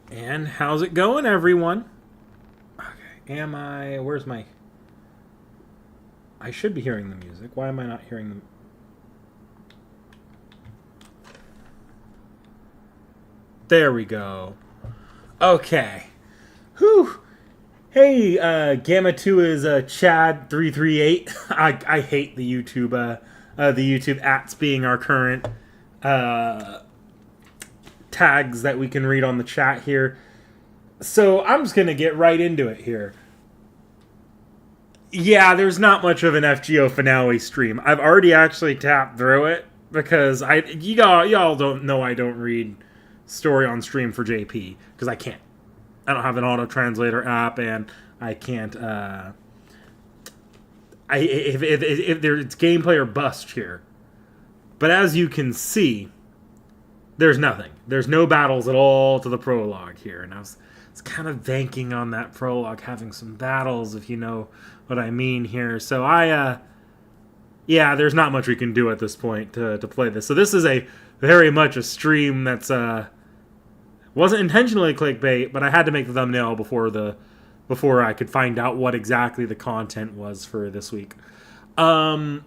And how's it going, everyone? Okay, where's my... I should be hearing the music. Why am I not hearing them? There we go. Okay. Whew. Hey, Gamma 2 is Chad338. I hate the YouTube ats being our current tags that we can read on the chat here. So I'm just going to get right into it here. Yeah, there's not much of an FGO finale stream. I've already actually tapped through it because y'all don't know I don't read story on stream for JP because I can't. I don't have an auto translator app and I can't. If it's gameplay or bust here, but as you can see, there's nothing. There's no battles at all to the prologue here, and I was kind of banking on that prologue having some battles, if you know what I mean here. So yeah, there's not much we can do at this point to play this. So this is a very much a stream that's wasn't intentionally clickbait, but I had to make the thumbnail before I could find out what exactly the content was for this week. All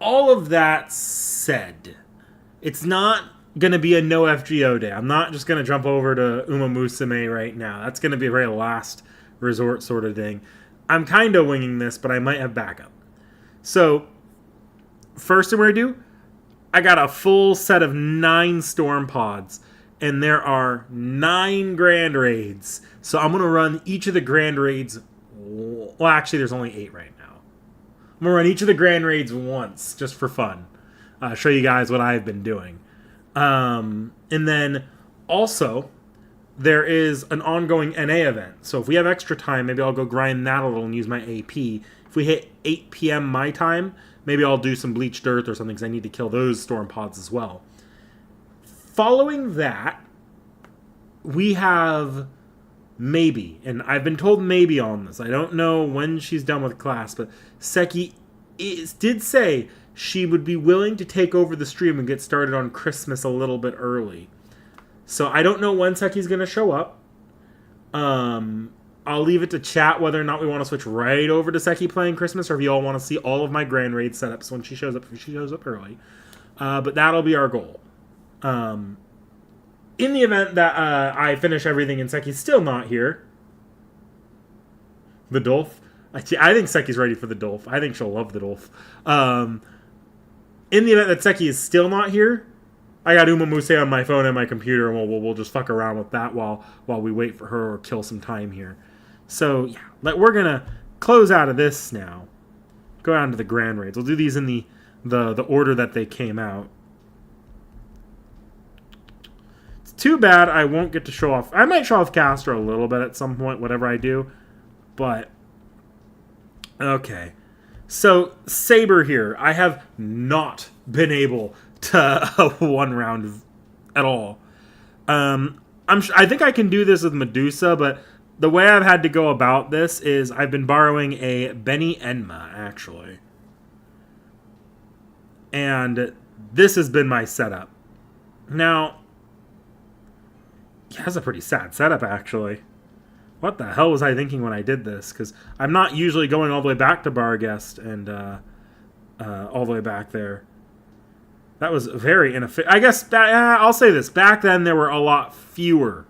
of that said, it's not going to be a no FGO day. I'm not just going to jump over to Uma Musume right now. That's going to be a very last resort sort of thing. I'm kind of winging this, but I might have backup. So, first thing we're going to do, I got a full set of 9 storm pods, and there are 9 grand raids. So I'm going to run each of the grand raids. Well, actually, there's only 8 right now. I'm going to run each of the grand raids once, just for fun. Show you guys what I've been doing. And then, also, there is an ongoing NA event. So if we have extra time, maybe I'll go grind that a little and use my AP. If we hit 8 p.m. my time, maybe I'll do some bleached earth or something because I need to kill those storm pods as well. Following that, we have maybe, and I've been told maybe on this. I don't know when she's done with class, but Sekhie did say she would be willing to take over the stream and get started on Christmas a little bit early. So I don't know when Sekhie's going to show up. I'll leave it to chat whether or not we want to switch right over to Sekhie playing Christmas, or if you all want to see all of my Grand Raid setups when she shows up, if she shows up early. But that'll be our goal. In the event that I finish everything and Sekhie's still not here, the Dolph. I think Sekhie's ready for the Dolph. I think she'll love the Dolph. In the event that Sekhie is still not here, I got Umamuse on my phone and my computer, and we'll just fuck around with that while we wait for her or kill some time here. So, yeah, we're going to close out of this now. Go down to the Grand Raids. We'll do these in the order that they came out. It's too bad I won't get to show off. I might show off Castro a little bit at some point, whatever I do. But, okay. So, Saber here. I have not been able to one round at all. I think I can do this with Medusa, but the way I've had to go about this is I've been borrowing a Benny Enma, actually. And this has been my setup. Now, yeah, that's a pretty sad setup, actually. What the hell was I thinking when I did this? Because I'm not usually going all the way back to Barghest and all the way back there. That was very inefficient. I guess, I'll say this. Back then, there were a lot fewer.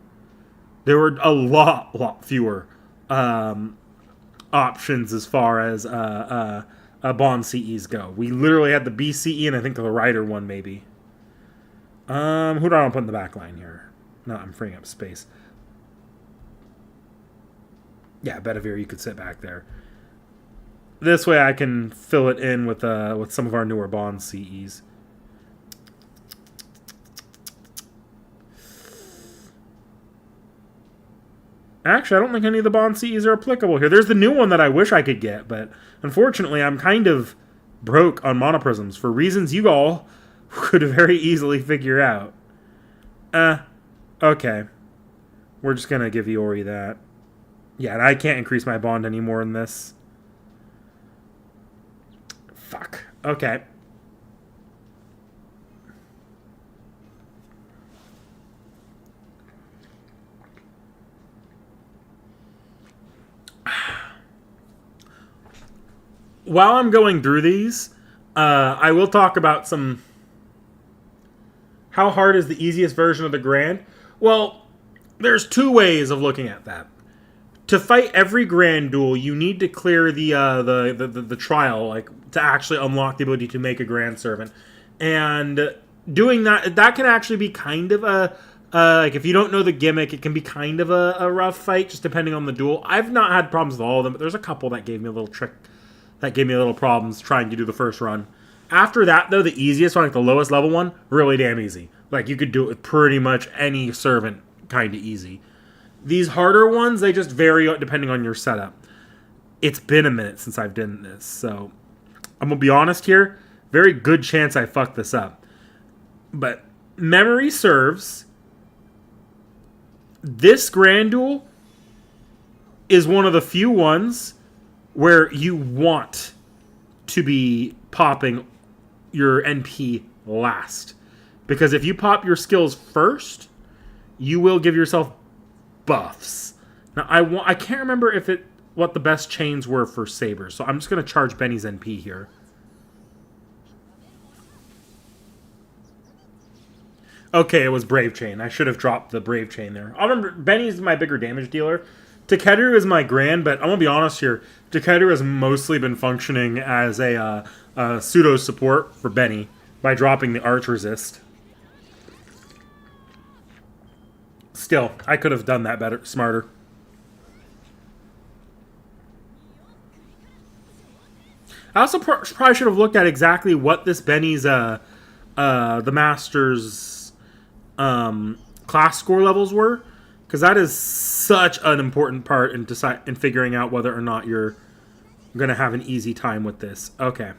There were a lot fewer options as far as Bond CEs go. We literally had the BCE and I think the Rider one, maybe. Who do I want to put in the back line here? No, I'm freeing up space. Yeah, Bedivere, you could sit back there. This way I can fill it in with some of our newer Bond CEs. Actually, I don't think any of the Bond CEs are applicable here. There's the new one that I wish I could get, but unfortunately I'm kind of broke on monoprisms for reasons you all could very easily figure out. Okay. We're just going to give Iori that. Yeah, and I can't increase my bond anymore in this. Fuck. Okay. While I'm going through these, I will talk about some... How hard is the easiest version of the Grand? Well, there's two ways of looking at that. To fight every Grand duel, you need to clear the trial, like to actually unlock the ability to make a Grand Servant. And doing that can actually be kind of a... like, if you don't know the gimmick, it can be kind of a rough fight, just depending on the duel. I've not had problems with all of them, but there's a couple that gave me a little trick... That gave me a little problems trying to do the first run. After that, though, the easiest one, like the lowest level one, really damn easy. Like, you could do it with pretty much any servant kind of easy. These harder ones, they just vary depending on your setup. It's been a minute since I've done this, so I'm going to be honest here. Very good chance I fucked this up. But memory serves, this Grand Duel is one of the few ones where you want to be popping your NP last. Because if you pop your skills first, you will give yourself buffs. Now, I can't remember what the best chains were for Saber, so I'm just going to charge Benny's NP here. Okay, it was Brave Chain. I should have dropped the Brave Chain there. I remember Benny's my bigger damage dealer. T.H.E is my Grand, but I'm going to be honest here. T.H.E has mostly been functioning as a pseudo support for Benny by dropping the Arch Resist. Still, I could have done that better, smarter. I also probably should have looked at exactly what this Benny's, the Master's class score levels were. Because that is such an important part in figuring out whether or not you're going to have an easy time with this. Okay.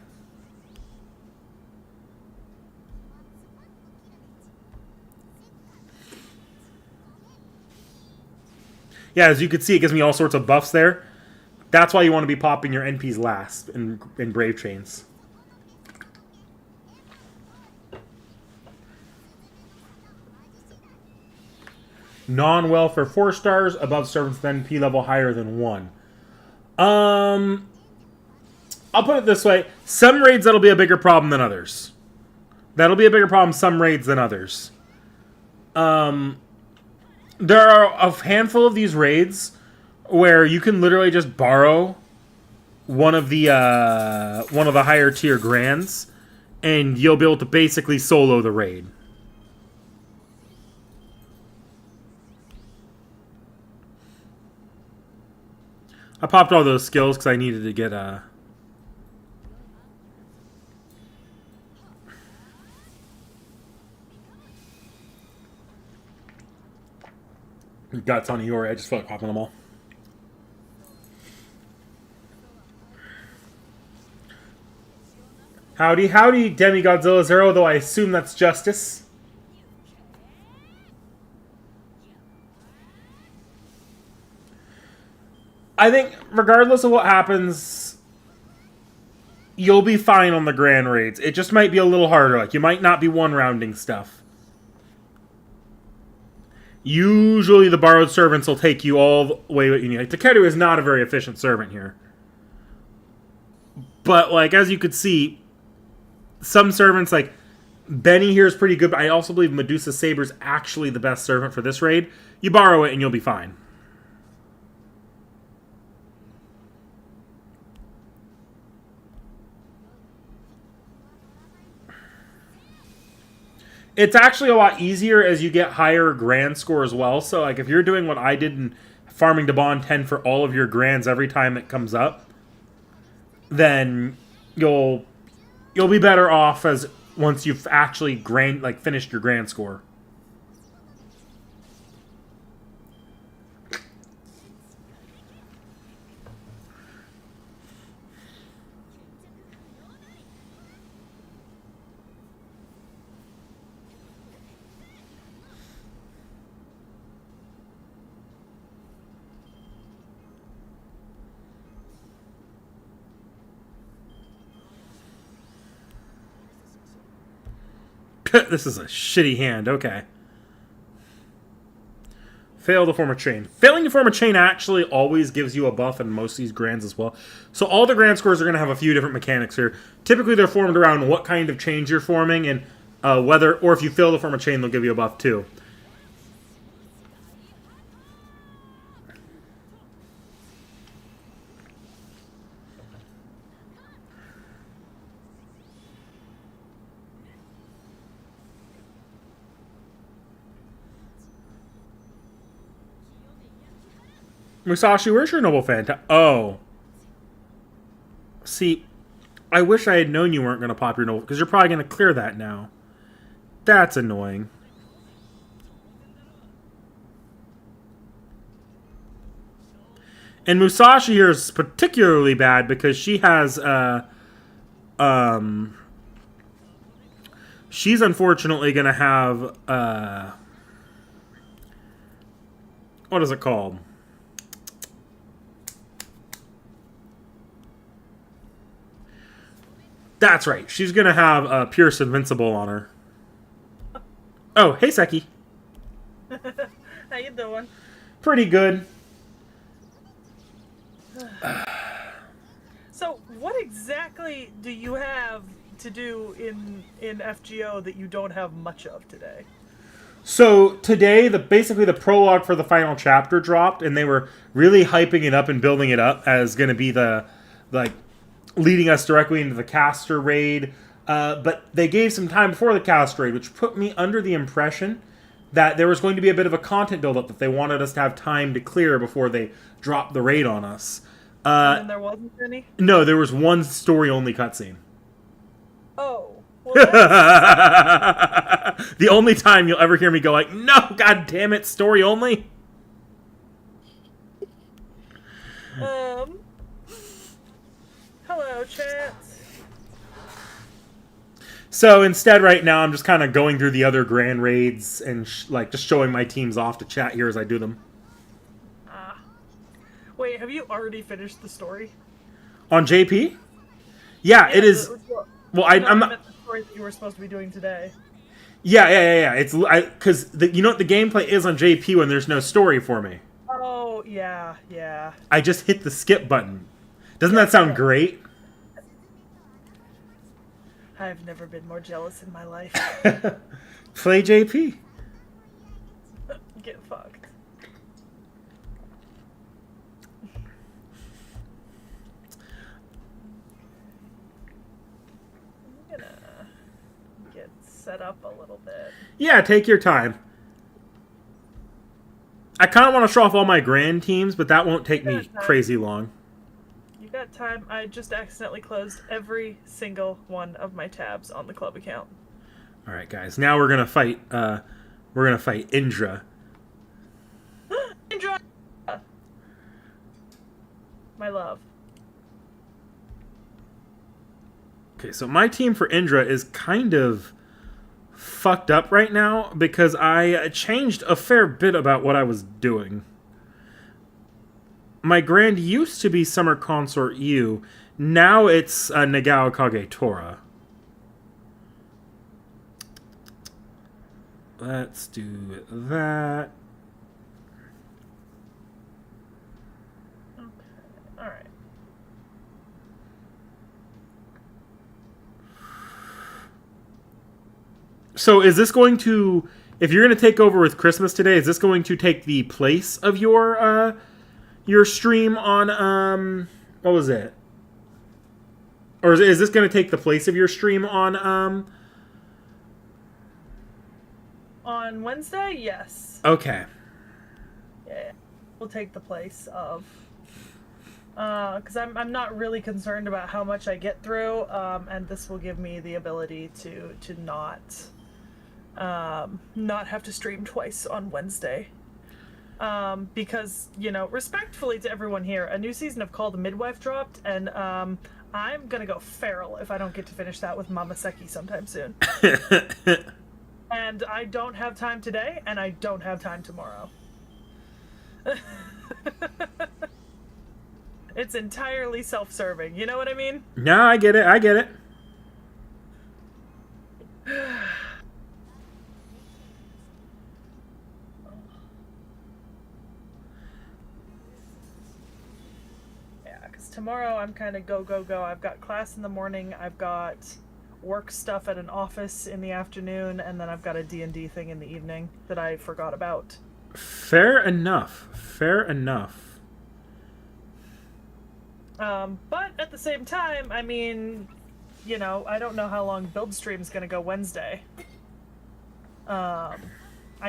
Yeah, as you can see, it gives me all sorts of buffs there. That's why you want to be popping your NPs last in Brave Chains. Non-welfare 4 stars, above servants with NP level higher than 1. I'll put it this way. Some raids that'll be a bigger problem than others. That'll be a bigger problem some raids than others. There are a handful of these raids where you can literally just borrow one of the higher tier grands, and you'll be able to basically solo the raid. I popped all those skills because I needed to get guts on Iori. I just feel like popping them all. Howdy, howdy, Demigodzilla Zero, though I assume that's Justice. I think, regardless of what happens, you'll be fine on the grand raids. It just might be a little harder. Like, you might not be one-rounding stuff. Usually the borrowed servants will take you all the way what you need. Like, Takeru is not a very efficient servant here. But, like, as you could see, some servants, like, Benny here is pretty good, but I also believe Medusa Saber is actually the best servant for this raid. You borrow it and you'll be fine. It's actually a lot easier as you get higher grand score as well. So, like, if you're doing what I did in farming to bond 10 for all of your grands every time it comes up, then you'll be better off as once you've actually finished your grand score. This is a shitty hand. Okay. Fail to form a chain. Failing to form a chain actually always gives you a buff in most of these grands as well. So all the grand scores are going to have a few different mechanics here. Typically they're formed around what kind of chains you're forming and whether, or if you fail to form a chain, they'll give you a buff too. Musashi, where's your noble fan? Oh. See, I wish I had known you weren't going to pop your noble, because you're probably going to clear that now. That's annoying. And Musashi here is particularly bad because she has, she's unfortunately going to have, what is it called? That's right. She's going to have Pierce Invincible on her. Oh, hey, Sekhie. How you doing? Pretty good. So, what exactly do you have to do in FGO that you don't have much of today? So today, basically the prologue for the final chapter dropped, and they were really hyping it up and building it up as going to be the leading us directly into the caster raid. But they gave some time before the caster raid, which put me under the impression that there was going to be a bit of a content buildup that they wanted us to have time to clear before they dropped the raid on us. And there wasn't any? No, there was one story-only cutscene. Oh. Well, the only time you'll ever hear me go like, no, god damn it, story only. Hello, chat. So instead, right now, I'm just kind of going through the other grand raids and just showing my teams off to chat here as I do them. Wait, have you already finished the story? On JP? Yeah, it is. Well, I'm not. The story that you were supposed to be doing today. Yeah. It's because you know what the gameplay is on JP when there's no story for me. Oh yeah. I just hit the skip button. Doesn't that sound great? I've never been more jealous in my life. Play JP. Get fucked. I'm gonna get set up a little bit. Yeah, take your time. I kind of want to show off all my grand teams, but that won't take me crazy long. You got time. I just accidentally closed every single one of my tabs on the club account. All right, guys. Now we're gonna fight. We're gonna fight Indra. Indra, my love. Okay, so my team for Indra is kind of fucked up right now because I changed a fair bit about what I was doing. My grand used to be Summer Consort U. Now it's Nagao Kage Tora. Let's do that. Okay, alright. So is this going to, if you're going to take over with Christmas today, is this going to take the place of your stream on, what was it? Or is this going to take the place of your stream on Wednesday? Yes. Okay. Yeah. We'll take the place of... because I'm not really concerned about how much I get through, and this will give me the ability to not have to stream twice on Wednesday. Because, you know, respectfully to everyone here, a new season of Call the Midwife dropped, and I'm gonna go feral if I don't get to finish that with Mama Sekhie sometime soon. And I don't have time today, and I don't have time tomorrow. It's entirely self-serving, you know what I mean? No, I get it. I get it. Yeah, because tomorrow I'm kind of go, go, go. I've got class in the morning, I've got work stuff at an office in the afternoon, and then I've got a D&D thing in the evening that I forgot about. Fair enough. Fair enough. But at the same time, I mean, you know, I don't know how long build stream's gonna go Wednesday. I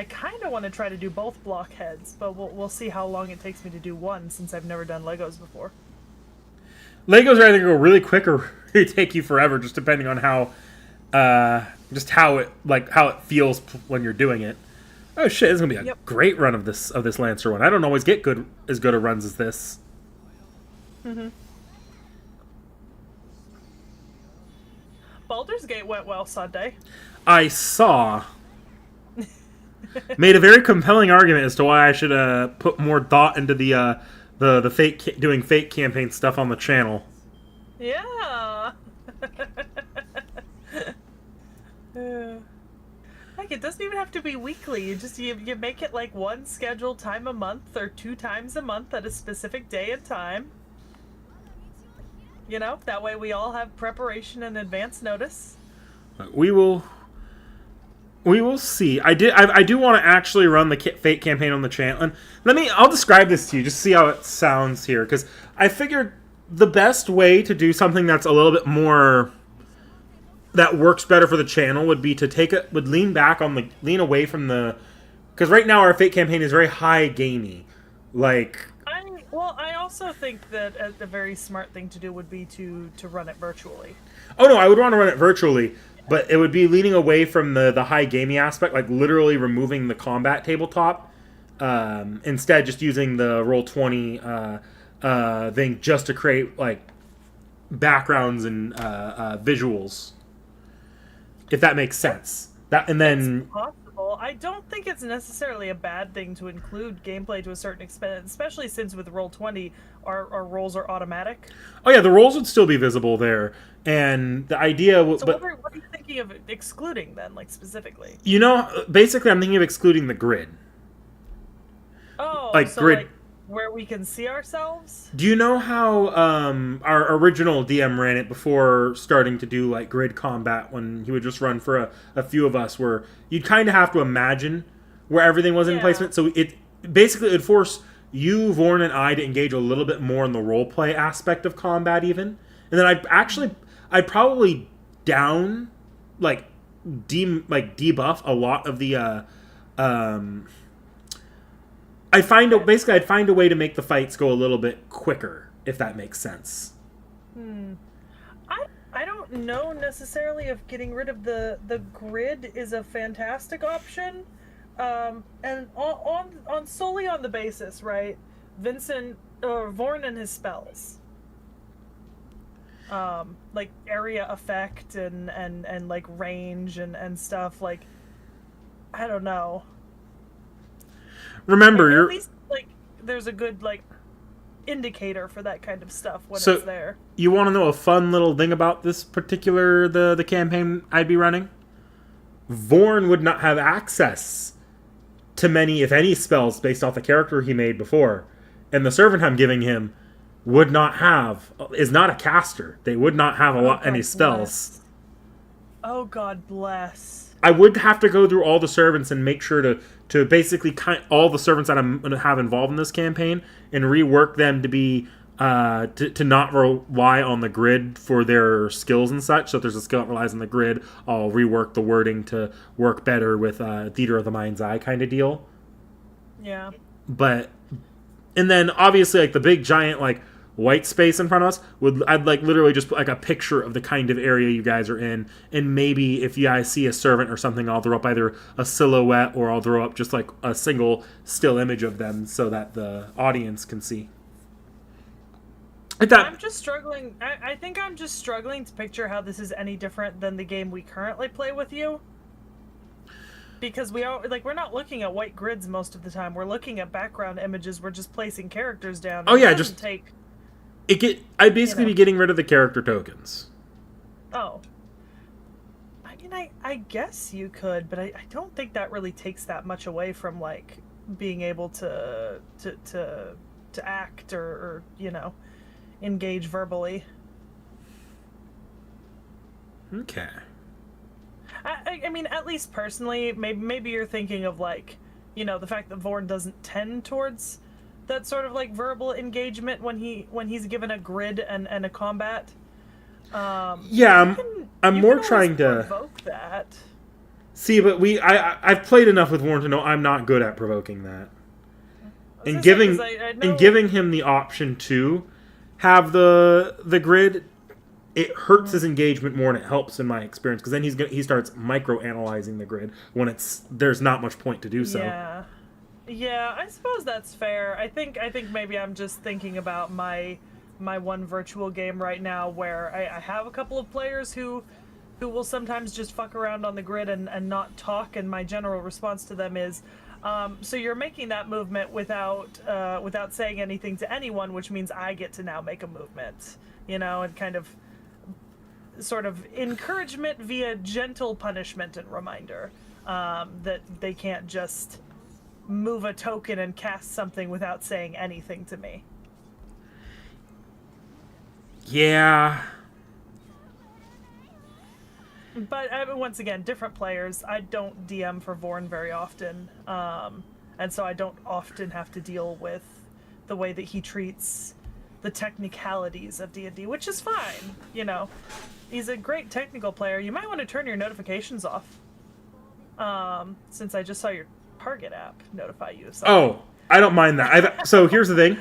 kind of want to try to do both blockheads, but we'll see how long it takes me to do one since I've never done Legos before. Legos are either go really quick or they take you forever, just depending on how it feels when you're doing it. Oh shit! This is gonna be a great run of this Lancer one. I don't always get as good a runs as this. Mm-hmm. Baldur's Gate went well Sunday. I saw. Made a very compelling argument as to why I should put more thought into the doing fake campaign stuff on the channel. Yeah. Like, it doesn't even have to be weekly. You make it like one scheduled time a month or 2 times a month at a specific day and time. You know, that way we all have preparation and advance notice. We will see. I do want to actually run the fake campaign on the channel. And I'll describe this to you, just see how it sounds here, because I figured the best way to do something that's a little bit more that works better for the channel would be to lean away from the, because right now our fake campaign is very high gamey, like. Well, I also think that the very smart thing to do would be to run it virtually. Oh no, I would want to run it virtually, but it would be leaning away from the high gaming aspect, like literally removing the combat tabletop. Instead, just using the Roll20 thing just to create like backgrounds and visuals, if that makes sense. It's possible. I don't think it's necessarily a bad thing to include gameplay to a certain extent, especially since with Roll20 our rolls are automatic. Oh yeah, the rolls would still be visible there, and the idea. So what are you thinking of excluding then, like specifically? You know, basically, I'm thinking of excluding the grid. Oh, like so grid. Like where we can see ourselves? Do you know how our original DM ran it before starting to do like grid combat, when he would just run for a few of us, where you'd kind of have to imagine where everything was in Yeah. placement. So it basically it would force you, Vorn, and I to engage a little bit more in the role play aspect of combat, even. And then I'd probably down like debuff a lot of the I'd find a way to make the fights go a little bit quicker, if that makes sense. I don't know necessarily if getting rid of the grid is a fantastic option. And on solely on the basis, right? Vincent or Vorn and his spells. Like area effect and like range and stuff, like I don't know. Remember, At you're least like there's a good like indicator for that kind of stuff when so it's there. you want to know a fun little thing about this particular the campaign I'd be running? Vorn would not have access to many, if any, spells based off the character he made before, and the servant I'm giving him is not a caster. They would not have any spells. Bless. Oh God bless. I would have to go through all the servants and make sure to basically all the servants that I'm going to have involved in this campaign and rework them to be to not rely on the grid for their skills and such. So if there's a skill that relies on the grid, I'll rework the wording to work better with Theater of the Mind's Eye kind of deal. Yeah. And then obviously like the big giant like white space in front of us I'd like literally just put like a picture of the kind of area you guys are in, and maybe if you guys see a servant or something, I'll throw up either a silhouette or I'll throw up just like a single still image of them so that the audience can see. I'm just struggling. I think I'm just struggling to picture how this is any different than the game we currently play with you. Because we're not looking at white grids most of the time. We're looking at background images. We're just placing characters down. Oh yeah, just take. I'd basically be getting rid of the character tokens. Oh. I mean, I guess you could, but I don't think that really takes that much away from like being able to act or engage verbally. Okay. I mean, at least personally, maybe you're thinking of like, the fact that Vorn doesn't tend towards that sort of like verbal engagement when he's given a grid and a combat. Yeah, I'm more trying to provoke that. See, but I've played enough with Vorn to know I'm not good at provoking that. And giving him the option to have the grid, it hurts his engagement more and it helps in my experience, because then he starts micro-analyzing the grid when there's not much point to do so. Yeah, I suppose that's fair. I think maybe I'm just thinking about my one virtual game right now where I have a couple of players who will sometimes just fuck around on the grid and not talk, and my general response to them is, so you're making that movement without saying anything to anyone, which means I get to now make a movement, and kind of sort of encouragement via gentle punishment and reminder, that they can't just move a token and cast something without saying anything to me. Yeah. But once again, different players. I don't DM for Vorn very often, and so I don't often have to deal with the way that he treats the technicalities of D&D, which is fine. He's a great technical player. You might want to turn your notifications off, since I just saw your Target app notify you of something. Oh, I don't mind that. So here's the thing.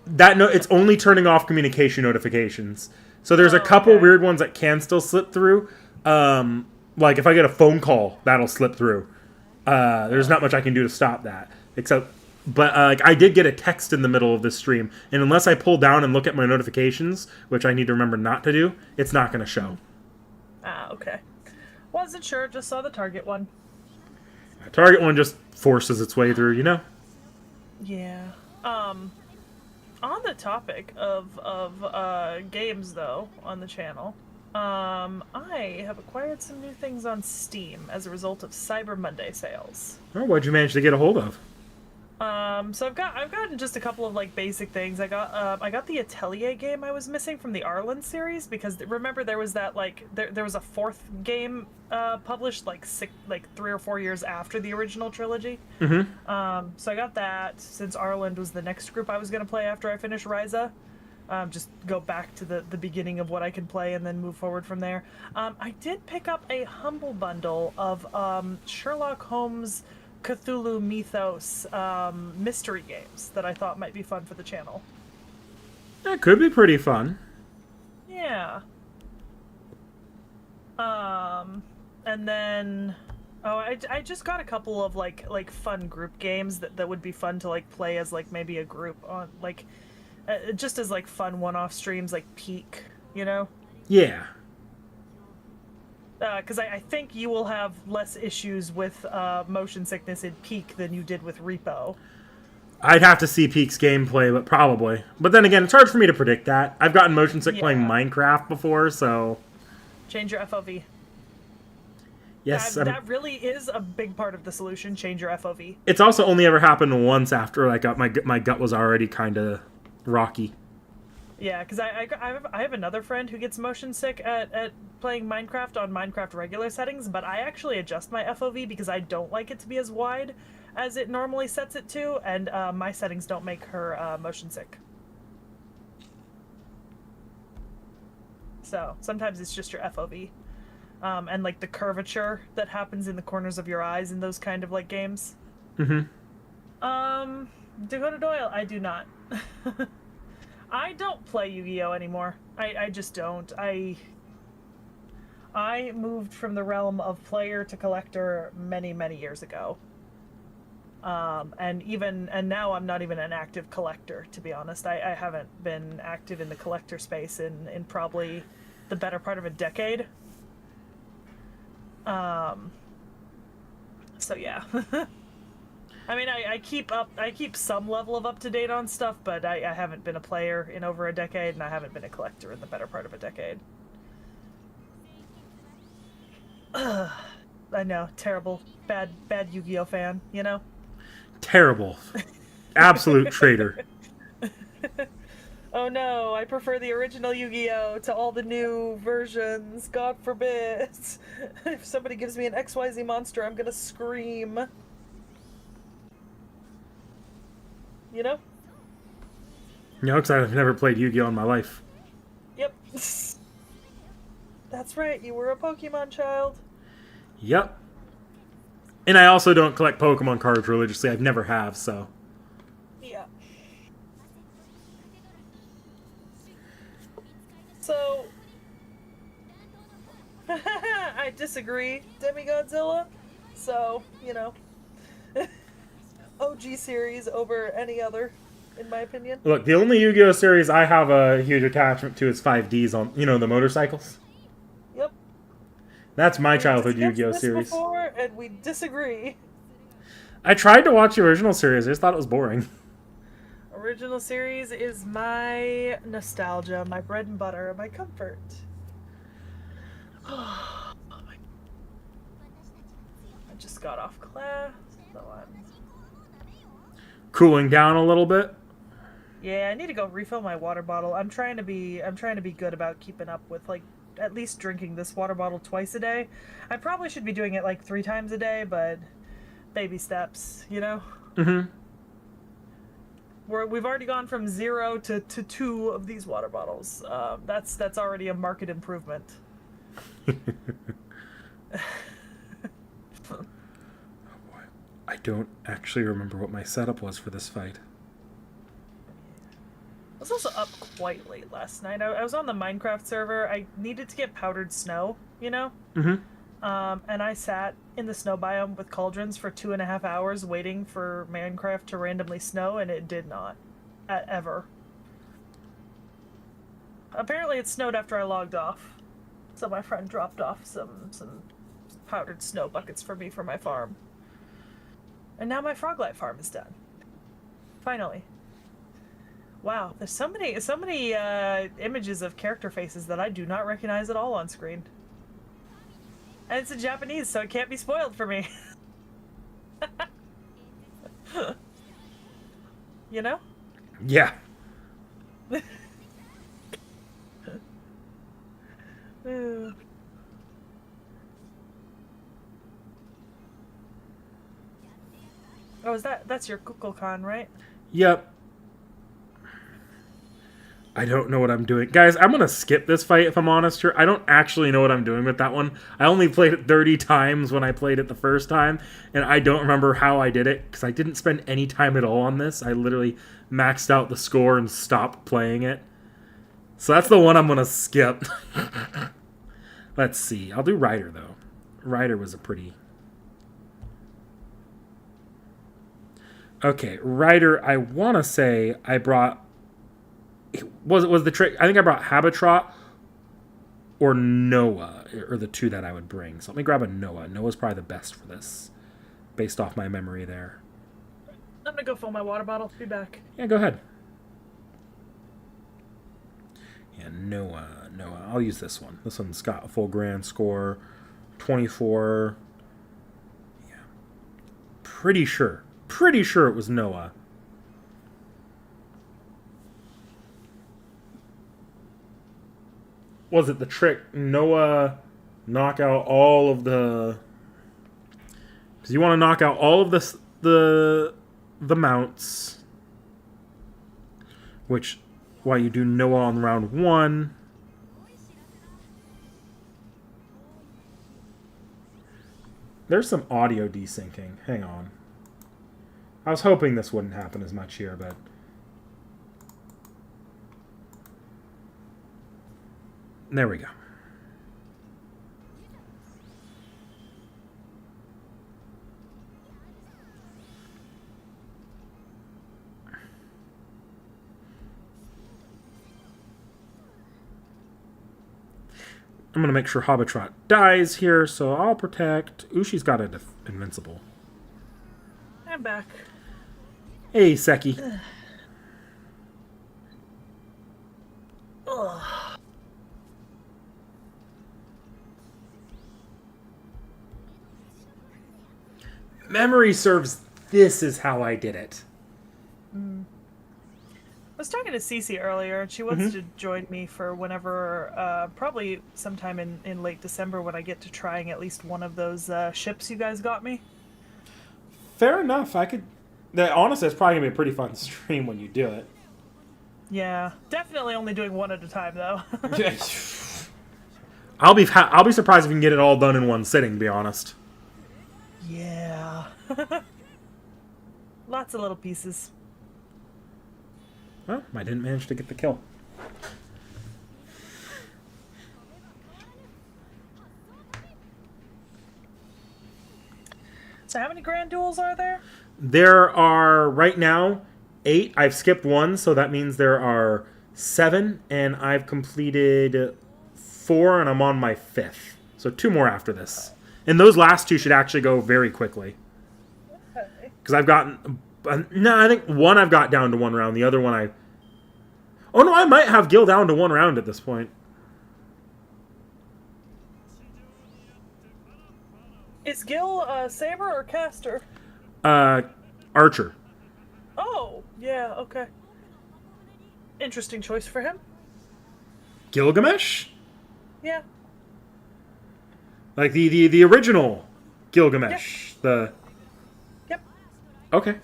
It's only turning off communication notifications. So there's a couple weird ones that can still slip through. Like if I get a phone call, that'll slip through. There's not much I can do to stop that. But I did get a text in the middle of this stream, and unless I pull down and look at my notifications, which I need to remember not to do, it's not going to show. Okay. Wasn't sure, just saw the Target one. Target one just forces its way through, Yeah. On the topic of games, though, on the channel, I have acquired some new things on Steam as a result of Cyber Monday sales. Oh, what'd you manage to get a hold of? So I've gotten just a couple of like basic things. I got the Atelier game I was missing from the Arlen series because remember there was that like there was a fourth game published like 3 or 4 years after the original trilogy. Mm-hmm. So I got that since Arland was the next group I was gonna play after I finish Ryza. Just go back to the beginning of what I can play and then move forward from there. I did pick up a humble bundle of Sherlock Holmes Cthulhu Mythos mystery games that I thought might be fun for the channel. That could be pretty fun. Yeah. And then I just got a couple of like fun group games that would be fun to like play as like maybe a group on like just as like fun one-off streams like Peak, you know? Yeah. Because I think you will have less issues with motion sickness in Peak than you did with Repo. I'd have to see Peak's gameplay, but probably. But then again, it's hard for me to predict that. I've gotten motion sick playing Minecraft before, so... Change your FOV. Yes. That really is a big part of the solution, change your FOV. It's also only ever happened once after like my gut was already kind of rocky. Yeah, because I have another friend who gets motion sick at playing Minecraft on Minecraft regular settings, but I actually adjust my FOV because I don't like it to be as wide as it normally sets it to, and my settings don't make her motion sick. So sometimes it's just your FOV. And like the curvature that happens in the corners of your eyes in those kind of like games. Mm-hmm. Dakota Doyle, I do not. I don't play Yu-Gi-Oh anymore. I just don't. I moved from the realm of player to collector many, many years ago. And now I'm not even an active collector, to be honest. I haven't been active in the collector space in probably the better part of a decade. So yeah. I mean, I keep some level of up to date on stuff, but I haven't been a player in over a decade, and I haven't been a collector in the better part of a decade. I know, terrible, bad Yu-Gi-Oh fan, you know? Terrible. Absolute traitor. Oh no, I prefer the original Yu-Gi-Oh to all the new versions. God forbid. If somebody gives me an XYZ monster, I'm gonna scream. You know? You know, because I've never played Yu-Gi-Oh in my life. Yep. That's right, you were a Pokemon child. Yep. And I also don't collect Pokemon cards religiously. I've never have, so... Yeah. So... I disagree, Demigodzilla. So, you know... OG series over any other, in my opinion. Look, the only Yu-Gi-Oh series I have a huge attachment to is 5Ds on, you know, the motorcycles. Yep. That's my childhood Yu-Gi-Oh series. Before, and we disagree. I tried to watch the original series. I just thought it was boring. Original series is my nostalgia, my bread and butter, my comfort. I just got off class, so I'm... Cooling down a little bit. Yeah, I need to go refill my water bottle. I'm trying to be good about keeping up with like at least drinking this water bottle twice a day. I probably should be doing it like 3 times a day, but baby steps, you know? Mm-hmm. We've already gone from 0 to 2 of these water bottles. That's already a marked improvement. I don't actually remember what my setup was for this fight. I was also up quite late last night. I was on the Minecraft server. I needed to get powdered snow, you know? Mm-hmm. And I sat in the snow biome with cauldrons for 2.5 hours waiting for Minecraft to randomly snow, and it did not. Ever. Apparently it snowed after I logged off. So my friend dropped off some powdered snow buckets for me for my farm. And now my Froglight farm is done. Finally. Wow, there's so many images of character faces that I do not recognize at all on screen. And it's in Japanese, so it can't be spoiled for me. You know? Yeah. Uh, oh, that's your Kukulkan, right? Yep. I don't know what I'm doing. Guys, I'm going to skip this fight if I'm honest here. I don't actually know what I'm doing with that one. I only played it 30 times when I played it the first time, and I don't remember how I did it because I didn't spend any time at all on this. I literally maxed out the score and stopped playing it. So that's the one I'm going to skip. Let's see. I'll do Ryder, though. Ryder was a pretty... Okay, Ryder, I want to say I brought... Was the trick? I think I brought Habitrot or Noah, or the two that I would bring. So let me grab a Noah. Noah's probably the best for this, based off my memory there. I'm gonna go fill my water bottle. Be back. Yeah, go ahead. Yeah, Noah. I'll use this one. This one's got a full grand score, 24. Yeah, pretty sure it was Noah. Was it the trick? Noah knock out all of the... Because you want to knock out all of the mounts. Which, while you do Noah on round 1... There's some audio desyncing. Hang on. I was hoping this wouldn't happen as much here, but... There we go. I'm going to make sure Habitrot dies here, so I'll protect. Ushi's got an invincible. I'm back. Hey, Sekhie. Ugh. Memory serves, this is how I did it. I was talking to Sekhie earlier, and she wants to join me for whenever, probably sometime in late December when I get to trying at least one of those ships you guys got me. Fair enough. Honestly, it's probably going to be a pretty fun stream when you do it. Yeah, definitely only doing one at a time, though. I'll be surprised if we can get it all done in one sitting, to be honest. Yeah. Lots of little pieces. Well, I didn't manage to get the kill. So how many grand duels are there? There are, right now, 8. I've skipped 1, so that means there are 7, and I've completed 4, and I'm on my 5th. So 2 more after this. And those last 2 should actually go very quickly. Okay. Because I've gotten... No, I think 1 I've got down to 1 round. The other one I... Oh, no, I might have Gil down to 1 round at this point. Is Gil saber or caster? Archer. Oh, yeah, okay. Interesting choice for him. Gilgamesh? Yeah. Like the original Gilgamesh. Yep. The... Yep. Okay.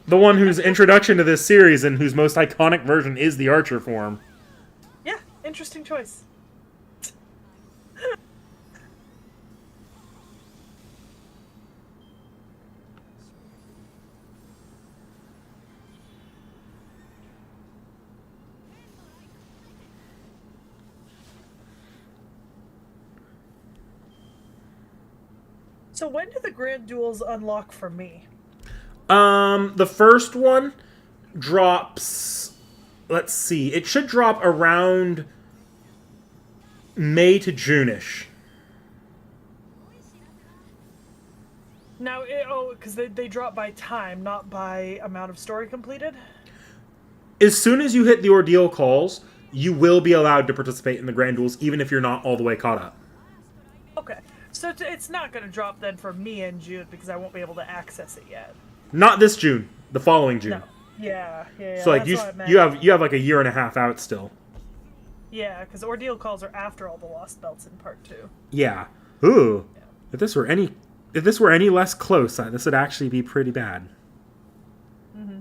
The one whose introduction to this series and whose most iconic version is the Archer form. Yeah, interesting choice. So when do the grand duels unlock for me? The first one drops... Let's see. It should drop around May to June-ish. Now, because they drop by time, not by amount of story completed? As soon as you hit the ordeal calls, you will be allowed to participate in the grand duels, even if you're not all the way caught up. Okay. So it's not going to drop then for me in June because I won't be able to access it yet. Not this June, the following June. No. Yeah. So like that's what I meant. you have like a year and a half out still. Yeah, because ordeal calls are after all the lost belts in part 2. Yeah. Ooh. Yeah. If this were any less close, this would actually be pretty bad. Mm-hmm.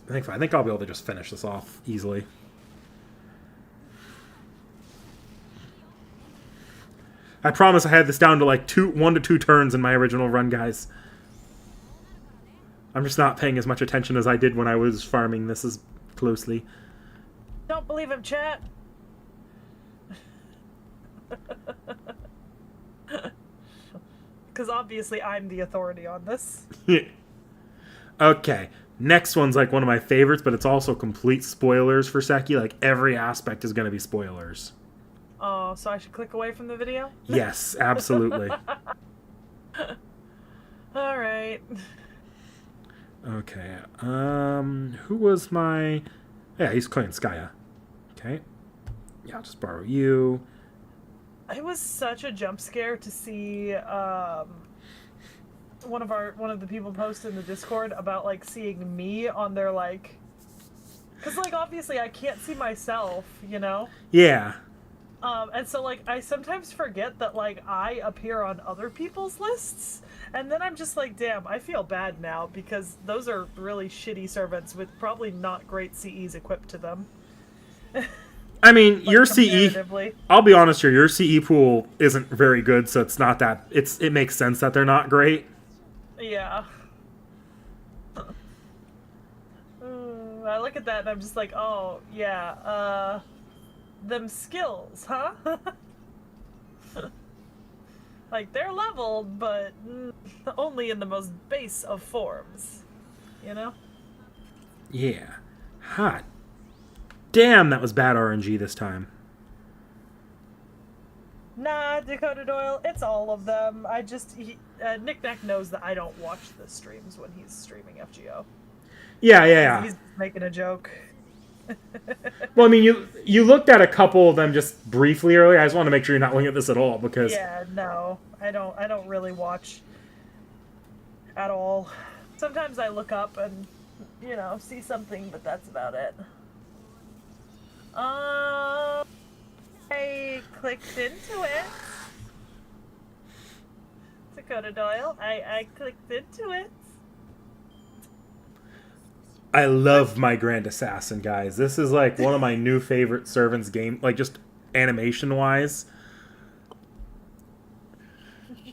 I think I'll be able to just finish this off easily. I promise I had this down to like 1 to 2 turns in my original run, guys. I'm just not paying as much attention as I did when I was farming this as closely. Don't believe him, chat. Because obviously I'm the authority on this. Okay. Next one's like one of my favorites, but it's also complete spoilers for Sekhie. Like every aspect is going to be spoilers. Oh, so I should click away from the video? Yes, absolutely. All right. Okay. Who was my... Yeah, he's Clay and Skya. Okay. Yeah, I'll just borrow you. It was such a jump scare to see one of the people post in the Discord about like seeing me on their like, because like obviously I can't see myself, you know. Yeah. And so like I sometimes forget that like I appear on other people's lists, and then I'm just like, damn, I feel bad now because those are really shitty servants with probably not great CEs equipped to them. I mean, Like, your CE. I'll be honest here. Your CE pool isn't very good, so it's not that. It makes sense that they're not great. Yeah. I look at that and I'm just like, oh yeah, them skills, huh? Like they're leveled, but only in the most base of forms, you know? Yeah. Hot. Damn, that was bad RNG this time. Nah, Dakota Doyle, it's all of them. NikNak knows that I don't watch the streams when he's streaming FGO. Yeah. He's making a joke. Well, I mean, you looked at a couple of them just briefly earlier. I just want to make sure you're not looking at this at all because... Yeah, no, I don't really watch at all. Sometimes I look up and, you know, see something, but that's about it. I clicked into it. Dakota Doyle, I clicked into it. I love my Grand Assassin, guys. This is like one of my new favorite servants game, like just animation-wise.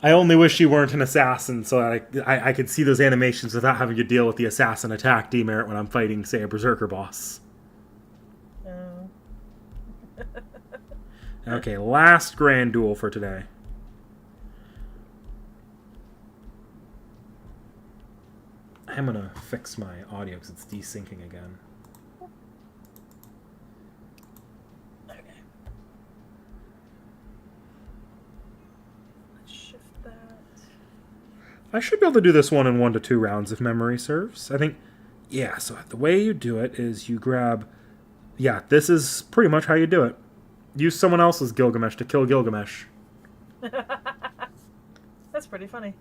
I only wish you weren't an assassin so that I could see those animations without having to deal with the assassin attack demerit when I'm fighting, say, a berserker boss. Okay, last grand duel for today. I'm gonna fix my audio because it's desyncing again. Okay. Let's shift that. I should be able to do this one in 1 to 2 rounds if memory serves. I think, yeah, so the way you do it is you grab... Yeah, this is pretty much how you do it. Use someone else's Gilgamesh to kill Gilgamesh. That's pretty funny.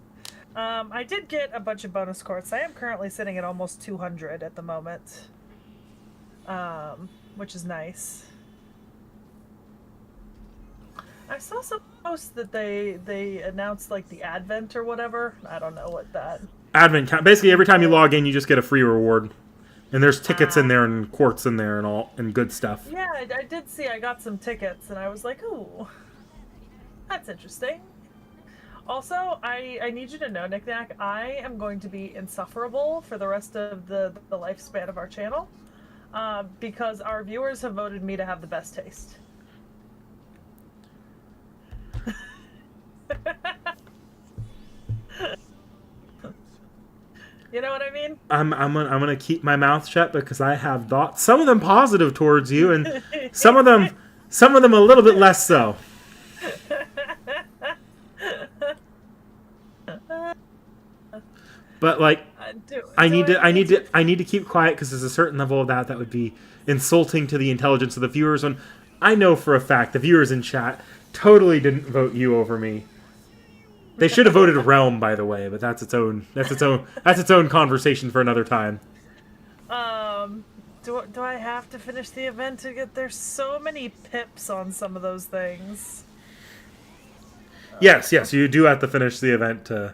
I did get a bunch of bonus quartz. I am currently sitting at almost 200 at the moment, which is nice. I saw some post that they announced like the Advent or whatever. I don't know what that... Advent, basically every time you log in, you just get a free reward. And there's tickets in there and quartz in there and all and good stuff. Yeah, I did see I got some tickets and I was like, ooh, that's interesting. Also, I need you to know, NikNak, I am going to be insufferable for the rest of the lifespan of our channel because our viewers have voted me to have the best taste. You know what I mean? I'm gonna keep my mouth shut because I have thoughts. Some of them positive towards you, and some of them a little bit less so. But like, I need to keep quiet because there's a certain level of that would be insulting to the intelligence of the viewers. When I know for a fact the viewers in chat totally didn't vote you over me. They should have voted Realm, by the way, but that's its own conversation for another time. Do I have to finish the event to get? There's so many pips on some of those things. Yes, you do have to finish the event to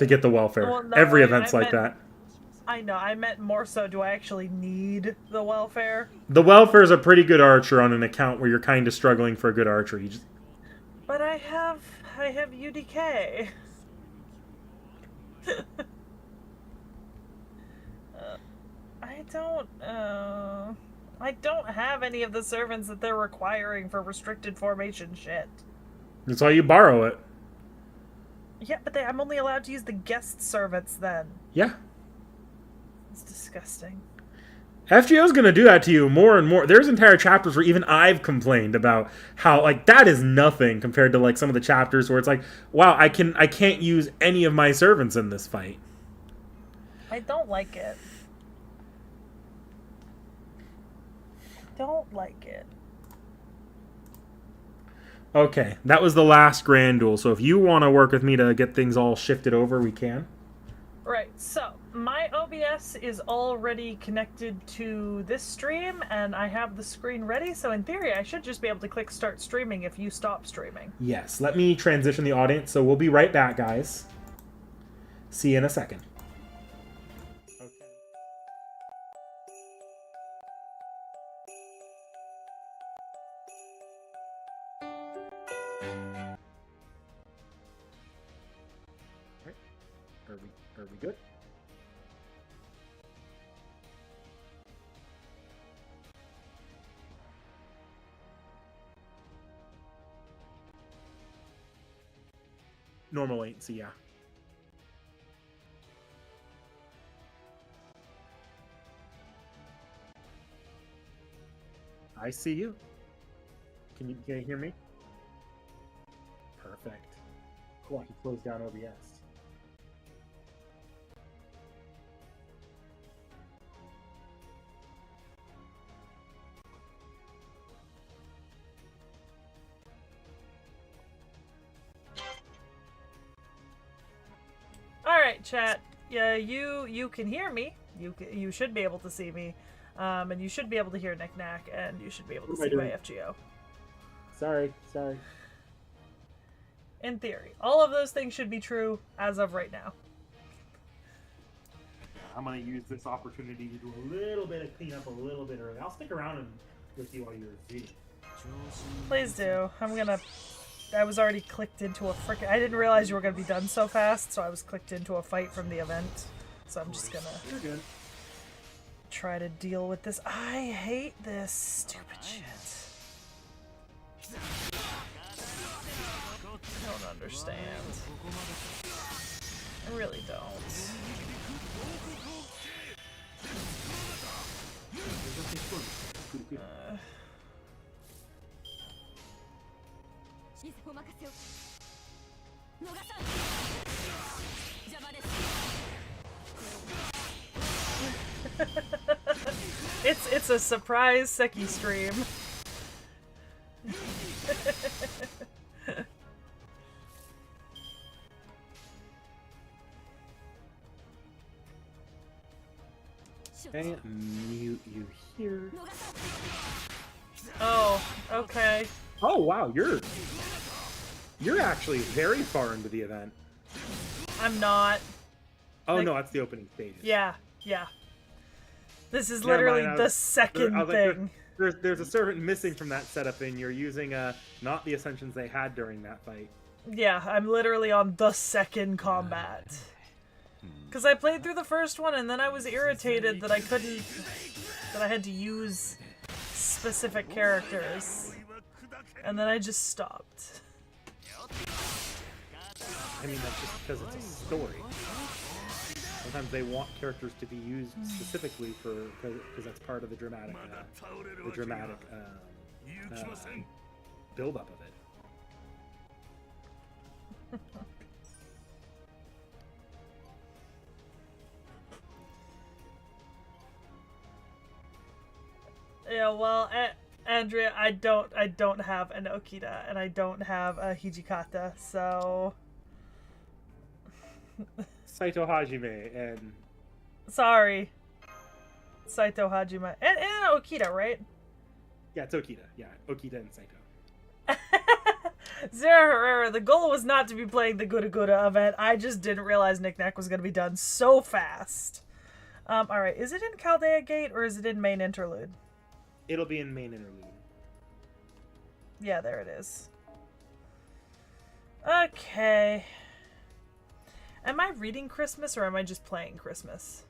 get the welfare. Well, no, Every event's like that. I know. I meant more so. Do I actually need the welfare? The welfare is a pretty good archer on an account where you're kind of struggling for a good archer. But I have UDK. I don't have any of the servants that they're requiring for restricted formation shit. That's why you borrow it. Yeah, but I'm only allowed to use the guest servants then. Yeah. It's disgusting. FGO's going to do that to you more and more. There's entire chapters where even I've complained about how, like, that is nothing compared to, like, some of the chapters where it's like, wow, I can't use any of my servants in this fight. I don't like it. Don't like it. Okay, that was the last grand duel. So if you want to work with me to get things all shifted over, we can. Right, so my OBS is already connected to this stream, and I have the screen ready, so in theory I should just be able to click start streaming if you stop streaming. Yes, let me transition the audience, so we'll be right back, guys. See you in a second. Are we good? Normal latency, yeah. I see you. Can you hear me? Perfect. Cool, I can close down OBS. Alright, chat. Yeah, you can hear me. You should be able to see me. And you should be able to hear NikNak, and you should be able to see my FGO. Sorry. In theory. All of those things should be true as of right now. I'm going to use this opportunity to do a little bit of cleanup a little bit early. I'll stick around with you while you're reading. Please do. I was already clicked into a frickin'... I didn't realize you were going to be done so fast, so I was clicked into a fight from the event. So I'm just gonna try to deal with this. I hate this stupid shit. I don't understand. I really don't. It's a surprise Sekhie stream. Okay, mute you here. Oh, okay. Oh wow, you're actually very far into the event. I'm not. Oh no, that's the opening stage. Yeah. This is literally the second thing. There's a servant missing from that setup, and you're using not the ascensions they had during that fight. Yeah, I'm literally on the second combat. Because I played through the first one, and then I was irritated that I had to use specific characters. And then I just stopped. I mean, that's just because it's a story. Sometimes they want characters to be used specifically because that's part of the dramatic build-up of it. Yeah, well, Andrea, I don't have an Okita, and I don't have a Hijikata, so... Saito Hajime and... Sorry. Saito Hajime. And Okita, right? Yeah, it's Okita. Yeah, Okita and Saito. Zero Herrera, the goal was not to be playing the Gura Gura event. I just didn't realize NikNak was going to be done so fast. Alright, is it in Chaldea Gate or is it in main interlude? It'll be in main interlude. Yeah, there it is. Okay. Am I reading Christmas or am I just playing Christmas?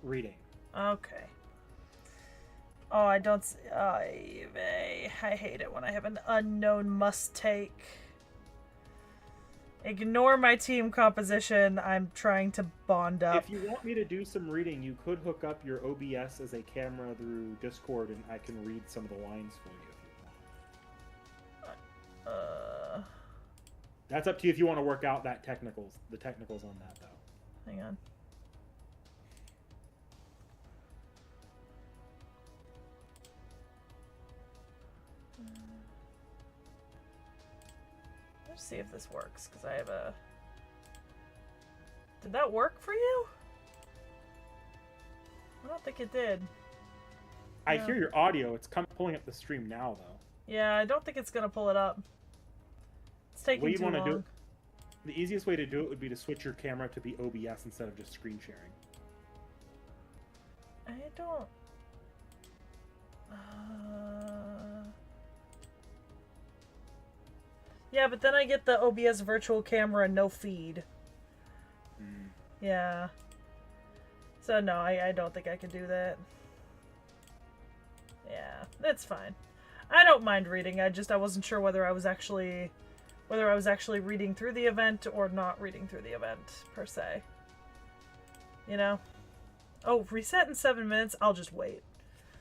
Reading. Okay. Oh, I don't... I hate it when I have an unknown must-take. Ignore my team composition. I'm trying to bond up. If you want me to do some reading, you could hook up your OBS as a camera through Discord, and I can read some of the lines for you if you want. That's up to you if you want to work out the technicals on that, though. Hang on. Let's see if this works, because I have a... Did that work for you? I don't think it did. I hear your audio. It's pulling up the stream now, though. Yeah, I don't think it's going to pull it up. It's taking too long. The easiest way to do it would be to switch your camera to the OBS instead of just screen sharing. I don't... Yeah, but then I get the OBS virtual camera no feed. Mm. Yeah. So no, I don't think I can do that. Yeah, that's fine. I don't mind reading. I wasn't sure whether I was actually reading through the event or not reading through the event per se. You know? Oh, reset in 7 minutes. I'll just wait.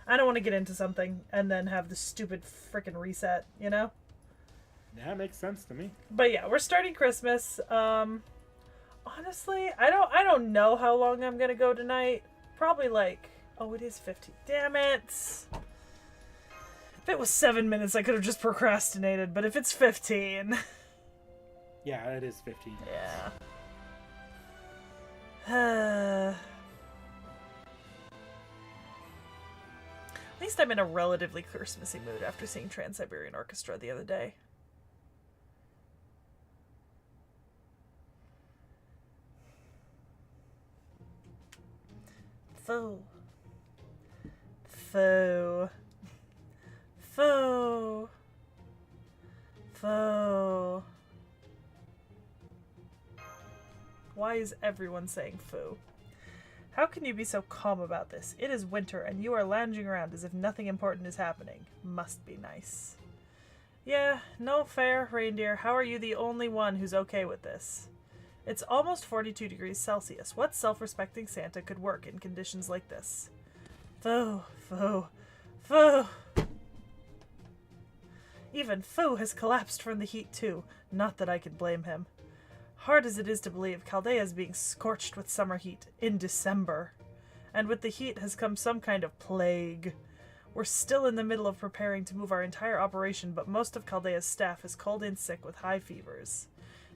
I don't want to get into something and then have the stupid frickin' reset, you know? That makes sense to me. But yeah, we're starting Christmas. Honestly, I don't know how long I'm gonna go tonight. Probably like, oh, it is 50. Damn it. If it was 7 minutes, I could have just procrastinated, but if it's 15... Yeah, it is 15. Yeah. At least I'm in a relatively Christmassy mood after seeing Trans-Siberian Orchestra the other day. Foo. Foo. Foo. Foo. Why is everyone saying foo? How can you be so calm about this? It is winter and you are lounging around as if nothing important is happening. Must be nice. Yeah, no fair, reindeer. How are you the only one who's okay with this? It's almost 42 degrees Celsius. What self-respecting Santa could work in conditions like this? Foo, foo, foo. Even Foo has collapsed from the heat too. Not that I can blame him. Hard as it is to believe, Chaldea is being scorched with summer heat in December. And with the heat has come some kind of plague. We're still in the middle of preparing to move our entire operation, but most of Chaldea's staff is called in sick with high fevers.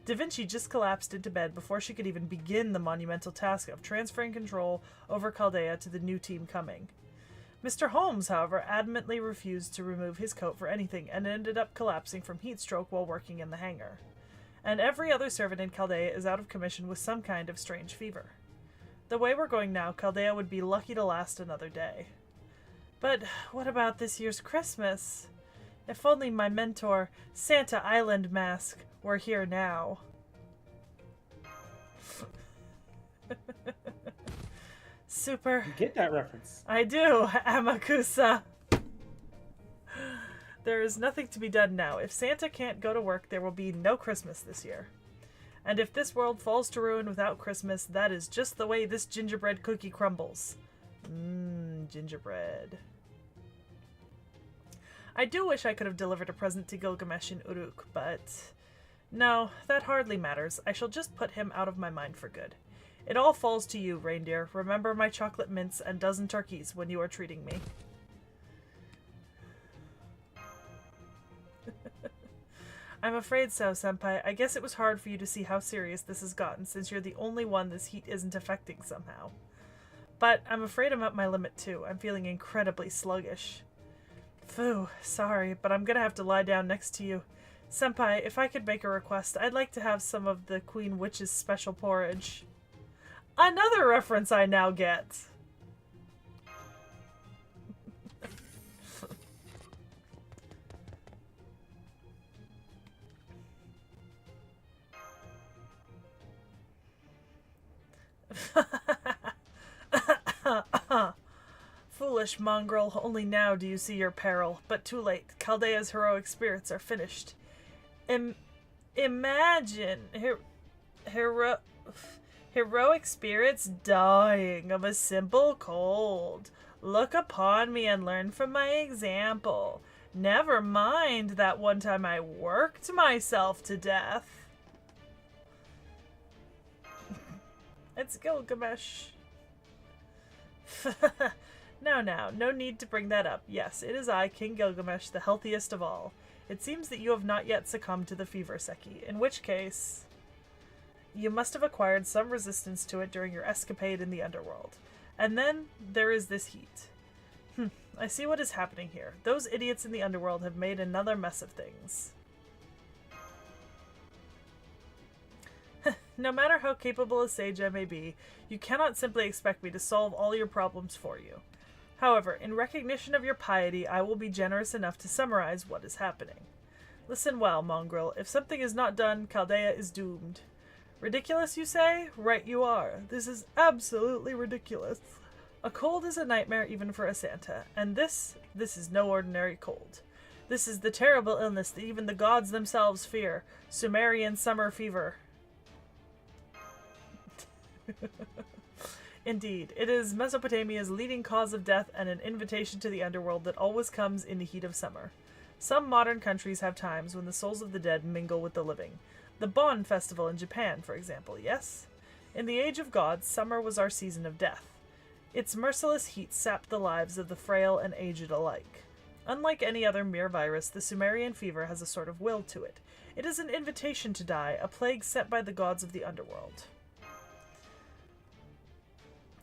Da Vinci just collapsed into bed before she could even begin the monumental task of transferring control over Chaldea to the new team coming. Mr. Holmes, however, adamantly refused to remove his coat for anything and ended up collapsing from heat stroke while working in the hangar. And every other servant in Chaldea is out of commission with some kind of strange fever. The way we're going now, Chaldea would be lucky to last another day. But what about this year's Christmas? If only my mentor, Santa Island Mask, were here now. Super. You get that reference. I do, Amakusa. There is nothing to be done now. If Santa can't go to work, there will be no Christmas this year. And if this world falls to ruin without Christmas, that is just the way this gingerbread cookie crumbles. Gingerbread. I do wish I could have delivered a present to Gilgamesh in Uruk, but... No, that hardly matters. I shall just put him out of my mind for good. It all falls to you, reindeer. Remember my chocolate mints and dozen turkeys when you are treating me. I'm afraid so, Senpai. I guess it was hard for you to see how serious this has gotten, since you're the only one this heat isn't affecting somehow. But I'm afraid I'm at my limit too. I'm feeling incredibly sluggish. Phew, sorry, but I'm gonna have to lie down next to you. Senpai, if I could make a request, I'd like to have some of the Queen Witch's special porridge. Another reference I now get! Foolish mongrel, only now do you see your peril, but too late. Chaldea's heroic spirits are finished. Imagine heroic spirits dying of a simple cold. Look upon me and learn from my example. Never mind that one time I worked myself to death. It's Gilgamesh. Now, no need to bring that up. Yes, it is I, King Gilgamesh, the healthiest of all. It seems that you have not yet succumbed to the fever, Sekhie, in which case you must have acquired some resistance to it during your escapade in the Underworld. And then there is this heat. I see what is happening here. Those idiots in the Underworld have made another mess of things. No matter how capable a sage I may be, you cannot simply expect me to solve all your problems for you. However, in recognition of your piety, I will be generous enough to summarize what is happening. Listen well, mongrel. If something is not done, Chaldea is doomed. Ridiculous, you say? Right you are. This is absolutely ridiculous. A cold is a nightmare even for a Santa, and this is no ordinary cold. This is the terrible illness that even the gods themselves fear, Sumerian summer fever. Indeed, it is Mesopotamia's leading cause of death and an invitation to the underworld that always comes in the heat of summer. Some modern countries have times when the souls of the dead mingle with the living. The Bon festival in Japan, for example, yes? In the age of gods, summer was our season of death. Its merciless heat sapped the lives of the frail and aged alike. Unlike any other mere virus, the Sumerian fever has a sort of will to it. It is an invitation to die, a plague sent by the gods of the underworld.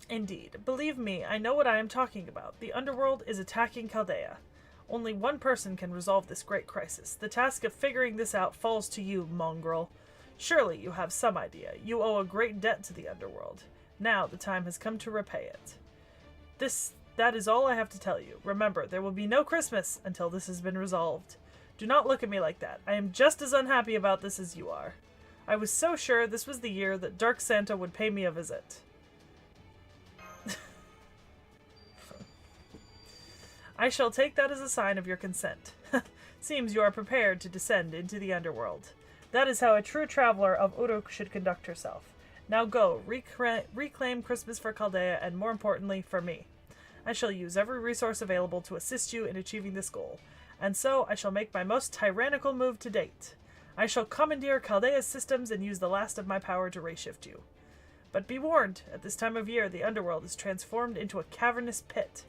Indeed. Believe me, I know what I am talking about. The underworld is attacking Chaldea. Only one person can resolve this great crisis. The task of figuring this out falls to you, mongrel. Surely you have some idea. You owe a great debt to the underworld. Now the time has come to repay it. That is all I have to tell you. Remember, there will be no Christmas until this has been resolved. Do not look at me like that. I am just as unhappy about this as you are. I was so sure this was the year that Dark Santa would pay me a visit. I shall take that as a sign of your consent. Seems you are prepared to descend into the underworld. That is how a true traveler of Uruk should conduct herself. Now go, reclaim Christmas for Chaldea, and more importantly, for me. I shall use every resource available to assist you in achieving this goal, and so I shall make my most tyrannical move to date. I shall commandeer Chaldea's systems and use the last of my power to reshift you. But be warned, at this time of year, the underworld is transformed into a cavernous pit.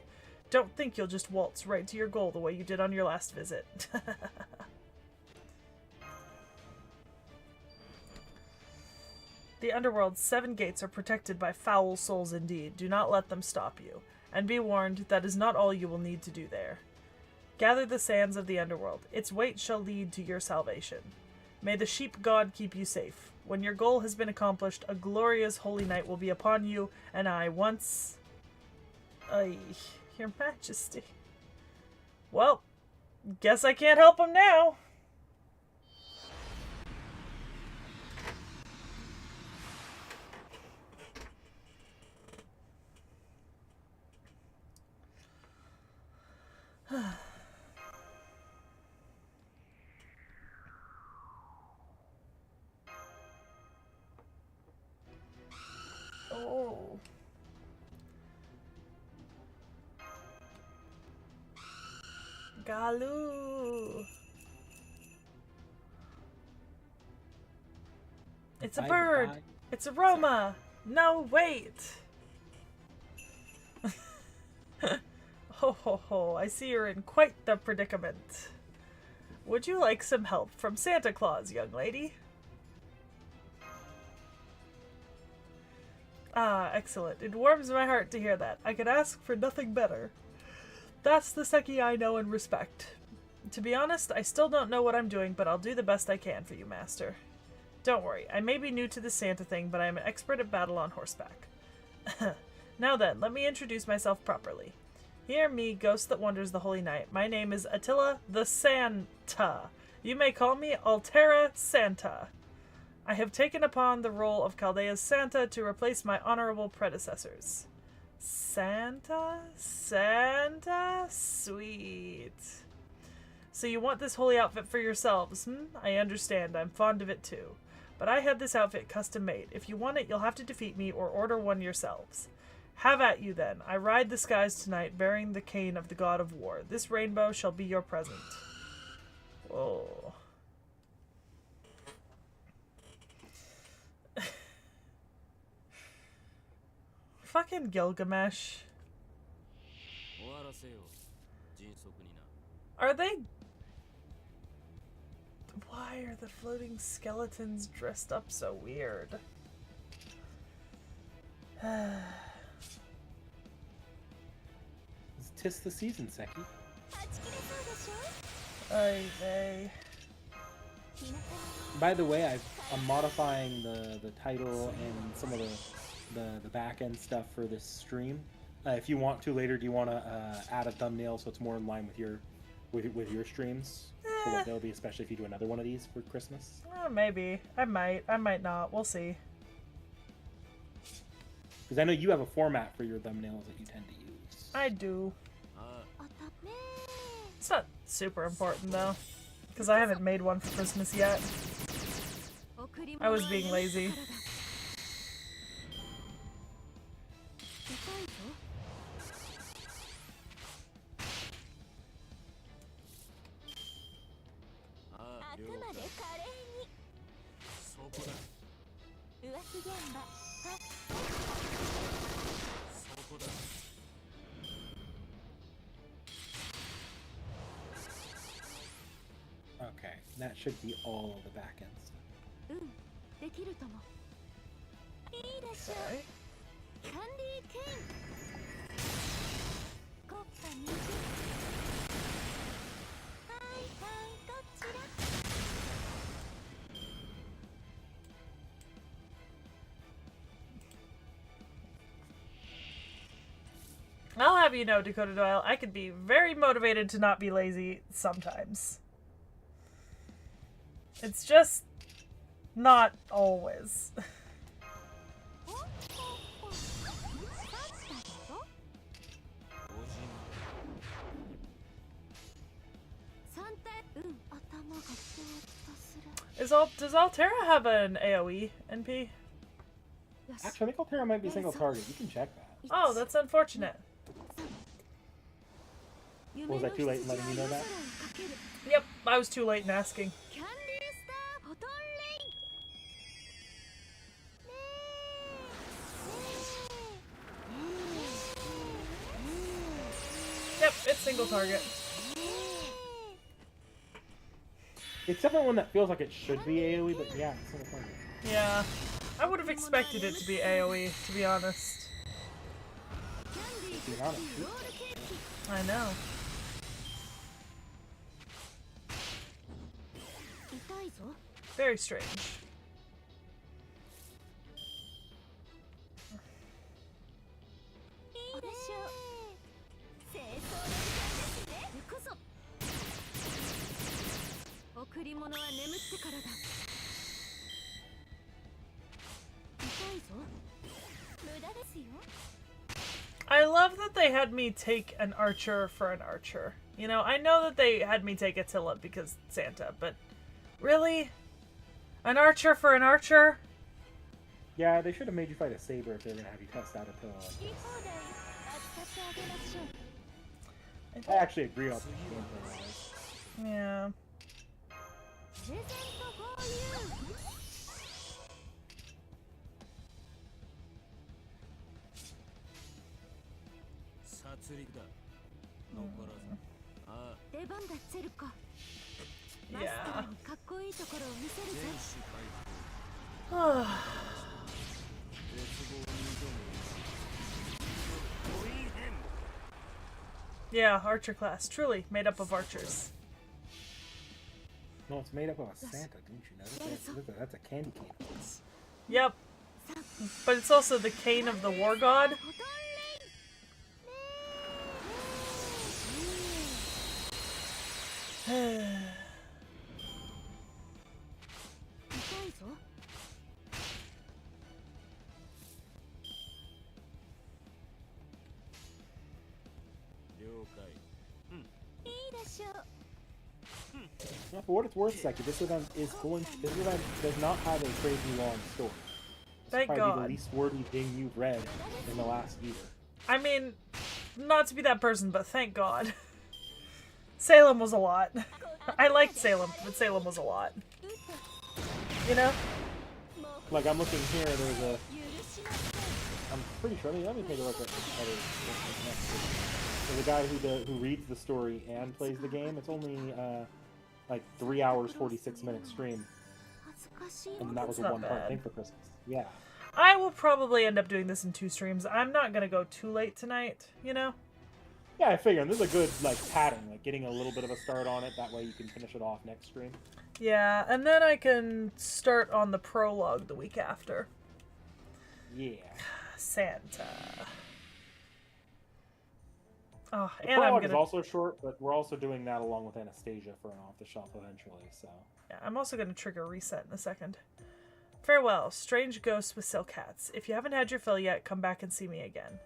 Don't think you'll just waltz right to your goal the way you did on your last visit. The underworld's 7 gates are protected by foul souls indeed. Do not let them stop you. And be warned, that is not all you will need to do there. Gather the sands of the underworld. Its weight shall lead to your salvation. May the sheep god keep you safe. When your goal has been accomplished, a glorious holy night will be upon you, and I once... Your Majesty. Well, guess I can't help him now. Oh. Galu. It's a bird. Goodbye. It's a Roma. No, wait. Ho ho ho. I see you're in quite the predicament. Would you like some help from Santa Claus, young lady? Ah, excellent. It warms my heart to hear that. I could ask for nothing better. That's the Sekhie I know and respect. To be honest, I still don't know what I'm doing, but I'll do the best I can for you, Master. Don't worry, I may be new to the Santa thing, but I am an expert at battle on horseback. Now then, let me introduce myself properly. Hear me, ghost that wanders the holy night. My name is Attila the Santa. You may call me Altera Santa. I have taken upon the role of Chaldea's Santa to replace my honorable predecessors. Santa? Santa? Sweet. So you want this holy outfit for yourselves, I understand. I'm fond of it too. But I had this outfit custom made. If you want it, you'll have to defeat me or order one yourselves. Have at you then. I ride the skies tonight, bearing the cane of the god of war. This rainbow shall be your present. Whoa. Fucking Gilgamesh. Are they... Why are the floating skeletons dressed up so weird? It's 'tis the season, Sekhie. Ay. By the way, I'm modifying the title and some of the back end stuff for this stream. If you want to later, do you want to add a thumbnail so it's more in line with your streams? For what they'll be, especially if you do another one of these for Christmas. Maybe. I might not. We'll see. Because I know you have a format for your thumbnails that you tend to use. I do. It's not super important though, because I haven't made one for Christmas yet. I was being lazy. Okay, that should be all of the back end stuff. I'll have you know, Dakota Doyle, I could be very motivated to not be lazy sometimes. It's just not always. Does Altera have an AoE NP? Actually, I think Altera might be single target. You can check that. Oh, that's unfortunate. Was that too late in letting you know that? Yep, I was too late in asking. Yep, it's single target. It's definitely one that feels like it should be AoE, but yeah, it's single target. Yeah, I would have expected it to be AoE, to be honest. To be honest, I know. Very strange. I love that they had me take an archer for an archer. You know, I know that they had me take Attila because Santa, but really? An archer for an archer? yeah, they should have made you fight a saber if they were gonna have you test out a pillow like this. I actually agree on the gameplay wise. Yeah. Yeah. Yeah, archer class. Truly made up of archers. No, it's made up of a Santa, didn't you know? That's a candy cane. Yep. But it's also the cane of the war god. Now, for what it's worth, Sekhie, this event does not have a crazy long story. It's Thank probably God. the least wordy thing you've read in the last year. I mean, not to be that person, but thank God. Salem was a lot. I liked Salem, but Salem was a lot. You know? Like, I'm looking here, there's a... I'm pretty sure, let me take a look at there's a guy who reads the story and plays the game. It's only, like 3 hours, 46 minute stream. And that was a one-part thing for Christmas. Yeah. I will probably end up doing this in 2 streams. I'm not gonna go too late tonight, you know? Yeah, I figure. And this is a good, like, pattern, like, getting a little bit of a start on it. That way you can finish it off next stream. Yeah, and then I can start on the prologue the week after. Yeah. Santa. Oh, The and prologue is also short, but we're also doing that along with Anastasia for an off-the-shelf eventually, so... Yeah, I'm also going to trigger reset in a second. Farewell, strange ghosts with silk hats. If you haven't had your fill yet, come back and see me again.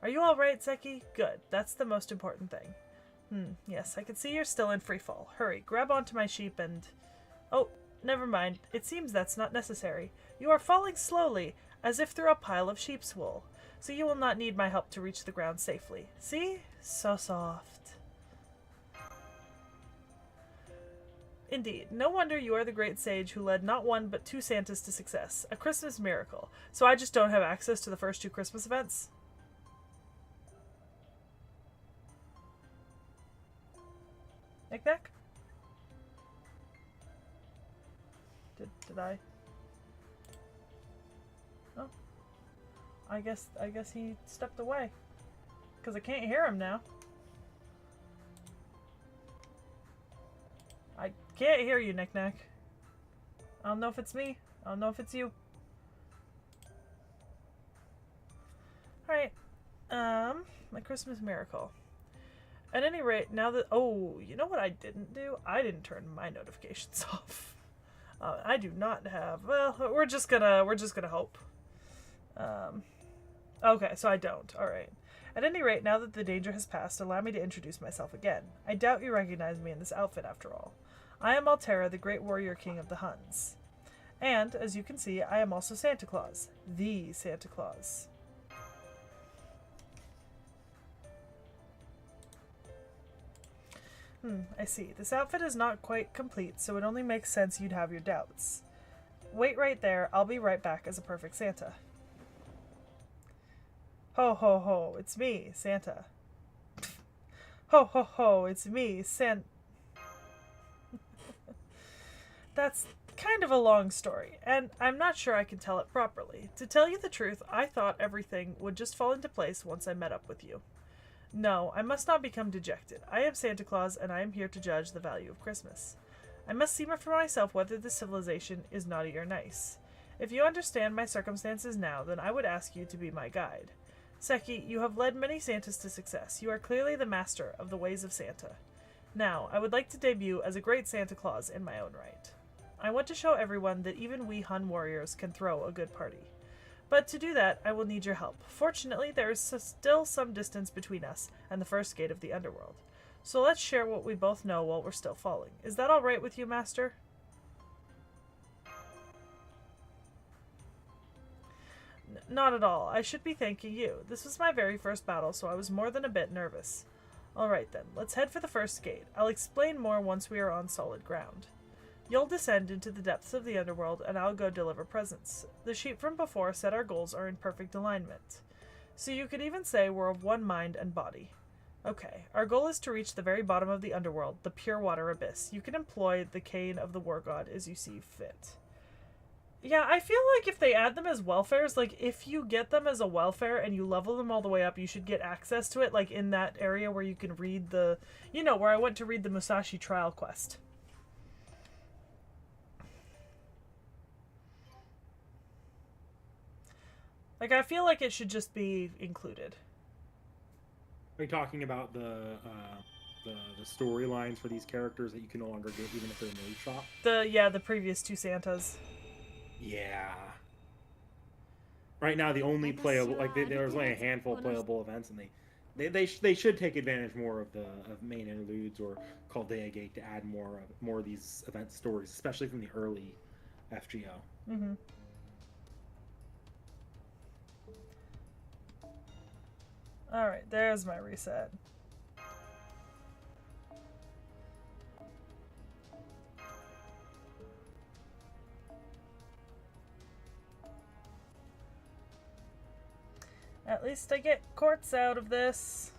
Are you alright, Sekhie? Good. That's the most important thing. Yes, I can see you're still in freefall. Hurry, grab onto my sheep and... Oh, never mind. It seems that's not necessary. You are falling slowly, as if through a pile of sheep's wool. So you will not need my help to reach the ground safely. See? So soft. Indeed. No wonder you are the great sage who led not 1 but 2 Santas to success. A Christmas miracle. So I just don't have access to the first 2 Christmas events? NikNak? Did I? Oh. I guess he stepped away. Because I can't hear him now. I can't hear you, NikNak. I don't know if it's me. I don't know if it's you. Alright. My Christmas miracle. At any rate, now that... Oh, you know what I didn't do? I didn't turn my notifications off. I do not have... Well, we're just gonna hope. Okay, so I don't. Alright. At any rate, now that the danger has passed, allow me to introduce myself again. I doubt you recognize me in this outfit, after all. I am Altera, the great warrior king of the Huns. And, as you can see, I am also Santa Claus. The Santa Claus. I see. This outfit is not quite complete, so it only makes sense you'd have your doubts. Wait right there. I'll be right back as a perfect Santa. Ho ho ho, it's me, Santa. Ho ho ho, it's me, That's kind of a long story, and I'm not sure I can tell it properly. To tell you the truth, I thought everything would just fall into place once I met up with you. No, I must not become dejected. I am Santa Claus, and I am here to judge the value of Christmas. I must see for myself whether this civilization is naughty or nice. If you understand my circumstances now, then I would ask you to be my guide. Sekhie, you have led many Santas to success. You are clearly the master of the ways of Santa. Now, I would like to debut as a great Santa Claus in my own right. I want to show everyone that even we Hun warriors can throw a good party. But to do that, I will need your help. Fortunately, there is still some distance between us and the first gate of the Underworld. So let's share what we both know while we're still falling. Is that all right with you, Master? Not at all. I should be thanking you. This was my very first battle, so I was more than a bit nervous. Alright then, let's head for the first gate. I'll explain more once we are on solid ground. You'll descend into the depths of the Underworld, and I'll go deliver presents. The sheep from before said our goals are in perfect alignment. So you could even say we're of one mind and body. Okay, our goal is to reach the very bottom of the underworld, the pure water abyss. You can employ the cane of the war god as you see fit. Yeah, I feel like if they add them as welfares, like if you get them as a welfare and you level them all the way up, you should get access to it, like in that area where you can read the, you know, where I went to read the Musashi trial quest. Like, I feel like it should just be included. Are you talking about the storylines for these characters that you can no longer get even if they're in the loot shop? The previous two Santas. Yeah. Right now, the only playable, like there's only a handful of playable events, and they should take advantage more of the main interludes or Chaldea Gate to add more of these event stories, especially from the early FGO. Mm-hmm. Alright, there's my reset. At least I get quartz out of this.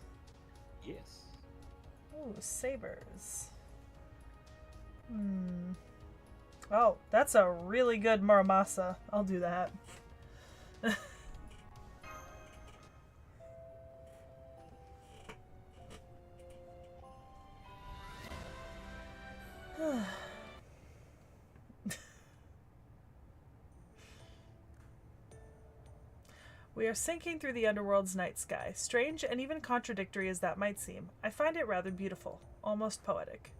Yes. Ooh, sabers. Oh, that's a really good Muramasa. I'll do that. We are sinking through the underworld's night sky. Strange and even contradictory as that might seem, I find it rather beautiful, almost poetic.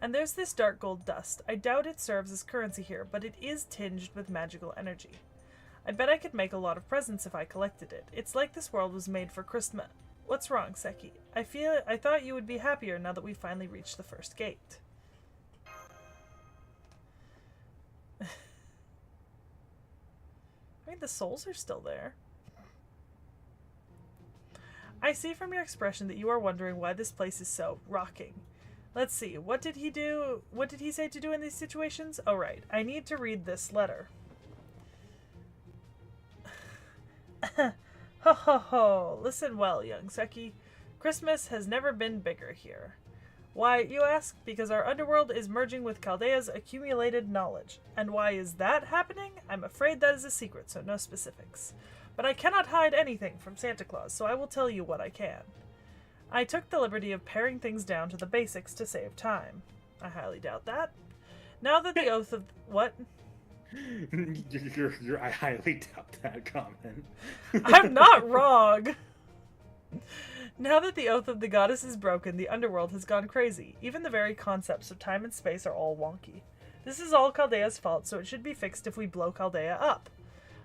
And there's this dark gold dust. I doubt it serves as currency here, but it is tinged with magical energy. I bet I could make a lot of presents if I collected it. It's like this world was made for Christmas. What's wrong, Sekhie? I thought you would be happier now that we finally reached the first gate. I mean, the souls are still there. I see from your expression that you are wondering why this place is so rocking. Let's see, what did he do? What did he say to do in these situations? Oh, right. I need to read this letter. Ho ho ho. Listen well, young Sekhie. Christmas has never been bigger here. Why, you ask? Because our underworld is merging with Chaldea's accumulated knowledge. And why is that happening? I'm afraid that is a secret, so no specifics. But I cannot hide anything from Santa Claus, so I will tell you what I can. I took the liberty of paring things down to the basics to save time. I highly doubt that. Now that the oath of... What? I highly doubt that comment. I'm not wrong! Now that the oath of the goddess is broken, the underworld has gone crazy. Even the very concepts of time and space are all wonky. This is all Chaldea's fault, so it should be fixed if we blow Chaldea up.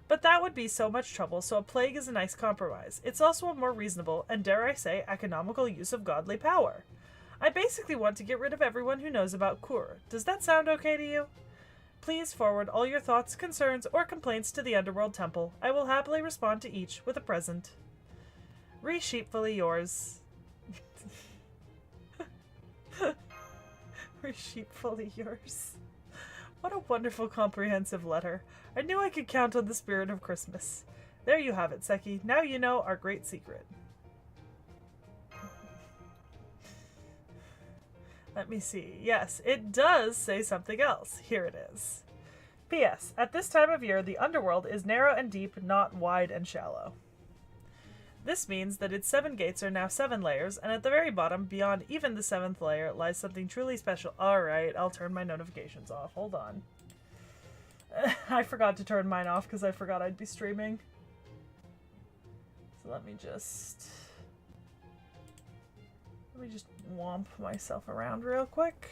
But that would be so much trouble, so a plague is a nice compromise. It's also a more reasonable, and dare I say, economical use of godly power. I basically want to get rid of everyone who knows about Kur. Does that sound okay to you? Please forward all your thoughts, concerns, or complaints to the Underworld Temple. I will happily respond to each with a present. Re-sheepfully yours. Re-sheepfully yours. What a wonderful, comprehensive letter. I knew I could count on the spirit of Christmas. There you have it, Sekhie. Now you know our great secret. Let me see. Yes, it does say something else. Here it is. P.S. At this time of year, the underworld is narrow and deep, not wide and shallow. This means that its 7 gates are now 7 layers, and at the very bottom, beyond even the 7th layer, lies something truly special. Alright, I'll turn my notifications off. Hold on. I forgot to turn mine off because I forgot I'd be streaming. So let me just womp myself around real quick.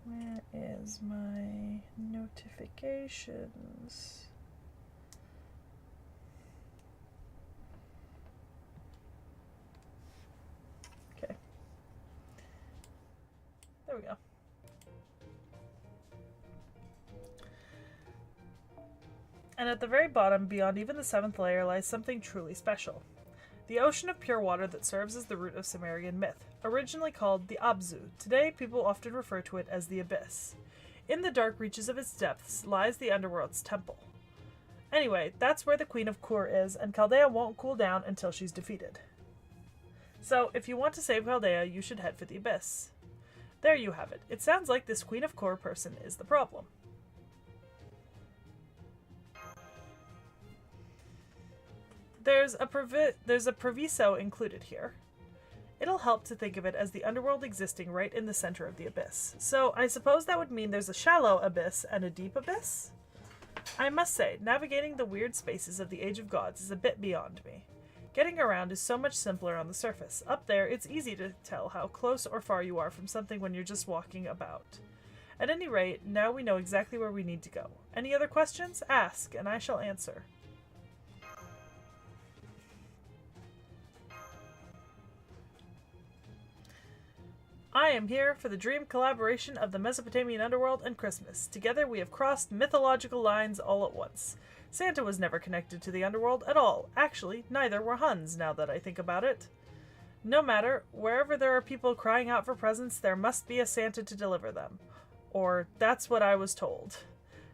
Where is my notifications? Okay. There we go. And at the very bottom, beyond even the 7th layer, lies something truly special. The ocean of pure water that serves as the root of Sumerian myth, originally called the Abzu. Today, people often refer to it as the Abyss. In the dark reaches of its depths lies the Underworld's temple. Anyway, that's where the Queen of Kur is, and Chaldea won't cool down until she's defeated. So, if you want to save Chaldea, you should head for the Abyss. There you have it. It sounds like this Queen of Kur person is the problem. There's a proviso included here. It'll help to think of it as the Underworld existing right in the center of the Abyss. So, I suppose that would mean there's a shallow abyss and a deep abyss? I must say, navigating the weird spaces of the Age of Gods is a bit beyond me. Getting around is so much simpler on the surface. Up there, it's easy to tell how close or far you are from something when you're just walking about. At any rate, now we know exactly where we need to go. Any other questions? Ask, and I shall answer. I am here for the dream collaboration of the Mesopotamian Underworld and Christmas. Together we have crossed mythological lines all at once. Santa was never connected to the Underworld at all. Actually, neither were Huns, now that I think about it. No matter, wherever there are people crying out for presents, there must be a Santa to deliver them. Or, that's what I was told.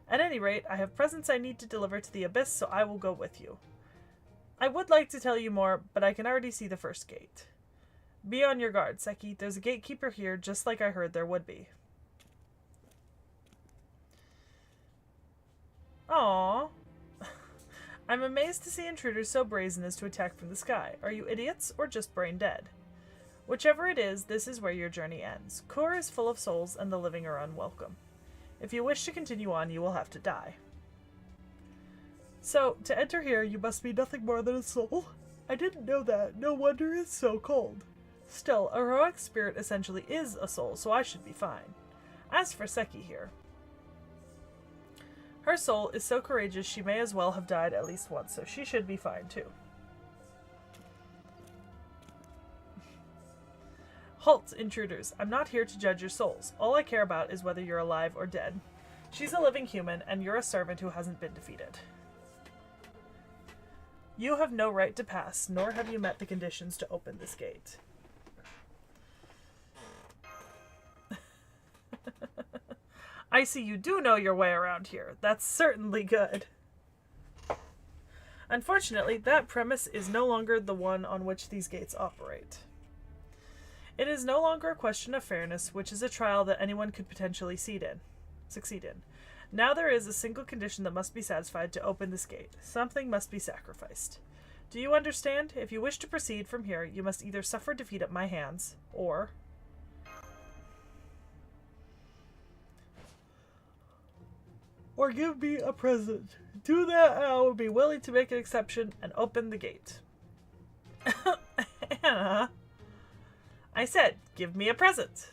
At any rate, I have presents I need to deliver to the Abyss, so I will go with you. I would like to tell you more, but I can already see the first gate. Be on your guard, Sekhie. There's a gatekeeper here, just like I heard there would be. Aww. I'm amazed to see intruders so brazen as to attack from the sky. Are you idiots, or just brain dead? Whichever it is, this is where your journey ends. Kur is full of souls, and the living are unwelcome. If you wish to continue on, you will have to die. So, to enter here, you must be nothing more than a soul? I didn't know that. No wonder it's so cold. Still, a heroic spirit essentially is a soul, so I should be fine. As for Sekhie here, her soul is so courageous she may as well have died at least once, so she should be fine too. Halt, intruders. I'm not here to judge your souls. All I care about is whether you're alive or dead. She's a living human, and you're a servant who hasn't been defeated. You have no right to pass, nor have you met the conditions to open this gate. I see you do know your way around here. That's certainly good. Unfortunately, that premise is no longer the one on which these gates operate. It is no longer a question of fairness, which is a trial that anyone could potentially succeed in. Now there is a single condition that must be satisfied to open this gate. Something must be sacrificed. Do you understand? If you wish to proceed from here, you must either suffer defeat at my hands, or give me a present. Do that and I will be willing to make an exception and open the gate. Anna. I said, give me a present.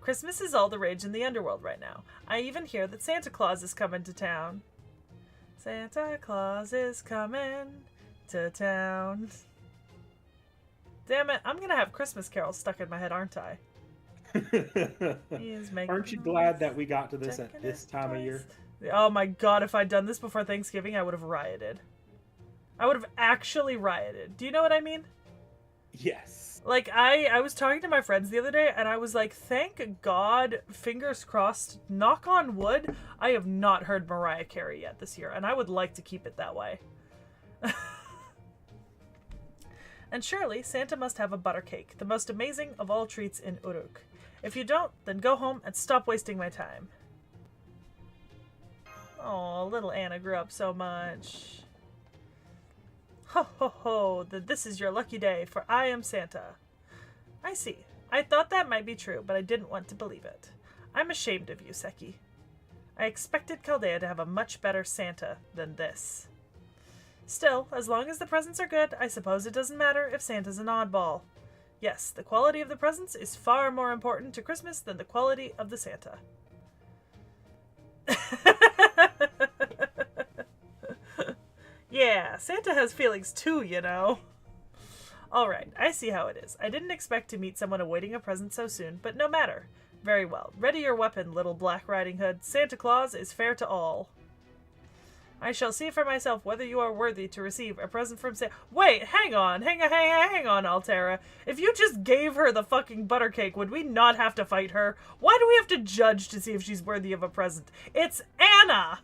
Christmas is all the rage in the Underworld right now. I even hear that Santa Claus is coming to town. Santa Claus is coming to town. Damn it, I'm gonna have Christmas carols stuck in my head, aren't I? Aren't you glad that we got to this at this time of year? Oh my god, if I'd done this before Thanksgiving, I would have rioted. I would have actually rioted. Do you know what I mean? Yes. Like, I was talking to my friends the other day, and I was like, thank God, fingers crossed, knock on wood, I have not heard Mariah Carey yet this year, and I would like to keep it that way. And surely, Santa must have a butter cake, the most amazing of all treats in Uruk. If you don't, then go home and stop wasting my time. Oh, little Anna grew up so much. Ho ho ho, then this is your lucky day, for I am Santa. I see. I thought that might be true, but I didn't want to believe it. I'm ashamed of you, Sekhie. I expected Chaldea to have a much better Santa than this. Still, as long as the presents are good, I suppose it doesn't matter if Santa's an oddball. Yes, the quality of the presents is far more important to Christmas than the quality of the Santa. Yeah, Santa has feelings too, you know. Alright, I see how it is. I didn't expect to meet someone awaiting a present so soon, but no matter. Very well. Ready your weapon, little Black Riding Hood. Santa Claus is fair to all. I shall see for myself whether you are worthy to receive a present from Santa. Wait, hang on, hang on, Altera. If you just gave her the fucking butter cake, would we not have to fight her? Why do we have to judge to see if she's worthy of a present? It's Anna!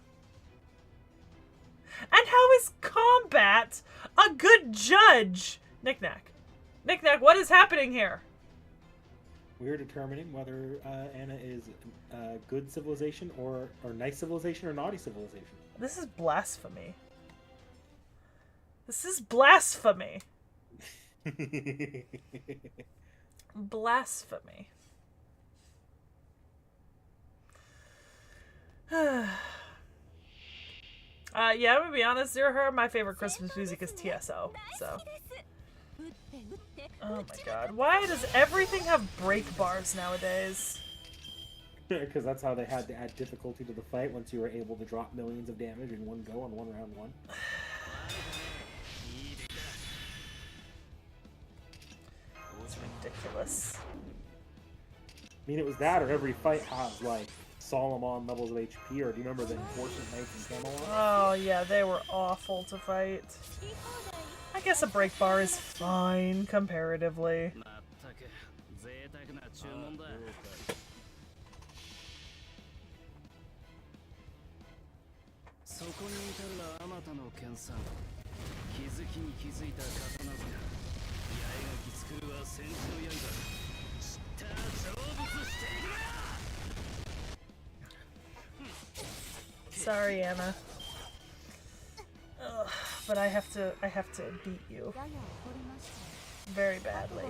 And how is combat a good judge? NikNak. NikNak, what is happening here? We're determining whether Anna is good civilization or nice civilization or naughty civilization. This is blasphemy. This is blasphemy. Blasphemy. Yeah, I'm gonna be honest, Zero Her, my favorite Christmas music is T.H.E, so. Oh my god. Why does everything have break bars nowadays? Because that's how they had to add difficulty to the fight once you were able to drop millions of damage in one go on one round one. It's ridiculous. I mean, it was that or every fight has, like, Solomon levels of HP, or do you remember the Enforcement Knights in Camelot? Oh yeah, they were awful to fight. I guess a break bar is fine, comparatively. Sorry, Anna. Ugh, but I have to beat you. Very badly.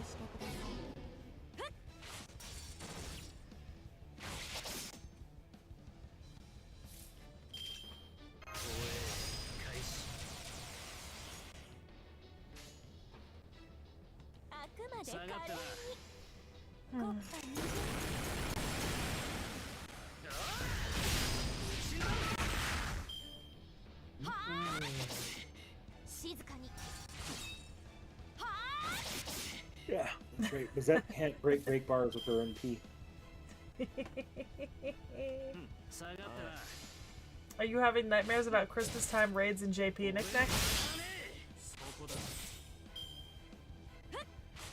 Yeah, that's right. Bazette can't break bars with her MP. Are you having nightmares about Christmas time raids in JP and NikNak?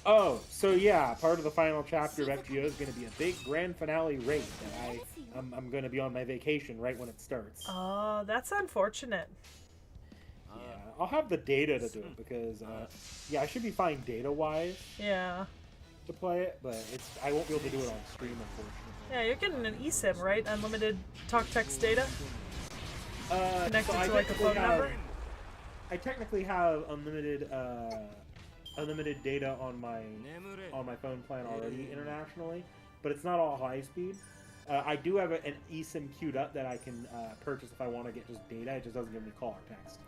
Oh, so yeah, part of the final chapter of FGO is going to be a big grand finale raid that I'm going to be on my vacation right when it starts. Oh, that's unfortunate. Yeah, I'll have the data to do it because, yeah, I should be fine data-wise. Yeah. To play it, but I won't be able to do it on stream, unfortunately. Yeah, you're getting an eSIM, right? Unlimited talk text data? Connected so to like a phone number? I technically have unlimited data on my phone plan already internationally, but it's not all high speed. I do have an eSIM queued up that I can purchase if I want to get just data. It just doesn't give me call or text.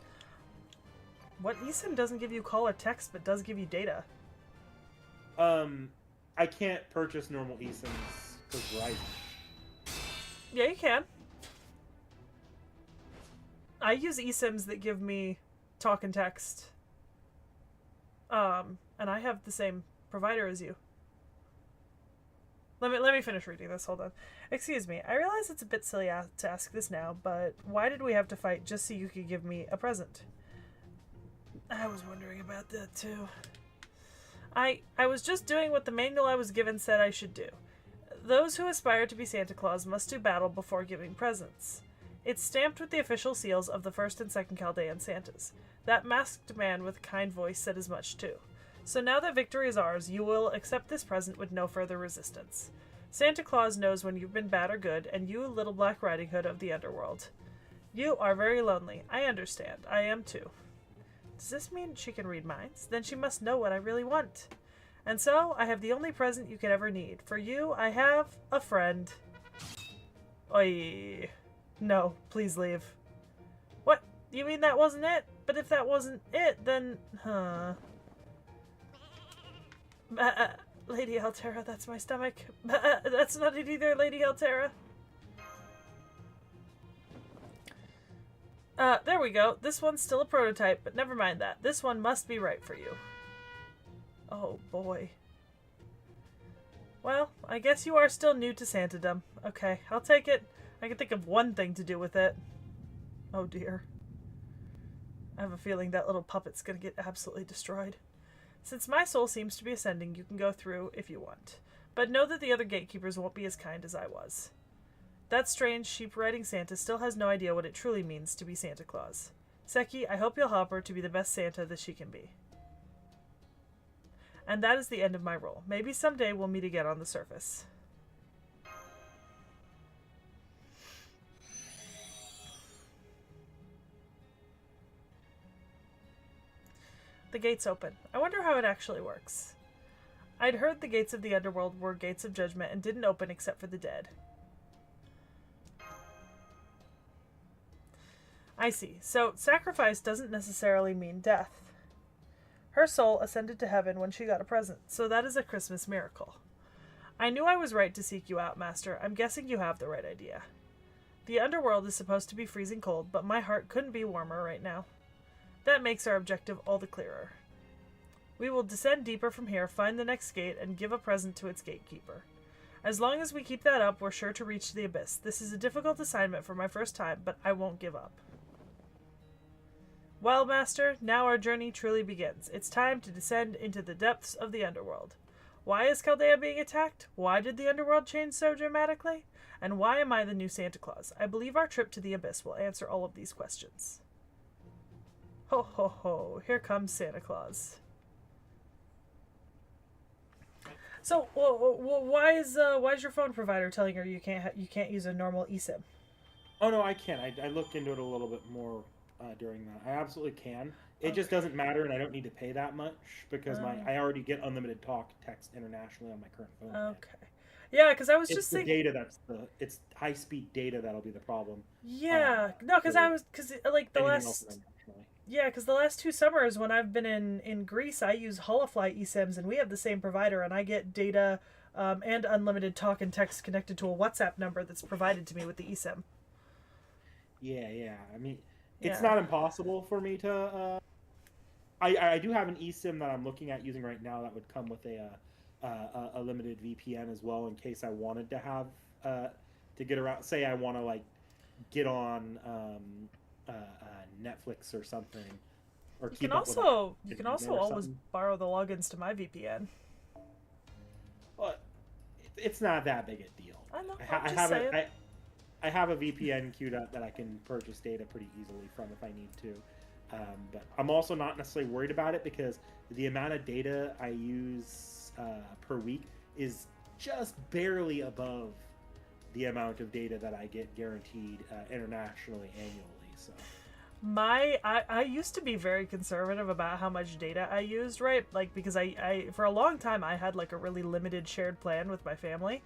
What eSIM doesn't give you call or text, but does give you data? I can't purchase normal eSIMs for Verizon. Yeah, you can. I use eSIMs that give me talk and text. And I have the same provider as you. Let me finish reading this. Hold on. Excuse me. I realize it's a bit silly to ask this now, but why did we have to fight just so you could give me a present? I was wondering about that too. I was just doing what the manual I was given said I should do. Those who aspire to be Santa Claus must do battle before giving presents. It's stamped with the official seals of the 1st and 2nd Chaldean Santas. That masked man with a kind voice said as much too. So now that victory is ours, you will accept this present with no further resistance. Santa Claus knows when you've been bad or good, and you, Little Black Riding Hood of the Underworld. You are very lonely. I understand. I am too. Does this mean she can read minds? Then she must know what I really want. And so, I have the only present you could ever need. For you, I have a friend. Oy. No, please leave. What? You mean that wasn't it? But if that wasn't it, then... Huh. Lady Altera, that's my stomach. That's not it either, Lady Altera. There we go. This one's still a prototype, but never mind that. This one must be right for you. Oh, boy. Well, I guess you are still new to Santadom. Okay, I'll take it. I can think of one thing to do with it. Oh, dear. I have a feeling that little puppet's gonna get absolutely destroyed. Since my soul seems to be ascending, you can go through if you want. But know that the other gatekeepers won't be as kind as I was. That strange sheep-riding Santa still has no idea what it truly means to be Santa Claus. Sekhie, I hope you'll help her to be the best Santa that she can be. And that is the end of my role. Maybe someday we'll meet again on the surface. The gates open. I wonder how it actually works. I'd heard the gates of the Underworld were gates of judgment and didn't open except for the dead. I see. So, sacrifice doesn't necessarily mean death. Her soul ascended to heaven when she got a present, so that is a Christmas miracle. I knew I was right to seek you out, Master. I'm guessing you have the right idea. The Underworld is supposed to be freezing cold, but my heart couldn't be warmer right now. That makes our objective all the clearer. We will descend deeper from here, find the next gate, and give a present to its gatekeeper. As long as we keep that up, we're sure to reach the abyss. This is a difficult assignment for my first time, but I won't give up. Well, Master, now our journey truly begins. It's time to descend into the depths of the Underworld. Why is Chaldea being attacked? Why did the Underworld change so dramatically? And why am I the new Santa Claus? I believe our trip to the abyss will answer all of these questions. Ho ho ho, here comes Santa Claus. So, why is your phone provider telling her you can't use a normal eSIM? Oh no, I can. I looked into it a little bit more during that. I absolutely can. It just doesn't matter, and I don't need to pay that much because I already get unlimited talk text internationally on my current phone. Okay. Yeah, because I was it's just the thinking. data it's high speed data that'll be the problem. Yeah, no, because like the last. Yeah, because the last 2 summers when I've been in Greece, I use Holofly eSIMs, and we have the same provider, and I get data and unlimited talk and text connected to a WhatsApp number that's provided to me with the eSIM. Yeah. I mean, it's not impossible for me to. I do have an eSIM that I'm looking at using right now that would come with a limited VPN as well in case I wanted to have to get around. Say I want to like get on Netflix or something, or you can also always borrow the logins to my VPN. But it's not that big a deal. I know. I have a VPN queued up that I can purchase data pretty easily from if I need to. But I'm also not necessarily worried about it because the amount of data I use per week is just barely above the amount of data that I get guaranteed internationally annually. So I used to be very conservative about how much data I used, right? Like, because I for a long time I had like a really limited shared plan with my family.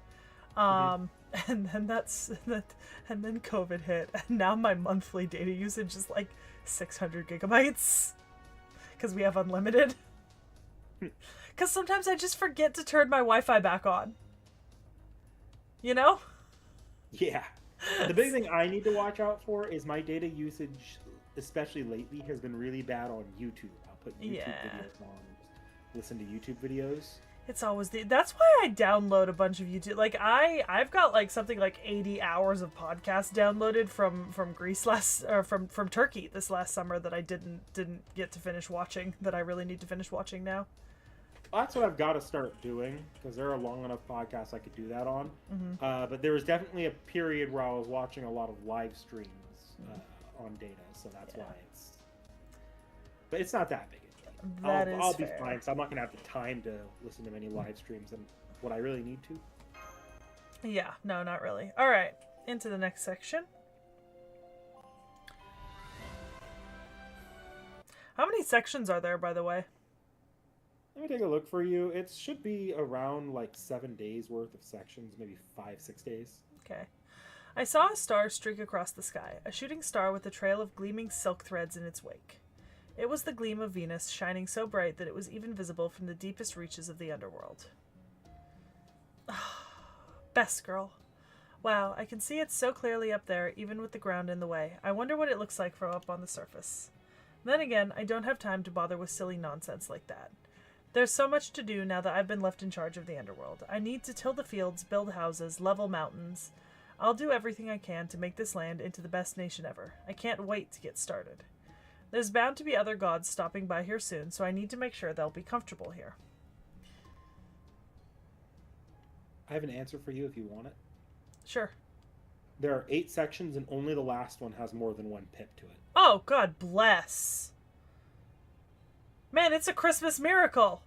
And then and then COVID hit, and now my monthly data usage is like 600 gigabytes because we have unlimited. Because sometimes I just forget to turn my Wi-Fi back on. You know? Yeah. The big thing I need to watch out for is my data usage, especially lately, has been really bad on YouTube. I'll put YouTube videos on and just listen to YouTube videos. It's always that's why I download a bunch of YouTube. Like I've got like something like 80 hours of podcasts downloaded from Greece from Turkey this last summer that I didn't get to finish watching, that I really need to finish watching now. Well, that's what I've got to start doing because there are long enough podcasts I could do that on. But there was definitely a period where I was watching a lot of live streams on data, so that's why it's. But it's not that big. I'll be fine, so I'm not going to have the time to listen to many live streams and what I really need to. Yeah, no, not really. All right, into the next section. How many sections are there, by the way? Let me take a look for you. It should be around like 7 days worth of sections, maybe 5-6 days. Okay. I saw a star streak across the sky, a shooting star with a trail of gleaming silk threads in its wake. It was the gleam of Venus, shining so bright that it was even visible from the deepest reaches of the Underworld. Best girl. Wow, I can see it so clearly up there, even with the ground in the way. I wonder what it looks like from up on the surface. Then again, I don't have time to bother with silly nonsense like that. There's so much to do now that I've been left in charge of the Underworld. I need to till the fields, build houses, level mountains. I'll do everything I can to make this land into the best nation ever. I can't wait to get started. There's bound to be other gods stopping by here soon, so I need to make sure they'll be comfortable here. I have an answer for you if you want it. Sure. There are 8 sections, and only the last one has more than 1 pip to it. Oh, God bless. Man, it's a Christmas miracle.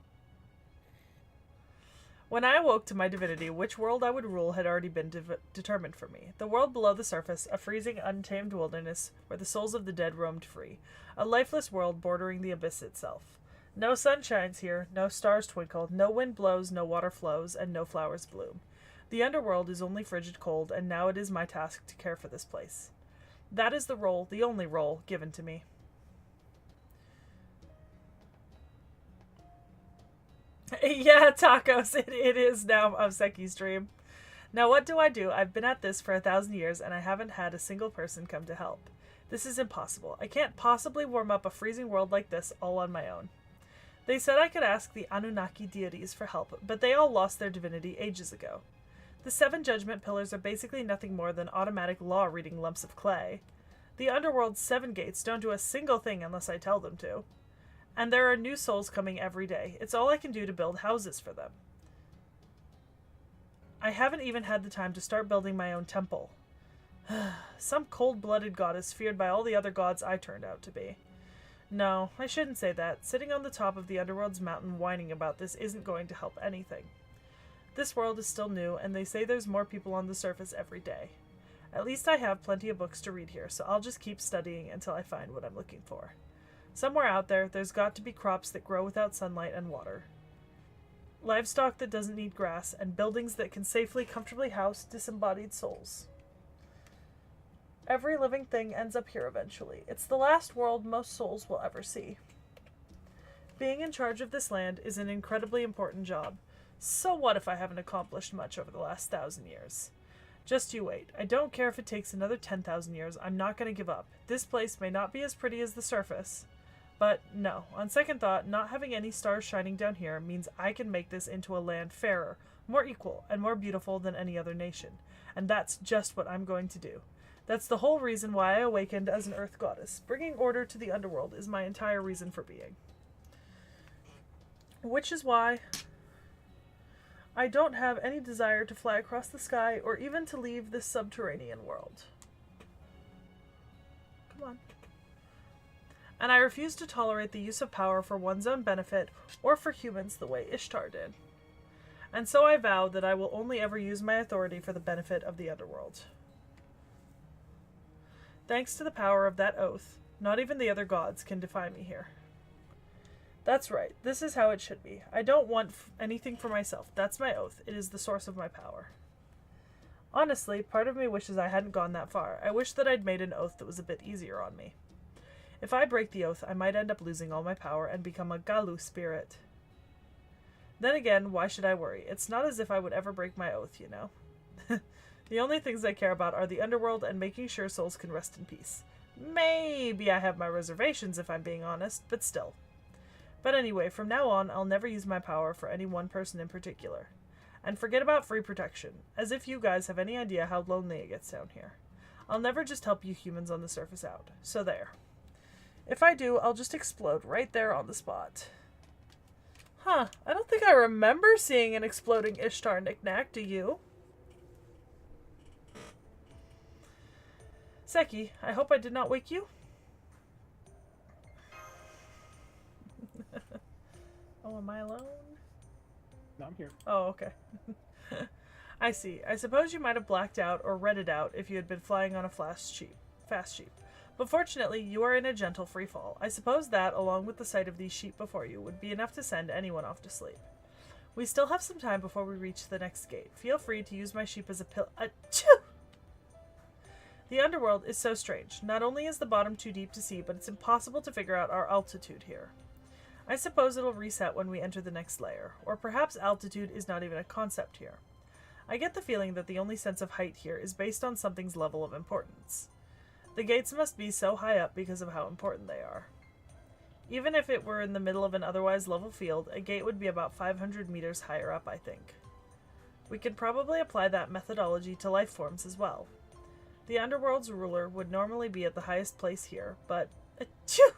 When I awoke to my divinity, which world I would rule had already been determined for me. The world below the surface, a freezing, untamed wilderness where the souls of the dead roamed free. A lifeless world bordering the abyss itself. No sun shines here, no stars twinkle, no wind blows, no water flows, and no flowers bloom. The underworld is only frigid cold, and now it is my task to care for this place. That is the role, the only role, given to me. Yeah, tacos, it is now of Sekhie's dream. Now what do? I've been at this for 1,000 years, and I haven't had a single person come to help. This is impossible. I can't possibly warm up a freezing world like this all on my own. They said I could ask the Anunnaki deities for help, but they all lost their divinity ages ago. The 7 judgment pillars are basically nothing more than automatic law-reading lumps of clay. The Underworld's 7 gates don't do a single thing unless I tell them to. And there are new souls coming every day. It's all I can do to build houses for them. I haven't even had the time to start building my own temple. Some cold-blooded goddess feared by all the other gods I turned out to be. No, I shouldn't say that. Sitting on the top of the Underworld's mountain whining about this isn't going to help anything. This world is still new, and they say there's more people on the surface every day. At least I have plenty of books to read here, so I'll just keep studying until I find what I'm looking for. Somewhere out there, there's got to be crops that grow without sunlight and water. Livestock that doesn't need grass, and buildings that can safely, comfortably house disembodied souls. Every living thing ends up here eventually. It's the last world most souls will ever see. Being in charge of this land is an incredibly important job. So what if I haven't accomplished much over the last 1,000 years? Just you wait. I don't care if it takes another 10,000 years. I'm not going to give up. This place may not be as pretty as the surface. But no, on second thought, not having any stars shining down here means I can make this into a land fairer, more equal, and more beautiful than any other nation. And that's just what I'm going to do. That's the whole reason why I awakened as an earth goddess. Bringing order to the underworld is my entire reason for being. Which is why I don't have any desire to fly across the sky or even to leave this subterranean world. Come on. And I refuse to tolerate the use of power for one's own benefit or for humans the way Ishtar did. And so I vow that I will only ever use my authority for the benefit of the underworld. Thanks to the power of that oath, not even the other gods can defy me here. That's right, this is how it should be. I don't want anything for myself. That's my oath. It is the source of my power. Honestly, part of me wishes I hadn't gone that far. I wish that I'd made an oath that was a bit easier on me. If I break the oath, I might end up losing all my power and become a Galu spirit. Then again, why should I worry? It's not as if I would ever break my oath, you know. The only things I care about are the underworld and making sure souls can rest in peace. Maybe I have my reservations if I'm being honest, but still. But anyway, from now on, I'll never use my power for any one person in particular. And forget about free protection, as if you guys have any idea how lonely it gets down here. I'll never just help you humans on the surface out. So there. If I do, I'll just explode right there on the spot. Huh, I don't think I remember seeing an exploding Ishtar NikNak, do you? Sekhie, I hope I did not wake you? Oh, am I alone? No, I'm here. Oh, okay. I see. I suppose you might have blacked out or read it out if you had been flying on a fast sheep. But fortunately, you are in a gentle free fall. I suppose that, along with the sight of these sheep before you, would be enough to send anyone off to sleep. We still have some time before we reach the next gate. Feel free to use my sheep as a Achoo! The underworld is so strange. Not only is the bottom too deep to see, but it's impossible to figure out our altitude here. I suppose it'll reset when we enter the next layer, or perhaps altitude is not even a concept here. I get the feeling that the only sense of height here is based on something's level of importance. The gates must be so high up because of how important they are. Even if it were in the middle of an otherwise level field, a gate would be about 500 meters higher up, I think. We could probably apply that methodology to life forms as well. The underworld's ruler would normally be at the highest place here, but... Achoo!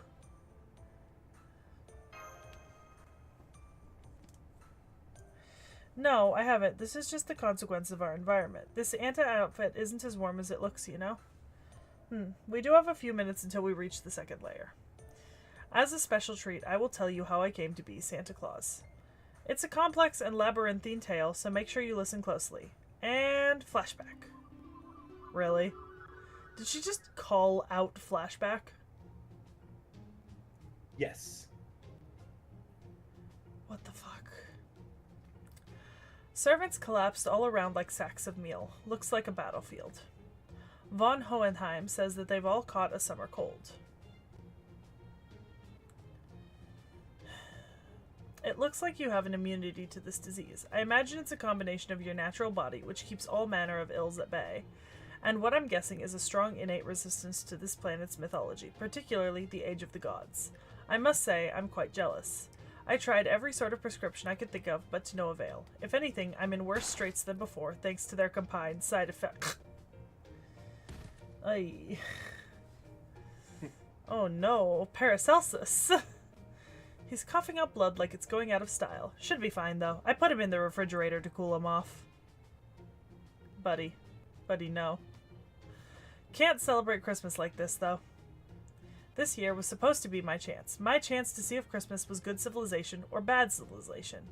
No, I haven't. This is just the consequence of our environment. This Santa outfit isn't as warm as it looks, you know? We do have a few minutes until we reach the second layer. As a special treat, I will tell you how I came to be Santa Claus. It's a complex and labyrinthine tale, so make sure you listen closely. And flashback. Really? Did she just call out flashback? Yes. What the fuck? Servants collapsed all around like sacks of meal. Looks like a battlefield. Von Hohenheim says that they've all caught a summer cold. It looks like you have an immunity to this disease. I imagine it's a combination of your natural body, which keeps all manner of ills at bay, and what I'm guessing is a strong innate resistance to this planet's mythology, particularly the Age of the Gods. I must say, I'm quite jealous. I tried every sort of prescription I could think of, but to no avail. If anything, I'm in worse straits than before, thanks to their combined side effects. Ay. Oh no, Paracelsus. He's coughing up blood like it's going out of style. Should be fine, though. I put him in the refrigerator to cool him off. Buddy, no. Can't celebrate Christmas like this, though. This year was supposed to be my chance. My chance to see if Christmas was good civilization or bad civilization.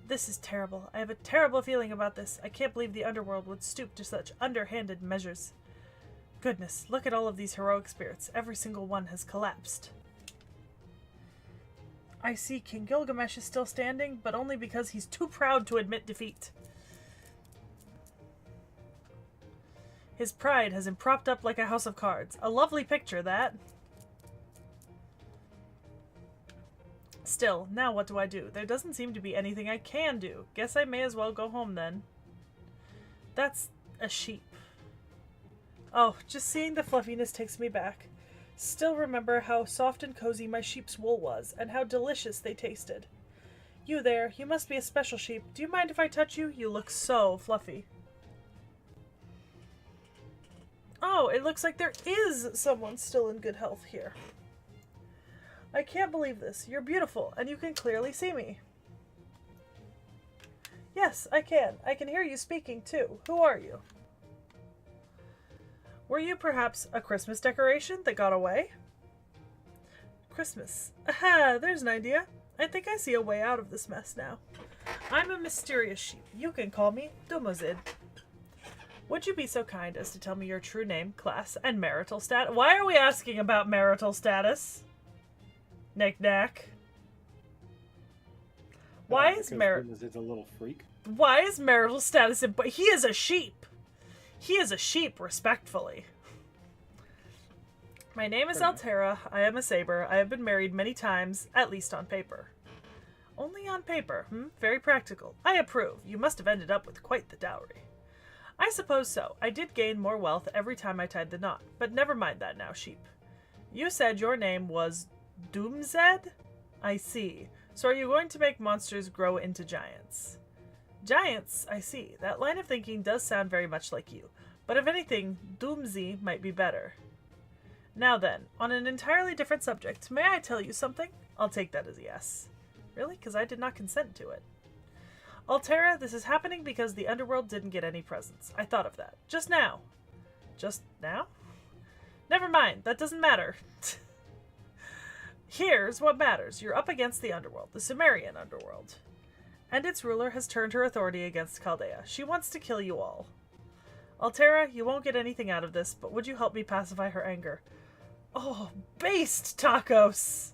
This is terrible. I have a terrible feeling about this. I can't believe the Underworld would stoop to such underhanded measures. Goodness, look at all of these heroic spirits. Every single one has collapsed. I see King Gilgamesh is still standing, but only because he's too proud to admit defeat. His pride has him propped up like a house of cards. A lovely picture, that. Still, now what do I do? There doesn't seem to be anything I can do. Guess I may as well go home then. That's a sheep. Oh, just seeing the fluffiness takes me back. Still remember how soft and cozy my sheep's wool was, and how delicious they tasted. You there, you must be a special sheep. Do you mind if I touch you? You look so fluffy. Oh, it looks like there is someone still in good health here. I can't believe this. You're beautiful, and you can clearly see me. Yes, I can. I can hear you speaking, too. Who are you? Were you perhaps a Christmas decoration that got away? Christmas. Aha, there's an idea. I think I see a way out of this mess now. I'm a mysterious sheep. You can call me Dumozid. Would you be so kind as to tell me your true name, class, and marital status? Why are we asking about marital status? NikNak. Why is Dumozid's a little freak. Why is marital status but he is a sheep. He is a sheep, respectfully. My name is Altera. I am a saber. I have been married many times, at least on paper. Only on paper, Very practical. I approve. You must have ended up with quite the dowry. I suppose so. I did gain more wealth every time I tied the knot, but never mind that now, sheep. You said your name was Doomzed? I see. So are you going to make monsters grow into giants? Giants? I see. That line of thinking does sound very much like you. But if anything, Doomsy might be better. Now then, on an entirely different subject, may I tell you something? I'll take that as a yes. Really? Because I did not consent to it. Altera, this is happening because the Underworld didn't get any presents. I thought of that. Just now. Just now? Never mind. That doesn't matter. Here's what matters. You're up against the Underworld, the Sumerian Underworld. And its ruler has turned her authority against Chaldea. She wants to kill you all. Altera, you won't get anything out of this, but would you help me pacify her anger? Oh, based tacos!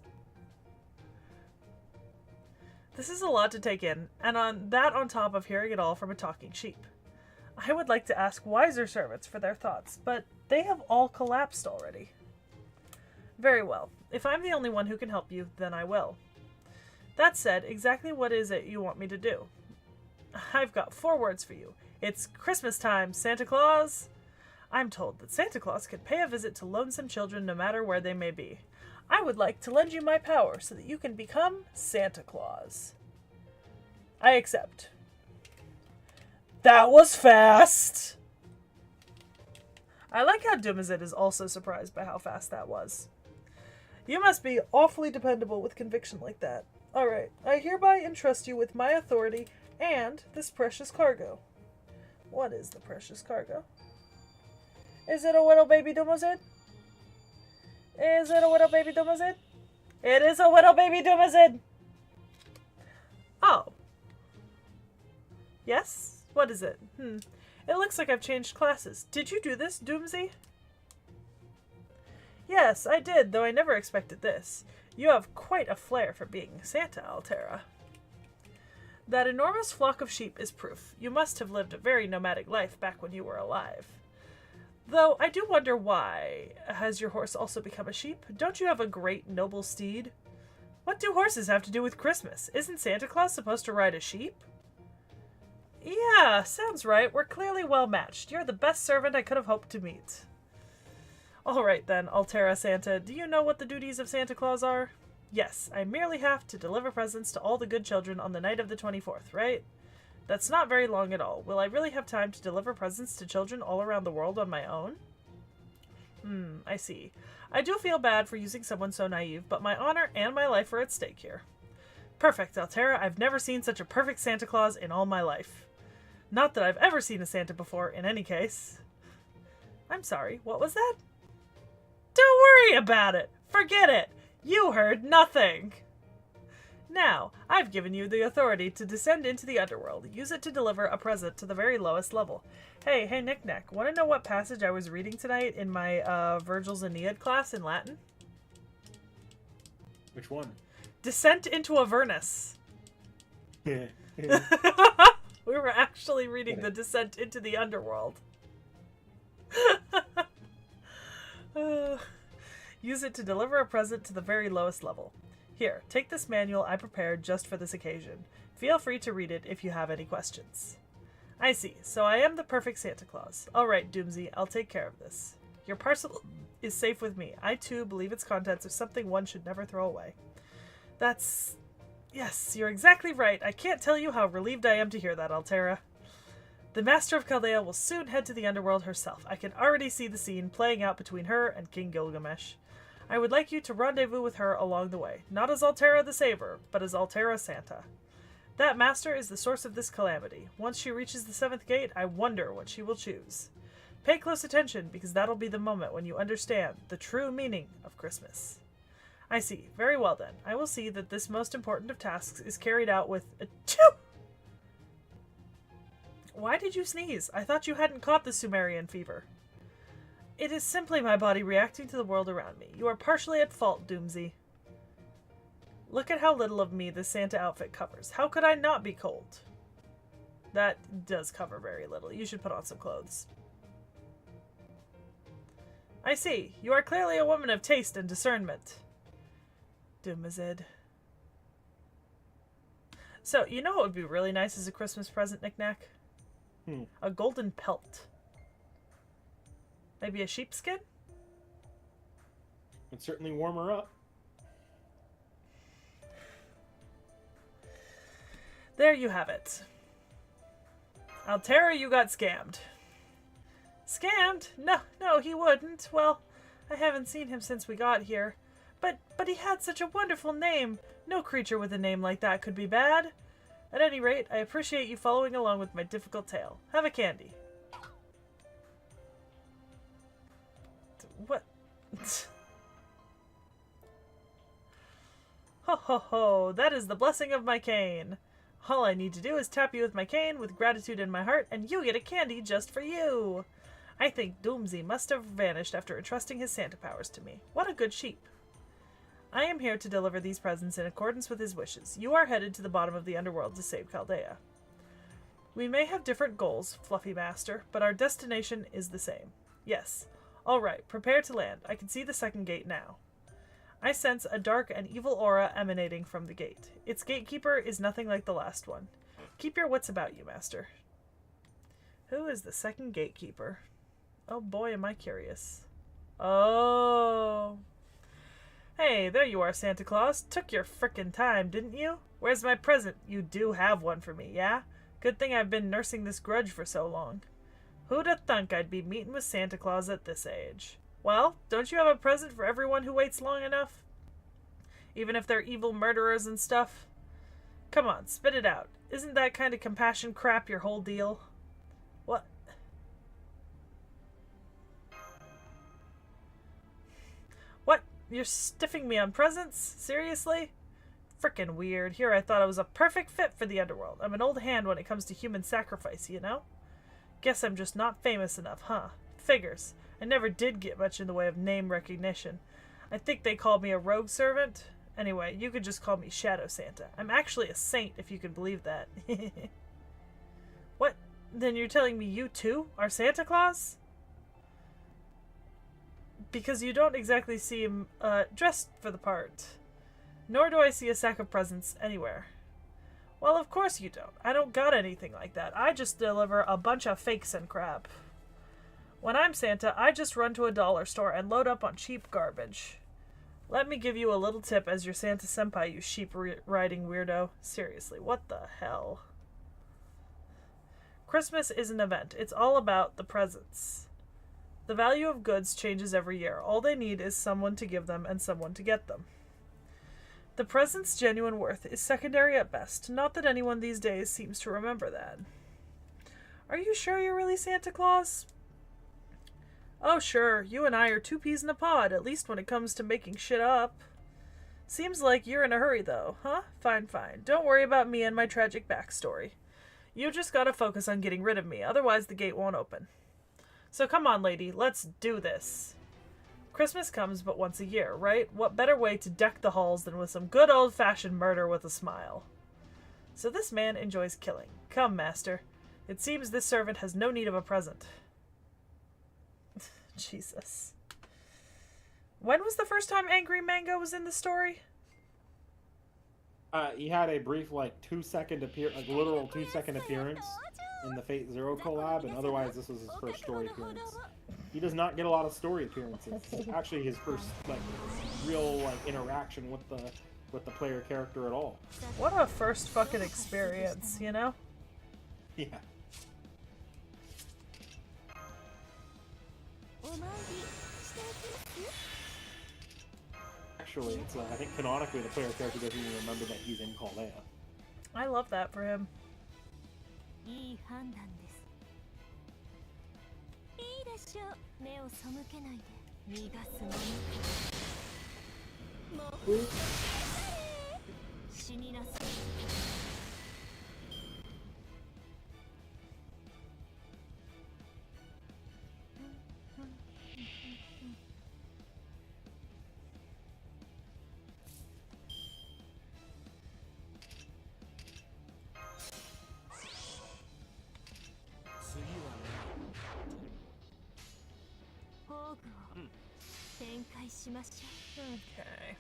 This is a lot to take in, and on top of hearing it all from a talking sheep. I would like to ask wiser servants for their thoughts, but they have all collapsed already. Very well. If I'm the only one who can help you, then I will. That said, exactly what is it you want me to do? I've got 4 words for you. It's Christmas time, Santa Claus. I'm told that Santa Claus can pay a visit to lonesome children no matter where they may be. I would like to lend you my power so that you can become Santa Claus. I accept. That was fast! I like how Dumazid is also surprised by how fast that was. You must be awfully dependable with conviction like that. Alright, I hereby entrust you with my authority and this precious cargo. What is the precious cargo? Is it a little baby Dumazid? Is it a little baby Dumazid? It is a little baby Dumazid! Oh. Yes? What is it? It looks like I've changed classes. Did you do this, Doomsy? Yes, I did, though I never expected this. You have quite a flair for being Santa, Altera. That enormous flock of sheep is proof. You must have lived a very nomadic life back when you were alive. Though I do wonder why. Has your horse also become a sheep? Don't you have a great noble steed? What do horses have to do with Christmas? Isn't Santa Claus supposed to ride a sheep? Yeah, sounds right. We're clearly well matched. You're the best servant I could have hoped to meet. Alright then, Altera Santa, do you know what the duties of Santa Claus are? Yes, I merely have to deliver presents to all the good children on the night of the 24th, right? That's not very long at all. Will I really have time to deliver presents to children all around the world on my own? I see. I do feel bad for using someone so naive, but my honor and my life are at stake here. Perfect, Altera. I've never seen such a perfect Santa Claus in all my life. Not that I've ever seen a Santa before, in any case. I'm sorry, what was that? Don't worry about it! Forget it! You heard nothing! Now, I've given you the authority to descend into the Underworld. Use it to deliver a present to the very lowest level. Hey, NikNak, want to know what passage I was reading tonight in my Virgil's Aeneid class in Latin? Which one? Descent into Avernus. Yeah. We were actually reading the Descent into the Underworld. Use it to deliver a present to the very lowest level. Here, take this manual I prepared just for this occasion. Feel free to read it if you have any questions. I see, so I am the perfect Santa Claus. Alright, Doomsy, I'll take care of this. Your parcel is safe with me. I too believe its contents are something one should never throw away. That's... Yes, you're exactly right. I can't tell you how relieved I am to hear that, Altera. The Master of Chaldea will soon head to the Underworld herself. I can already see the scene playing out between her and King Gilgamesh. I would like you to rendezvous with her along the way, not as Altera the Saber, but as Altera Santa. That master is the source of this calamity. Once she reaches the 7th gate, I wonder what she will choose. Pay close attention, because that'll be the moment when you understand the true meaning of Christmas. I see. Very well then. I will see that this most important of tasks is carried out with a... Why did you sneeze? I thought you hadn't caught the Sumerian fever. It is simply my body reacting to the world around me. You are partially at fault, Doomsy. Look at how little of me this Santa outfit covers. How could I not be cold? That does cover very little. You should put on some clothes. I see. You are clearly a woman of taste and discernment. Doomazid. So, you know what would be really nice as a Christmas present, NikNak? A golden pelt. Maybe a sheepskin? Would certainly warm her up. There you have it. Altera, you got scammed. Scammed? No, he wouldn't. Well, I haven't seen him since we got here. But he had such a wonderful name. No creature with a name like that could be bad. At any rate, I appreciate you following along with my difficult tale. Have a candy. What? Ho ho ho, that is the blessing of my cane. All I need to do is tap you with my cane with gratitude in my heart, and you get a candy just for you. I think Doomsy must have vanished after entrusting his Santa powers to me. What a good sheep. I am here to deliver these presents in accordance with his wishes. You are headed to the bottom of the Underworld to save Chaldea. We may have different goals, Fluffy Master, but our destination is the same. Yes. All right, prepare to land. I can see the 2nd gate now. I sense a dark and evil aura emanating from the gate. Its gatekeeper is nothing like the last one. Keep your wits about you, Master. Who is the 2nd gatekeeper? Oh boy, am I curious. Oh... Hey, there you are, Santa Claus. Took your frickin' time, didn't you? Where's my present? You do have one for me, yeah? Good thing I've been nursing this grudge for so long. Who'd have thunk I'd be meeting with Santa Claus at this age? Well, don't you have a present for everyone who waits long enough? Even if they're evil murderers and stuff? Come on, spit it out. Isn't that kind of compassion crap your whole deal? What? What? You're stiffing me on presents? Seriously? Frickin' weird. Here I thought I was a perfect fit for the Underworld. I'm an old hand when it comes to human sacrifice, you know? Guess I'm just not famous enough, huh? Figures. I never did get much in the way of name recognition. I think they called me a rogue servant. Anyway, you could just call me Shadow Santa. I'm actually a saint, if you can believe that. What? Then you're telling me you, too, are Santa Claus? Because you don't exactly seem, dressed for the part. Nor do I see a sack of presents anywhere. Well, of course you don't. I don't got anything like that. I just deliver a bunch of fakes and crap. When I'm Santa, I just run to a dollar store and load up on cheap garbage. Let me give you a little tip as your Santa senpai, you sheep-riding weirdo. Seriously, what the hell? Christmas is an event. It's all about the presents. The value of goods changes every year. All they need is someone to give them and someone to get them. The present's genuine worth is secondary at best. Not that anyone these days seems to remember that. Are you sure you're really Santa Claus? Oh, sure. You and I are two peas in a pod, at least when it comes to making shit up. Seems like you're in a hurry, though, huh? Fine, fine. Don't worry about me and my tragic backstory. You just gotta focus on getting rid of me, otherwise the gate won't open. So come on, lady, let's do this. Christmas comes but once a year, right? What better way to deck the halls than with some good old-fashioned murder with a smile? So this man enjoys killing. Come, master. It seems this servant has no need of a present. Jesus. When was the first time Angry Mango was in the story? He had a brief, like, 2-second literal 2-second appearance in the Fate Zero collab, and otherwise this was his first story appearance. He does not get a lot of story appearances. It's actually his first, like, real, like, interaction with the player character at all. What a first fucking experience, you know? Yeah. Actually, it's I think canonically the player character doesn't even remember that he's in Caldea. I love that for him. Okay.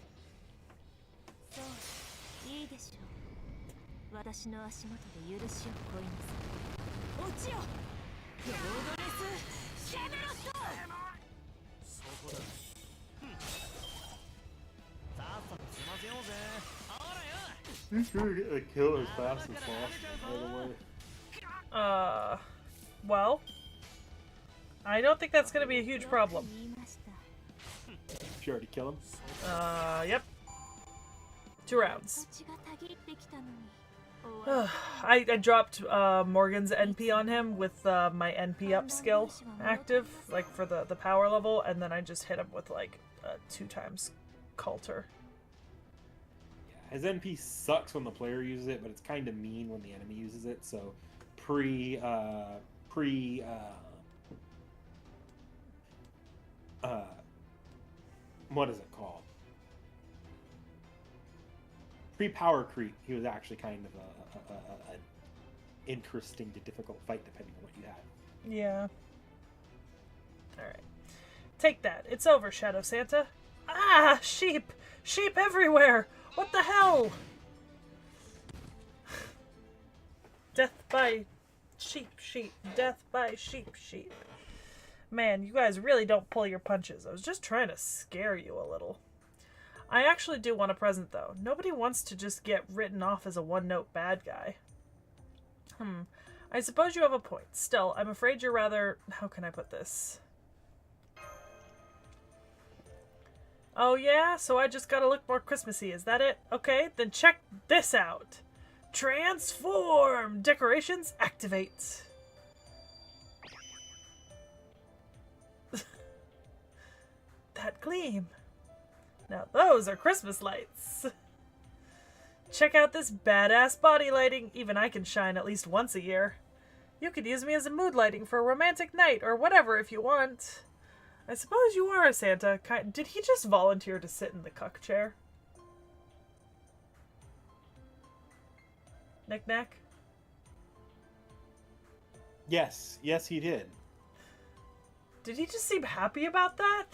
He's gonna get a kill as fast as possible, by the way. Well, I don't think that's gonna be a huge problem. Did you already kill him? Yep. 2 rounds. I dropped Morgan's NP on him with my NP up skill active, like for the power level, and then I just hit him with like 2 times Coulter. Yeah, his NP sucks when the player uses it, but it's kind of mean when the enemy uses it. So what is it called? Pre-power creep, he was actually kind of an interesting to difficult fight depending on what you had. Yeah. Alright. Take that. It's over, Shadow Santa. Ah! Sheep! Sheep everywhere! What the hell? Death by sheep, sheep. Death by sheep, sheep. Man, you guys really don't pull your punches. I was just trying to scare you a little. I actually do want a present, though. Nobody wants to just get written off as a one-note bad guy. I suppose you have a point. Still, I'm afraid you're rather... How can I put this? Oh yeah? So I just gotta look more Christmassy, is that it? Okay, then check this out. Transform! Decorations activate. That gleam. Now those are Christmas lights. Check out this badass body lighting. Even I can shine at least once a year. You could use me as a mood lighting for a romantic night or whatever if you want. I suppose you are a Santa. Did he just volunteer to sit in the cuck chair? NikNak? Yes, yes, he did. Did he just seem happy about that?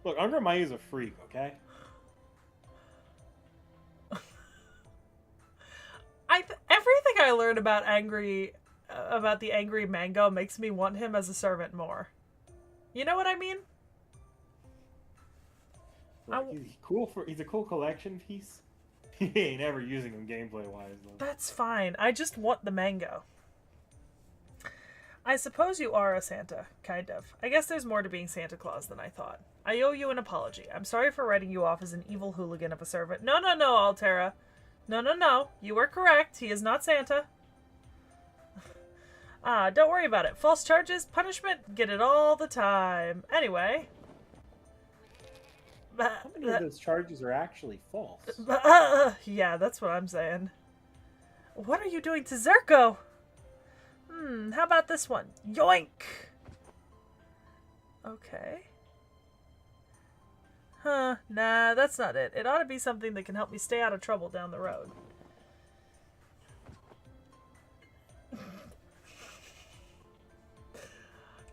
Look, Undermine is a freak, okay? Everything I learned about the angry mango makes me want him as a servant more. You know what I mean? He's a cool collection piece. He ain't ever using him gameplay wise though. That's fine. I just want the mango. I suppose you are a Santa, kind of. I guess there's more to being Santa Claus than I thought. I owe you an apology. I'm sorry for writing you off as an evil hooligan of a servant. No, Altera. No. You were correct. He is not Santa. Don't worry about it. False charges, punishment, get it all the time. Anyway. How many of those charges are actually false? Yeah, that's what I'm saying. What are you doing to Zerko? How about this one? Yoink! Okay. Huh, nah, that's not it. It ought to be something that can help me stay out of trouble down the road.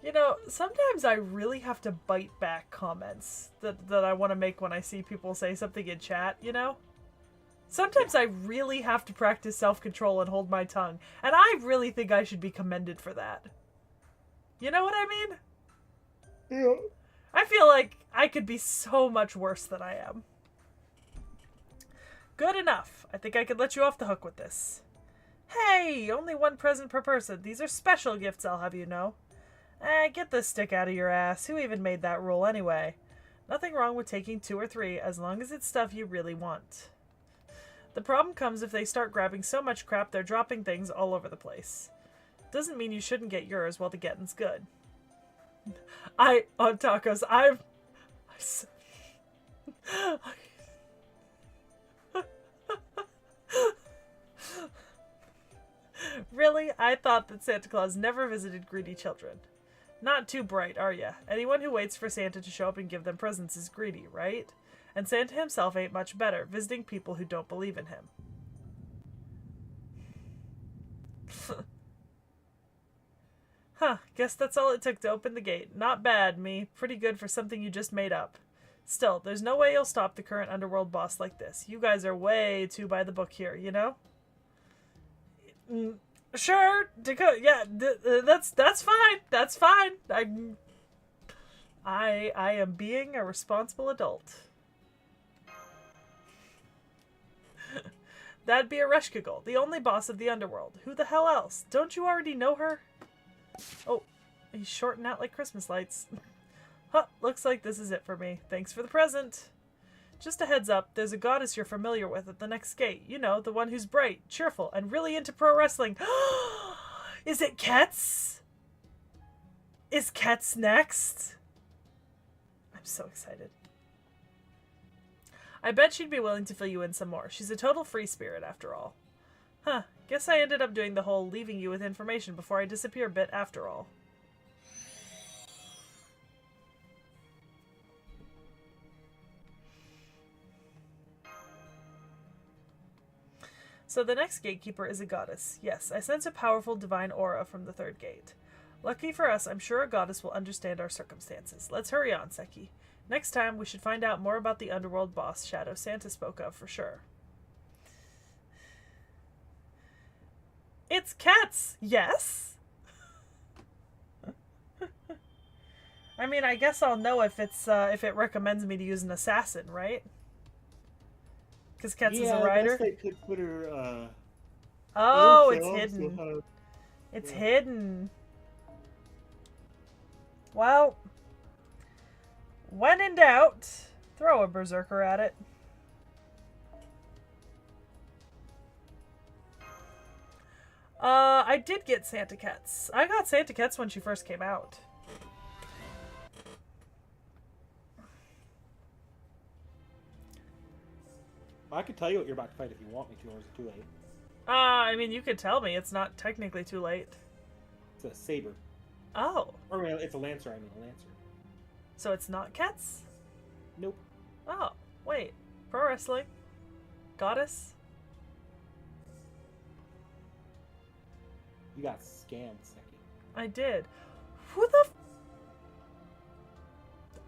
You know, sometimes I really have to bite back comments that I want to make when I see people say something in chat, you know? Sometimes I really have to practice self-control and hold my tongue. And I really think I should be commended for that. You know what I mean? Yeah. I feel like I could be so much worse than I am. Good enough. I think I could let you off the hook with this. Hey, only one present per person. These are special gifts, I'll have you know. Get the stick out of your ass. Who even made that rule anyway? Nothing wrong with taking 2 or 3 as long as it's stuff you really want. The problem comes if they start grabbing so much crap they're dropping things all over the place. Doesn't mean you shouldn't get yours while the getting's good. On tacos, Really? I thought that Santa Claus never visited greedy children. Not too bright, are ya? Anyone who waits for Santa to show up and give them presents is greedy, right? And Santa himself ain't much better, visiting people who don't believe in him. Huh, guess that's all it took to open the gate. Not bad, me. Pretty good for something you just made up. Still, there's no way you'll stop the current Underworld boss like this. You guys are way too by the book here, you know? Sure, Dakota. Yeah, that's fine. That's fine. I am being a responsible adult. That'd be a Reshkigel, the only boss of the Underworld. Who the hell else? Don't you already know her? Oh, he's shorting out like Christmas lights. Huh, looks like this is it for me. Thanks for the present. Just a heads up, there's a goddess you're familiar with at the next gate. You know, the one who's bright, cheerful, and really into pro wrestling. Is it Ketz? Is Ketz next? I'm so excited. I bet she'd be willing to fill you in some more. She's a total free spirit after all. Huh, guess I ended up doing the whole leaving you with information before I disappear bit after all. So the next gatekeeper is a goddess. Yes, I sense a powerful divine aura from the third gate. Lucky for us, I'm sure a goddess will understand our circumstances. Let's hurry on, Sekhie. Next time, we should find out more about the Underworld boss Shadow Santa spoke of for sure. It's Ketz! Yes? I mean, I guess I'll know if it recommends me to use an assassin, right? Because Ketz is a rider? I guess they could put her, Oh, it's hidden. It's hidden. Well, When in doubt, throw a berserker at it. I did get Santa Kets. I got Santa Kets when she first came out. I could tell you what you're about to fight if you want me to, or is it too late? I mean, you could tell me. It's not technically too late. It's a saber. Oh. Or it's a lancer, I mean, a lancer. So it's not Kets? Nope. Oh, wait. Pro wrestling? Goddess? You got scammed, Sekhie. I did. Who the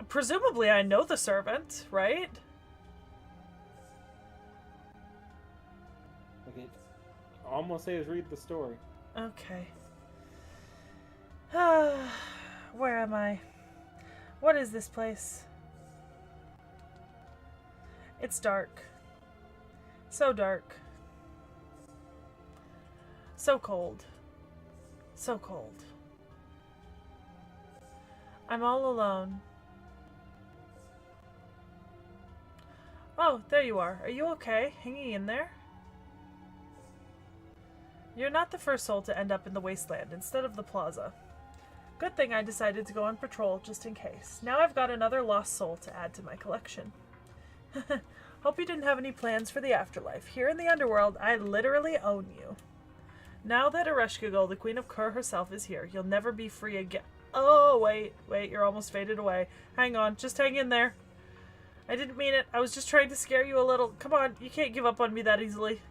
presumably I know the servant, right? Like it almost say is read the story. Okay. Where am I? What is this place? It's dark. So dark. So cold. So cold. I'm all alone. Oh, there you are. Are you okay? Hanging in there? You're not the first soul to end up in the wasteland instead of the plaza. Good thing I decided to go on patrol just in case. Now I've got another lost soul to add to my collection. Hope you didn't have any plans for the afterlife. Here in the Underworld, I literally own you. Now that Ereshkigal, the Queen of Kur herself, is here, you'll never be free again. Oh, wait, you're almost faded away. Hang on, just hang in there. I didn't mean it. I was just trying to scare you a little. Come on, you can't give up on me that easily.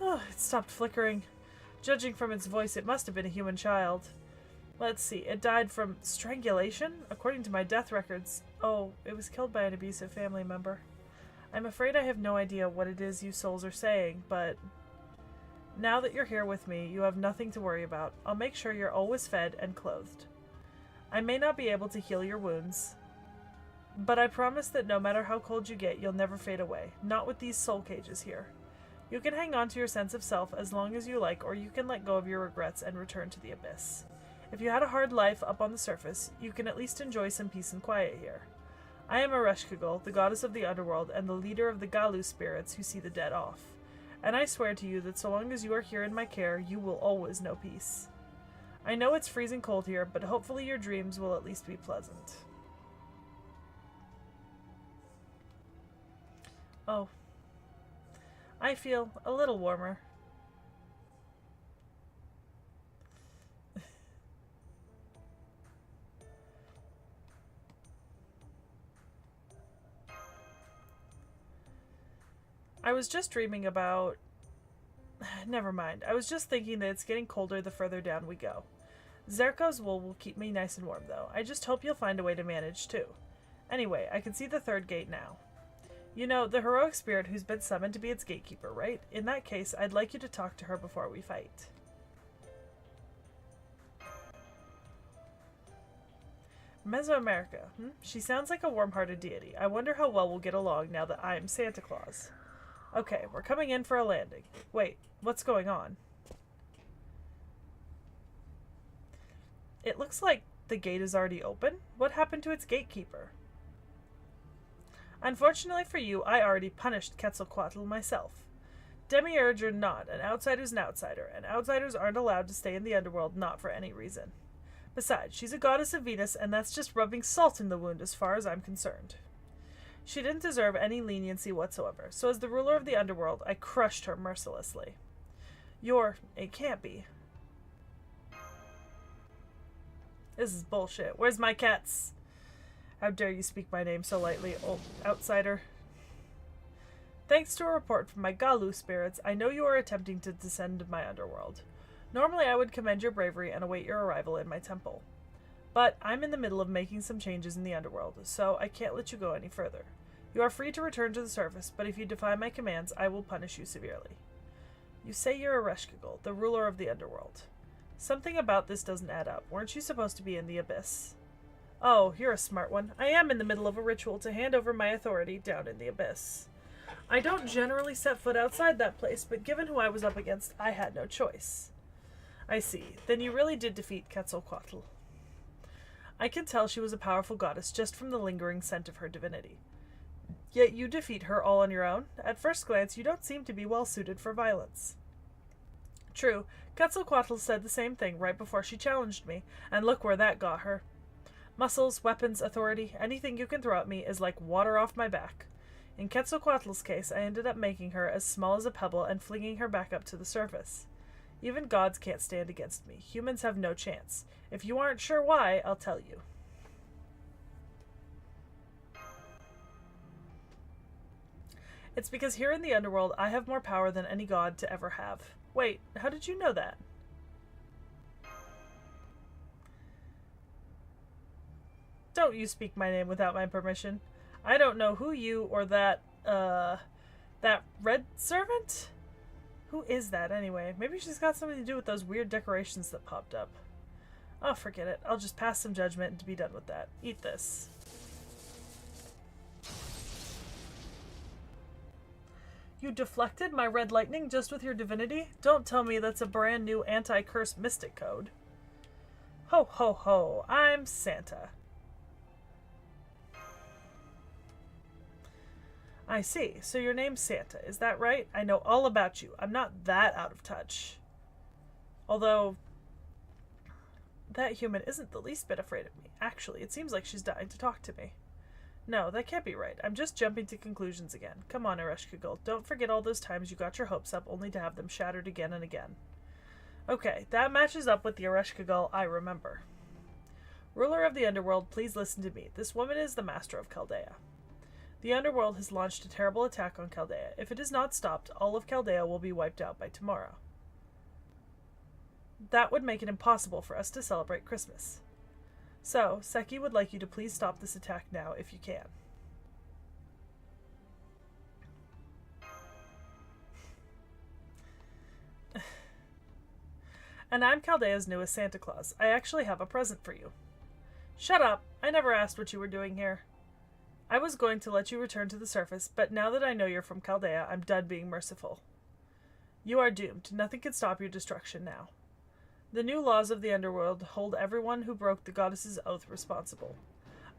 Oh, it stopped flickering. Judging from its voice, it must have been a human child. Let's see, it died from strangulation? According to my death records. Oh, it was killed by an abusive family member. I'm afraid I have no idea what it is you souls are saying, but now that you're here with me, you have nothing to worry about. I'll make sure you're always fed and clothed. I may not be able to heal your wounds, but I promise that no matter how cold you get, you'll never fade away. Not with these soul cages here. You can hang on to your sense of self as long as you like, or you can let go of your regrets and return to the abyss. If you had a hard life up on the surface, you can at least enjoy some peace and quiet here. I am Ereshkigal, the goddess of the Underworld, and the leader of the Galu spirits who see the dead off. And I swear to you that so long as you are here in my care, you will always know peace. I know it's freezing cold here, but hopefully your dreams will at least be pleasant. Oh. I feel a little warmer. I was just dreaming about... Never mind. I was just thinking that it's getting colder the further down we go. Zerko's wool will keep me nice and warm, though. I just hope you'll find a way to manage, too. Anyway, I can see the third gate now. You know, the heroic spirit who's been summoned to be its gatekeeper, right? In that case, I'd like you to talk to her before we fight. Mesoamerica. She sounds like a warm-hearted deity. I wonder how well we'll get along now that I'm Santa Claus. Okay, we're coming in for a landing. Wait, what's going on? It looks like the gate is already open. What happened to its gatekeeper? Unfortunately for you, I already punished Quetzalcoatl myself. Demiurge or not, an outsider's an outsider, and outsiders aren't allowed to stay in the Underworld, not for any reason. Besides, she's a goddess of Venus, and that's just rubbing salt in the wound as far as I'm concerned. She didn't deserve any leniency whatsoever, so as the ruler of the Underworld, I crushed her mercilessly. It can't be. This is bullshit. Where's my cats? How dare you speak my name so lightly, old outsider. Thanks to a report from my Galu spirits, I know you are attempting to descend my underworld. Normally I would commend your bravery and await your arrival in my temple. But I'm in the middle of making some changes in the underworld, so I can't let you go any further. You are free to return to the surface, but if you defy my commands, I will punish you severely. You say you're Ereshkigal, the ruler of the underworld. Something about this doesn't add up. Weren't you supposed to be in the abyss? Oh, you're a smart one. I am in the middle of a ritual to hand over my authority down in the abyss. I don't generally set foot outside that place, but given who I was up against, I had no choice. I see. Then you really did defeat Quetzalcoatl. I can tell she was a powerful goddess just from the lingering scent of her divinity. Yet you defeat her all on your own? At first glance, you don't seem to be well suited for violence. True, Quetzalcoatl said the same thing right before she challenged me, and look where that got her. Muscles, weapons, authority, anything you can throw at me is like water off my back. In Quetzalcoatl's case, I ended up making her as small as a pebble and flinging her back up to the surface. Even gods can't stand against me. Humans have no chance. If you aren't sure why, I'll tell you. It's because here in the Underworld, I have more power than any god to ever have. Wait, how did you know that? Don't you speak my name without my permission. I don't know who you or that red servant? Who is that anyway? Maybe she's got something to do with those weird decorations that popped up. Oh, forget it. I'll just pass some judgment and be done with that. Eat this. You deflected my red lightning just with your divinity? Don't tell me that's a brand new anti-curse mystic code. Ho ho ho, I'm Santa. I see. So your name's Santa, is that right? I know all about you. I'm not that out of touch. Although, that human isn't the least bit afraid of me. Actually, it seems like she's dying to talk to me. No, that can't be right. I'm just jumping to conclusions again. Come on, Ereshkigal. Don't forget all those times you got your hopes up only to have them shattered again and again. Okay, that matches up with the Ereshkigal I remember. Ruler of the Underworld, please listen to me. This woman is the master of Chaldea. The Underworld has launched a terrible attack on Chaldea. If it is not stopped, all of Chaldea will be wiped out by tomorrow. That would make it impossible for us to celebrate Christmas. So, Sekhie would like you to please stop this attack now if you can. And I'm Chaldea's newest Santa Claus. I actually have a present for you. Shut up! I never asked what you were doing here. I was going to let you return to the surface, but now that I know you're from Chaldea, I'm done being merciful. You are doomed. Nothing can stop your destruction now. The new laws of the Underworld hold everyone who broke the goddess's oath responsible.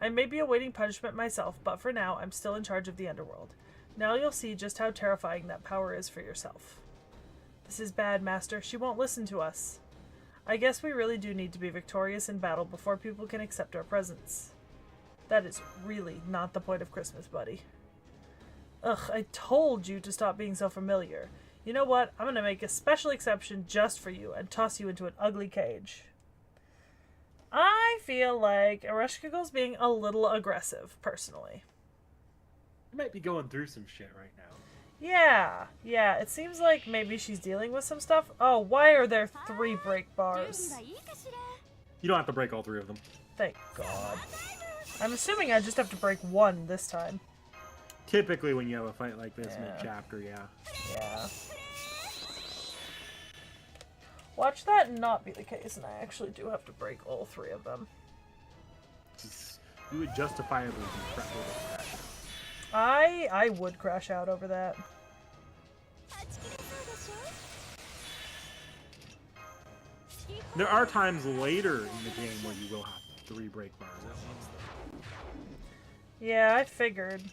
I may be awaiting punishment myself, but for now, I'm still in charge of the Underworld. Now you'll see just how terrifying that power is for yourself. This is bad, Master. She won't listen to us. I guess we really do need to be victorious in battle before people can accept our presents. That is really not the point of Christmas, buddy. Ugh, I told you to stop being so familiar. You know what? I'm gonna make a special exception just for you and toss you into an ugly cage. I feel like Ereshkigal's being a little aggressive, personally. You might be going through some shit right now. Yeah, it seems like maybe she's dealing with some stuff. Oh, why are there 3 break bars? You don't have to break all 3 of them. Thank God. I'm assuming I just have to break 1 this time. Typically when you have a fight like this mid-chapter, yeah. Yeah. Watch that not be the case, and I actually do have to break all 3 of them. You would justifiably be crashing. I would crash out over that. There are times later in the game where you will have 3 break bars at once, though. Yeah, I figured.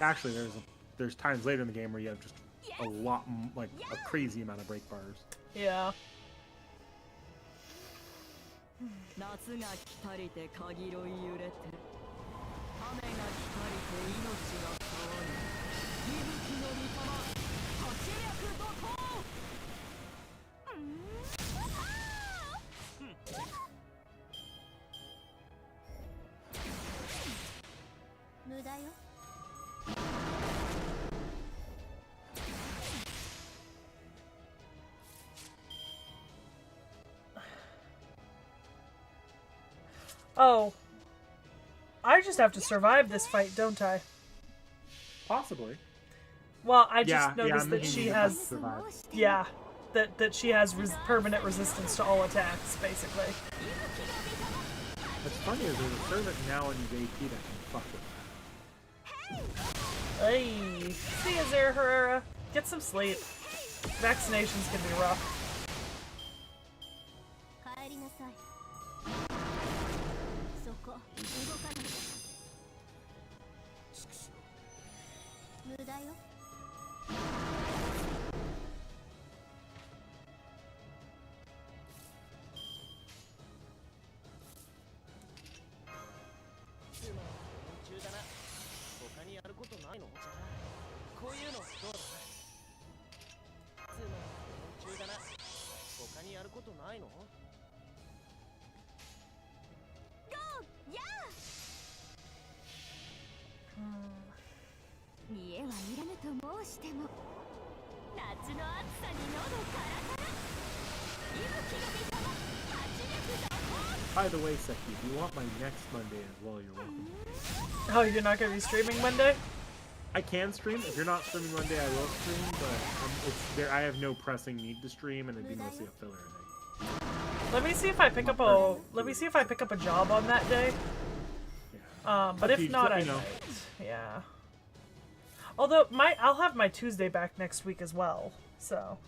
Actually, there's times later in the game where you have just a lot, like a crazy amount of break bars. Yeah. Oh. I just have to survive this fight, don't I? Possibly. Well, I just noticed that she you has... survive. Yeah. That she has permanent resistance to all attacks, basically. What's funny is there's a servant now in his AP that can fuck with that. Hey. See you there, Herrera. Get some sleep. Vaccinations can be rough. By the way, Sekhie, if you want my next Monday as well, you're welcome. Oh, you're not going to be streaming Monday? I can stream. If you're not streaming Monday, I will stream, but it's there. I have no pressing need to stream, and it'd be mostly a filler day. Let me see if I pick up a job on that day. Yeah. But if not, I might. Yeah. Although I'll have my Tuesday back next week as well. So.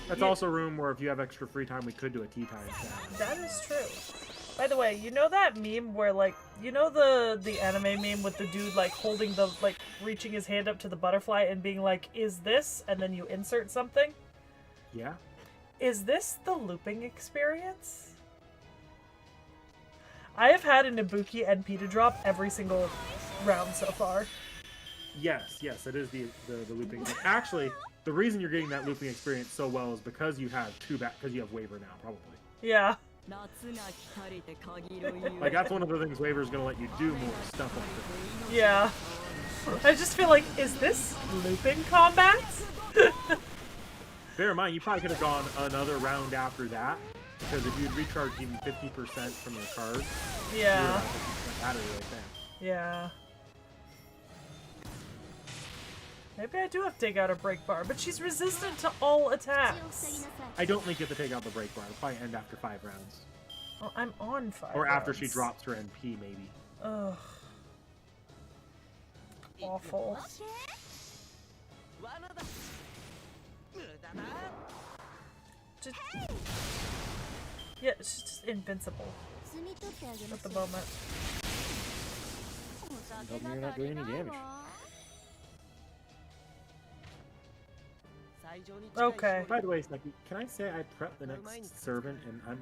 That's also a room where if you have extra free time, we could do a tea time chat. That is true. By the way, you know that meme where, like, you know the anime meme with the dude, like, holding the, like, reaching his hand up to the butterfly and being like, is this? And then you insert something? Yeah. Is this the looping experience? I have had an Ibuki NP to drop every single round so far. Yes, it is the looping. Actually, the reason you're getting that looping experience so well is because you have because you have waiver now, probably. Yeah. Like, that's one of the things waiver is going to let you do more stuff like this. Yeah. I just feel like, is this looping combat? Bear in mind, you probably could have gone another round after that, because if you'd recharged even 50% from your card, yeah, you would have battery right there. Yeah. Maybe I do have to take out a break bar, but she's resistant to all attacks. I don't think you have to take out the break bar. It'll probably end after 5 rounds. Well, I'm on 5 Or after rounds. she drops her NP, maybe. Ugh. Awful. Yeah, she's just invincible at the moment. You're not doing any damage. Okay. By the way, Sekhie, can I say I prepped the next servant, and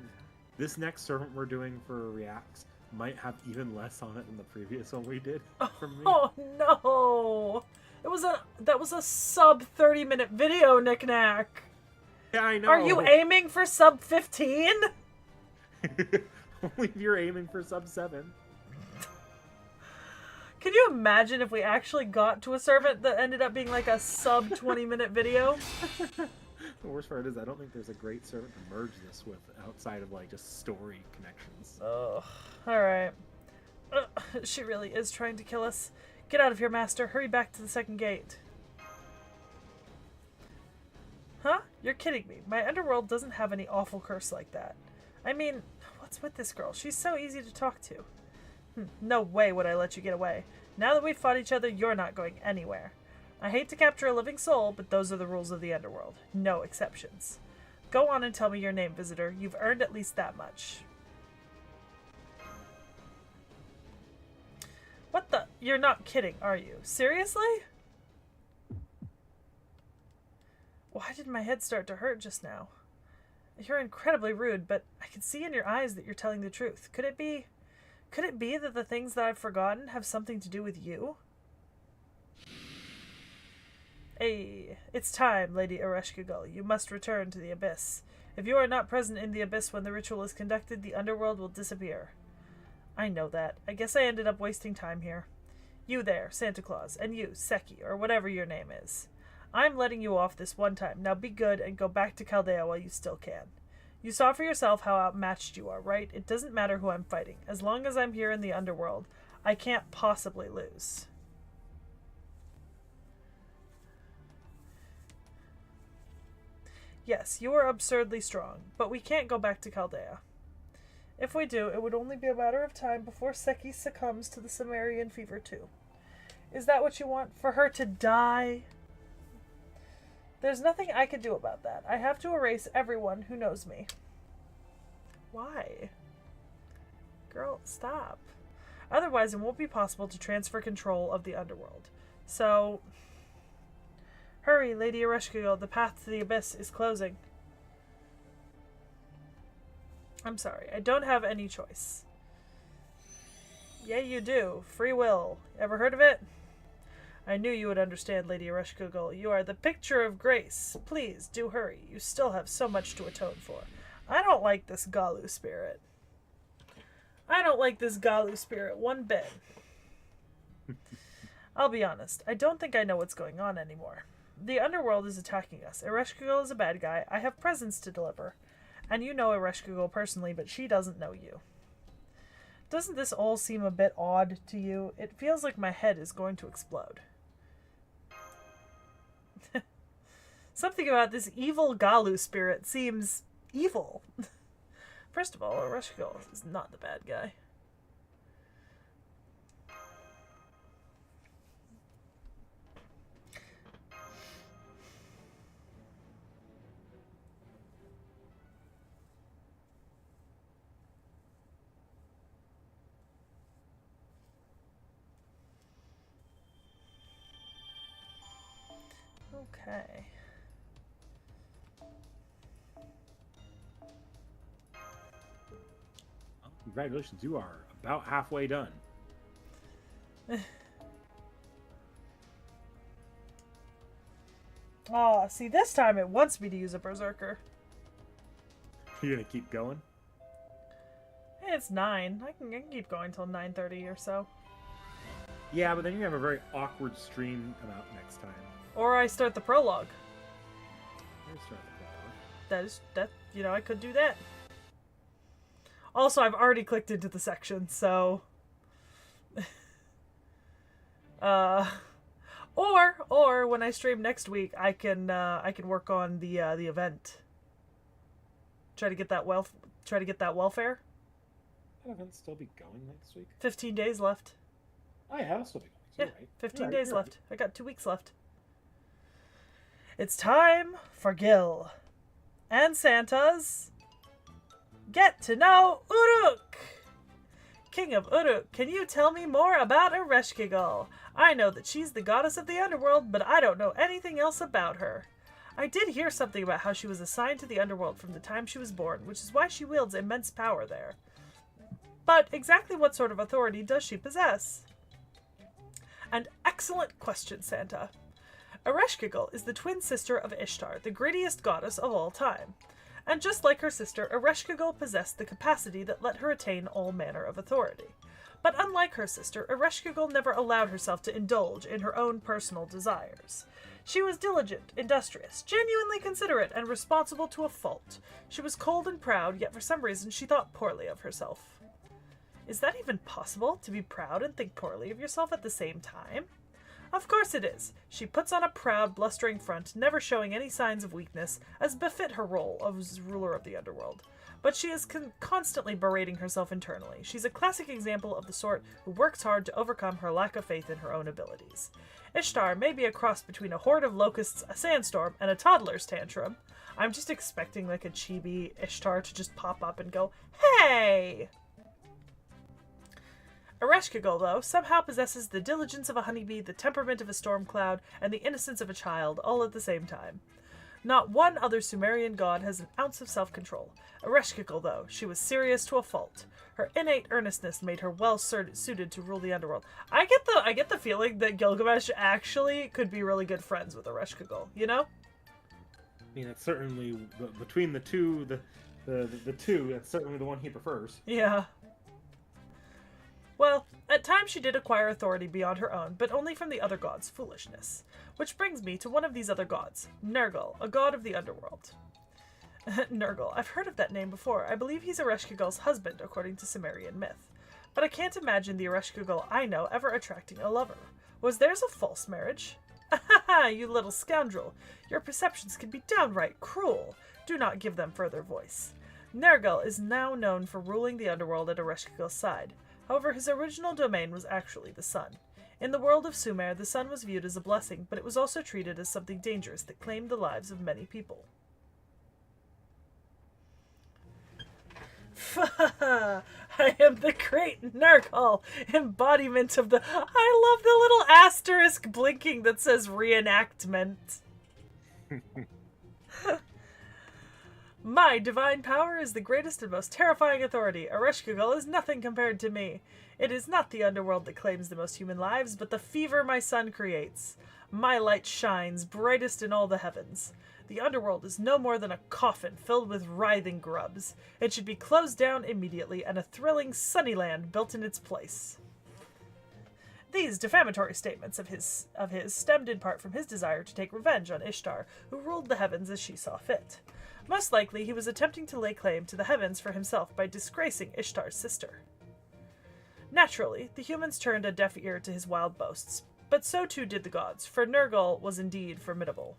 this next servant we're doing for Reacts might have even less on it than the previous one we did for me. Oh no! That was a sub 30-minute video, NikNak. Yeah, I know. Are you aiming for sub 15? Only if you're aiming for sub 7. Can you imagine if we actually got to a servant that ended up being like a sub 20-minute video? The worst part is I don't think there's a great servant to merge this with outside of like just story connections. Ugh. Alright. She really is trying to kill us. Get out of here, Master. Hurry back to the second gate. Huh? You're kidding me. My underworld doesn't have any awful curse like that. I mean, what's with this girl? She's so easy to talk to. No way would I let you get away. Now that we've fought each other, you're not going anywhere. I hate to capture a living soul, but those are the rules of the underworld. No exceptions. Go on and tell me your name, visitor. You've earned at least that much. What the? You're not kidding, are you? Seriously? Why did my head start to hurt just now? You're incredibly rude, but I can see in your eyes that you're telling the truth. Could it be that the things that I've forgotten have something to do with you? Hey, it's time, Lady Ereshkigal. You must return to the Abyss. If you are not present in the Abyss when the ritual is conducted, the underworld will disappear. I know that. I guess I ended up wasting time here. You there, Santa Claus, and you, Sekhie, or whatever your name is. I'm letting you off this one time. Now be good and go back to Chaldea while you still can. You saw for yourself how outmatched you are, right? It doesn't matter who I'm fighting. As long as I'm here in the underworld, I can't possibly lose. Yes, you are absurdly strong, but we can't go back to Chaldea. If we do, it would only be a matter of time before Sekhie succumbs to the Cimmerian fever too. Is that what you want? For her to die? There's nothing I can do about that. I have to erase everyone who knows me. Why? Girl, stop. Otherwise, it won't be possible to transfer control of the underworld. So, hurry, Lady Ereshkigal. The path to the Abyss is closing. I'm sorry. I don't have any choice. Yeah, you do. Free will. Ever heard of it? I knew you would understand, Lady Ereshkigal. You are the picture of grace. Please, do hurry. You still have so much to atone for. I don't like this Galu spirit. I don't like this Galu spirit one bit. I'll be honest, I don't think I know what's going on anymore. The Underworld is attacking us. Ereshkigal is a bad guy. I have presents to deliver. And you know Ereshkigal personally, but she doesn't know you. Doesn't this all seem a bit odd to you? It feels like my head is going to explode. Something about this evil Galu spirit seems evil. First of all, Ereshkigal is not the bad guy. Okay. Well, congratulations, you are about halfway done. Oh, see, this time it wants me to use a berserker. You're gonna keep going? It's 9. I can keep going till 9:30 or so. Yeah, but then you have a very awkward stream about next time. Or I start the prologue. Let's start the That, I could do that. Also, I've already clicked into the section, so... Or when I stream next week, I can work on the event. Try to get that welfare. That event still be going next week? 15 days left. Oh yeah, it'll still be going. Yeah, Right. 15 days left. I got 2 weeks left. It's time for Gil and Santa's Get to Know Uruk. King of Uruk, can you tell me more about Ereshkigal? I know that she's the goddess of the underworld, but I don't know anything else about her. I did hear something about how she was assigned to the underworld from the time she was born, which is why she wields immense power there. But exactly what sort of authority does she possess? An excellent question, Santa. Ereshkigal is the twin sister of Ishtar, the greediest goddess of all time. And just like her sister, Ereshkigal possessed the capacity that let her attain all manner of authority. But unlike her sister, Ereshkigal never allowed herself to indulge in her own personal desires. She was diligent, industrious, genuinely considerate, and responsible to a fault. She was cold and proud, yet for some reason she thought poorly of herself. Is that even possible, to be proud and think poorly of yourself at the same time? Of course it is. She puts on a proud, blustering front, never showing any signs of weakness, as befit her role as ruler of the underworld. But she is constantly berating herself internally. She's a classic example of the sort who works hard to overcome her lack of faith in her own abilities. Ishtar may be a cross between a horde of locusts, a sandstorm, and a toddler's tantrum. I'm just expecting like a chibi Ishtar to just pop up and go, "Hey!" Ereshkigal, though, somehow possesses the diligence of a honeybee, the temperament of a storm cloud, and the innocence of a child, all at the same time. Not one other Sumerian god has an ounce of self-control. Ereshkigal, though, she was serious to a fault. Her innate earnestness made her well suited to rule the underworld. I get the feeling that Gilgamesh actually could be really good friends with Ereshkigal, you know? I mean, it's certainly, between the two, the two, that's certainly the one he prefers. Yeah. Well, at times she did acquire authority beyond her own, but only from the other gods' foolishness. Which brings me to one of these other gods, Nergal, a god of the underworld. Nergal, I've heard of that name before. I believe he's Ereshkigal's husband, according to Sumerian myth. But I can't imagine the Ereshkigal I know ever attracting a lover. Was theirs a false marriage? Ah, you little scoundrel! Your perceptions can be downright cruel. Do not give them further voice. Nergal is now known for ruling the underworld at Ereshkigal's side. However, his original domain was actually the sun. In the world of Sumer, the sun was viewed as a blessing, but it was also treated as something dangerous that claimed the lives of many people. I am the great Nergal, embodiment of the... I love the little asterisk blinking that says reenactment. My divine power is the greatest and most terrifying authority. Ereshkigal is nothing compared to me. It is not the underworld that claims the most human lives, but the fever my sun creates. My light shines brightest in all the heavens. The underworld is no more than a coffin filled with writhing grubs. It should be closed down immediately and a thrilling sunny land built in its place. These defamatory statements of his stemmed in part from his desire to take revenge on Ishtar, who ruled the heavens as she saw fit. Most likely, he was attempting to lay claim to the heavens for himself by disgracing Ishtar's sister. Naturally, the humans turned a deaf ear to his wild boasts, but so too did the gods, for Nergal was indeed formidable.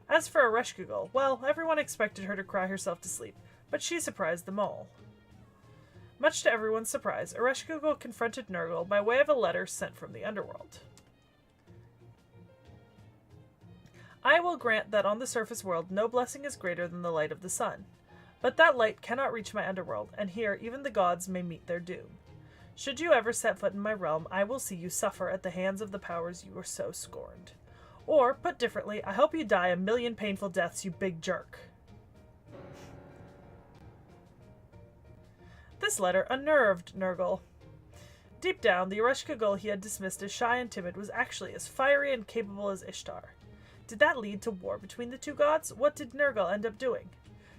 As for Ereshkigal, well, everyone expected her to cry herself to sleep, but she surprised them all. Much to everyone's surprise, Ereshkigal confronted Nergal by way of a letter sent from the Underworld. I will grant that on the surface world no blessing is greater than the light of the sun. But that light cannot reach my underworld, and here even the gods may meet their doom. Should you ever set foot in my realm, I will see you suffer at the hands of the powers you were so scorned. Or, put differently, I hope you die a million painful deaths, you big jerk. This letter unnerved Nergal. Deep down, the Ereshkigal he had dismissed as shy and timid was actually as fiery and capable as Ishtar. Did that lead to war between the two gods? What did Nergal end up doing?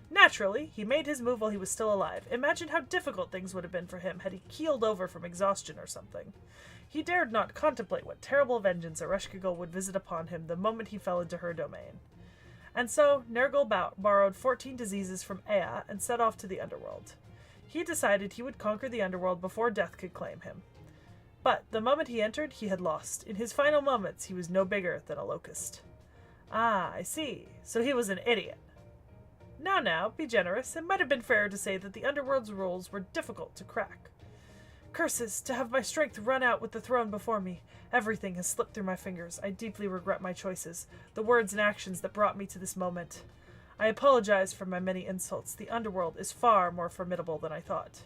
Naturally, he made his move while he was still alive. Imagine how difficult things would have been for him had he keeled over from exhaustion or something. He dared not contemplate what terrible vengeance Ereshkigal would visit upon him the moment he fell into her domain. And so, Nergal borrowed 14 diseases from Ea and set off to the Underworld. He decided he would conquer the Underworld before death could claim him. But the moment he entered, he had lost. In his final moments, he was no bigger than a locust. Ah, I see. So he was an idiot. Now, be generous. It might have been fairer to say that the Underworld's rules were difficult to crack. Curses, to have my strength run out with the throne before me. Everything has slipped through my fingers. I deeply regret my choices, the words and actions that brought me to this moment. I apologize for my many insults. The Underworld is far more formidable than I thought.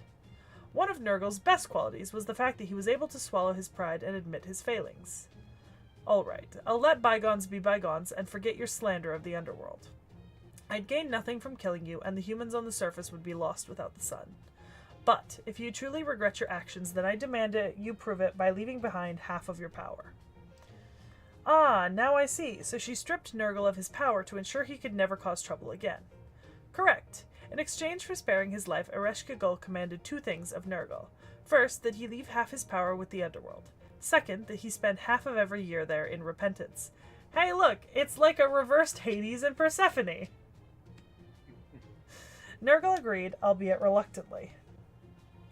One of Nergal's best qualities was the fact that he was able to swallow his pride and admit his failings. All right, I'll let bygones be bygones and forget your slander of the Underworld. I'd gain nothing from killing you, and the humans on the surface would be lost without the sun. But if you truly regret your actions, then I demand you prove it by leaving behind half of your power. Ah, now I see. So she stripped Nergal of his power to ensure he could never cause trouble again. Correct. In exchange for sparing his life, Ereshkigal commanded two things of Nergal. First, that he leave half his power with the Underworld. Second, that he spend half of every year there in repentance. Hey look, it's like a reversed Hades and Persephone. Nergal agreed, albeit reluctantly.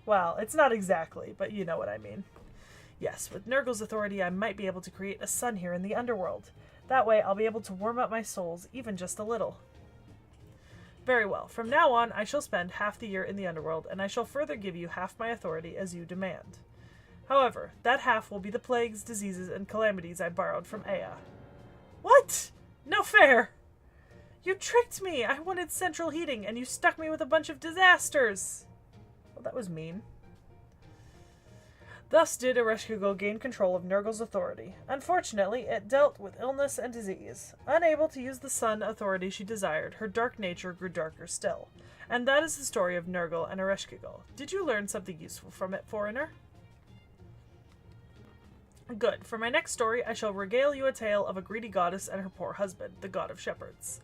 Well, it's not exactly, but you know what I mean. Yes, with Nergal's authority I might be able to create a sun here in the Underworld. That way I'll be able to warm up my souls even just a little. Very well, from now on I shall spend half the year in the Underworld, and I shall further give you half my authority as you demand. However, that half will be the plagues, diseases, and calamities I borrowed from Ea. What? No fair! You tricked me! I wanted central heating, and you stuck me with a bunch of disasters! Well, that was mean. Thus did Ereshkigal gain control of Nergal's authority. Unfortunately, it dealt with illness and disease. Unable to use the sun authority she desired, her dark nature grew darker still. And that is the story of Nergal and Ereshkigal. Did you learn something useful from it, foreigner? Good. For my next story, I shall regale you a tale of a greedy goddess and her poor husband, the god of shepherds.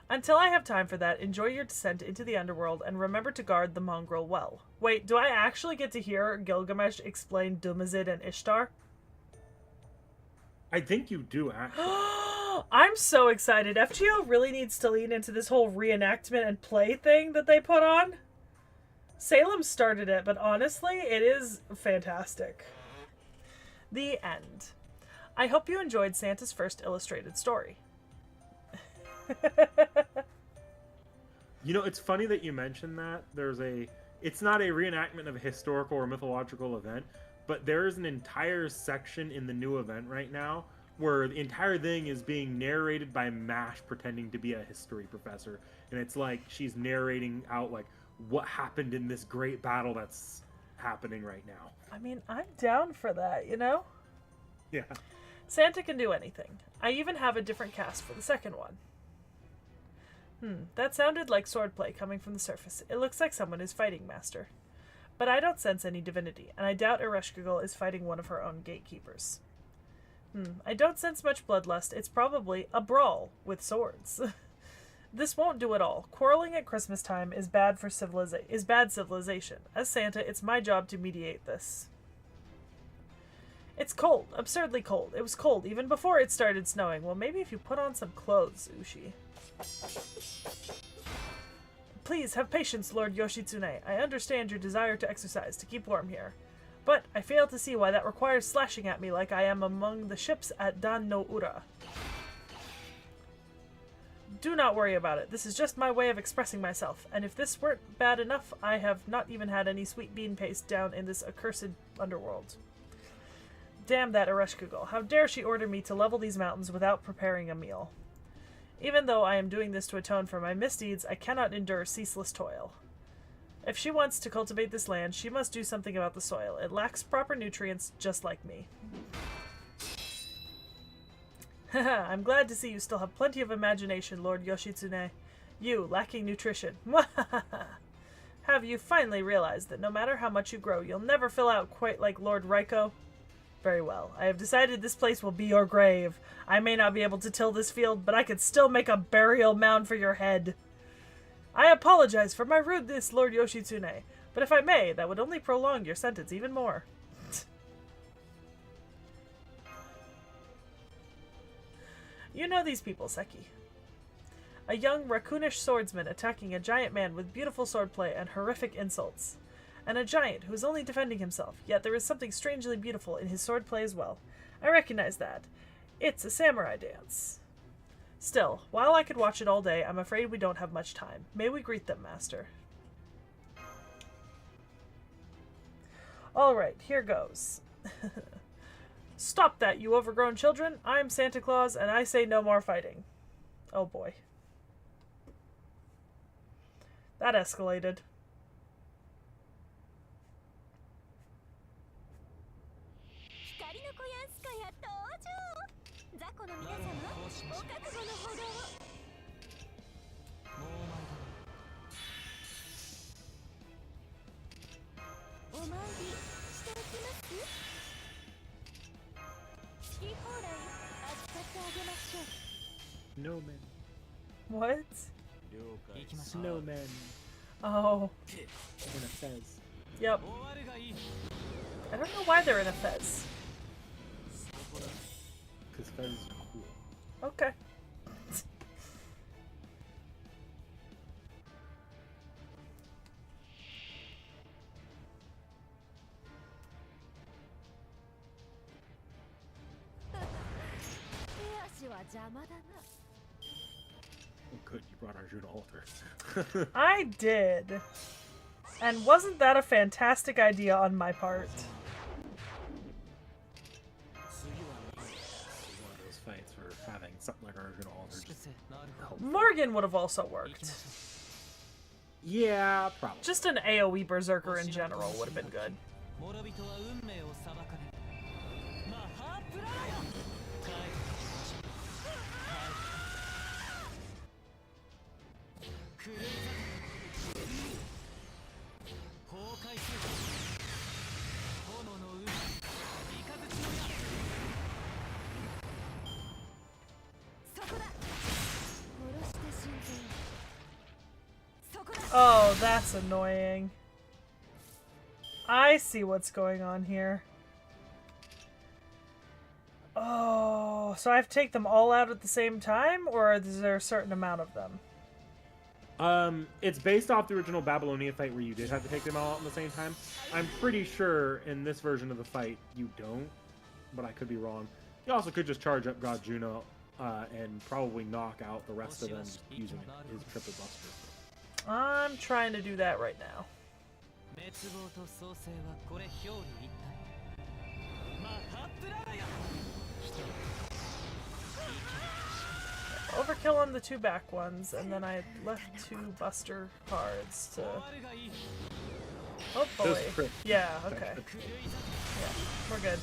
Until I have time for that, enjoy your descent into the Underworld and remember to guard the mongrel well. Wait, do I actually get to hear Gilgamesh explain Dumazid and Ishtar? I think you do, actually. I'm so excited. FGO really needs to lean into this whole reenactment and play thing that they put on. Salem started it, but honestly, it is fantastic. The end. I hope you enjoyed Santa's first illustrated story. You know, it's funny that you mentioned that. It's not a reenactment of a historical or mythological event, but there is an entire section in the new event right now where the entire thing is being narrated by Mash pretending to be a history professor. And it's like she's narrating out like what happened in this great battle that's happening right now. I mean, I'm down for that, you know? Yeah. Santa can do anything. I even have a different cast for the second one. That sounded like swordplay coming from the surface. It looks like someone is fighting Master. But I don't sense any divinity, and I doubt Ereshkigal is fighting one of her own gatekeepers. I don't sense much bloodlust. It's probably a brawl with swords. This won't do at all. Quarreling at Christmas time is bad civilization. As Santa, it's my job to mediate this. It's cold. Absurdly cold. It was cold even before it started snowing. Well, maybe if you put on some clothes, Ushi. Please, have patience, Lord Yoshitsune. I understand your desire to exercise, to keep warm here. But I fail to see why that requires slashing at me like I am among the ships at Dan no Ura. Do not worry about it. This is just my way of expressing myself. And if this weren't bad enough, I have not even had any sweet bean paste down in this accursed underworld. Damn that Ereshkigal. How dare she order me to level these mountains without preparing a meal? Even though I am doing this to atone for my misdeeds, I cannot endure ceaseless toil. If she wants to cultivate this land, she must do something about the soil. It lacks proper nutrients, just like me. Haha, I'm glad to see you still have plenty of imagination, Lord Yoshitsune. You, lacking nutrition. Have you finally realized that no matter how much you grow, you'll never fill out quite like Lord Raiko? Very well. I have decided this place will be your grave. I may not be able to till this field, but I could still make a burial mound for your head. I apologize for my rudeness, Lord Yoshitsune, but if I may, that would only prolong your sentence even more. You know these people, Sekhie. A young raccoonish swordsman attacking a giant man with beautiful swordplay and horrific insults. And a giant who is only defending himself, yet there is something strangely beautiful in his swordplay as well. I recognize that. It's a samurai dance. Still, while I could watch it all day, I'm afraid we don't have much time. May we greet them, Master? Alright, here goes. Stop that, you overgrown children! I'm Santa Claus, and I say no more fighting. Oh boy. That escalated. Snowmen. What? Snowmen. Oh. In a fez. Yep. I don't know why they're in a fez. Because fez is cool. Okay. Oh, good, you brought Arjuna altar. I did. And wasn't that a fantastic idea on my part? One of those fights for having something like Arjuna altar. Morgan would have also worked. Yeah, probably. Just an AoE berserker in general would have been good. Oh, that's annoying. I see what's going on here. Oh, so I have to take them all out at the same time, or is there a certain amount of them? It's based off the original Babylonia fight where you did have to take them all out at the same time. I'm pretty sure in this version of the fight you don't, but I could be wrong. You also could just charge up God Juno and probably knock out the rest of them using his triple buster. I'm trying to do that right now. Overkill on the two back ones, and then I left two buster cards to... Hopefully. Yeah, okay. Yeah, we're good.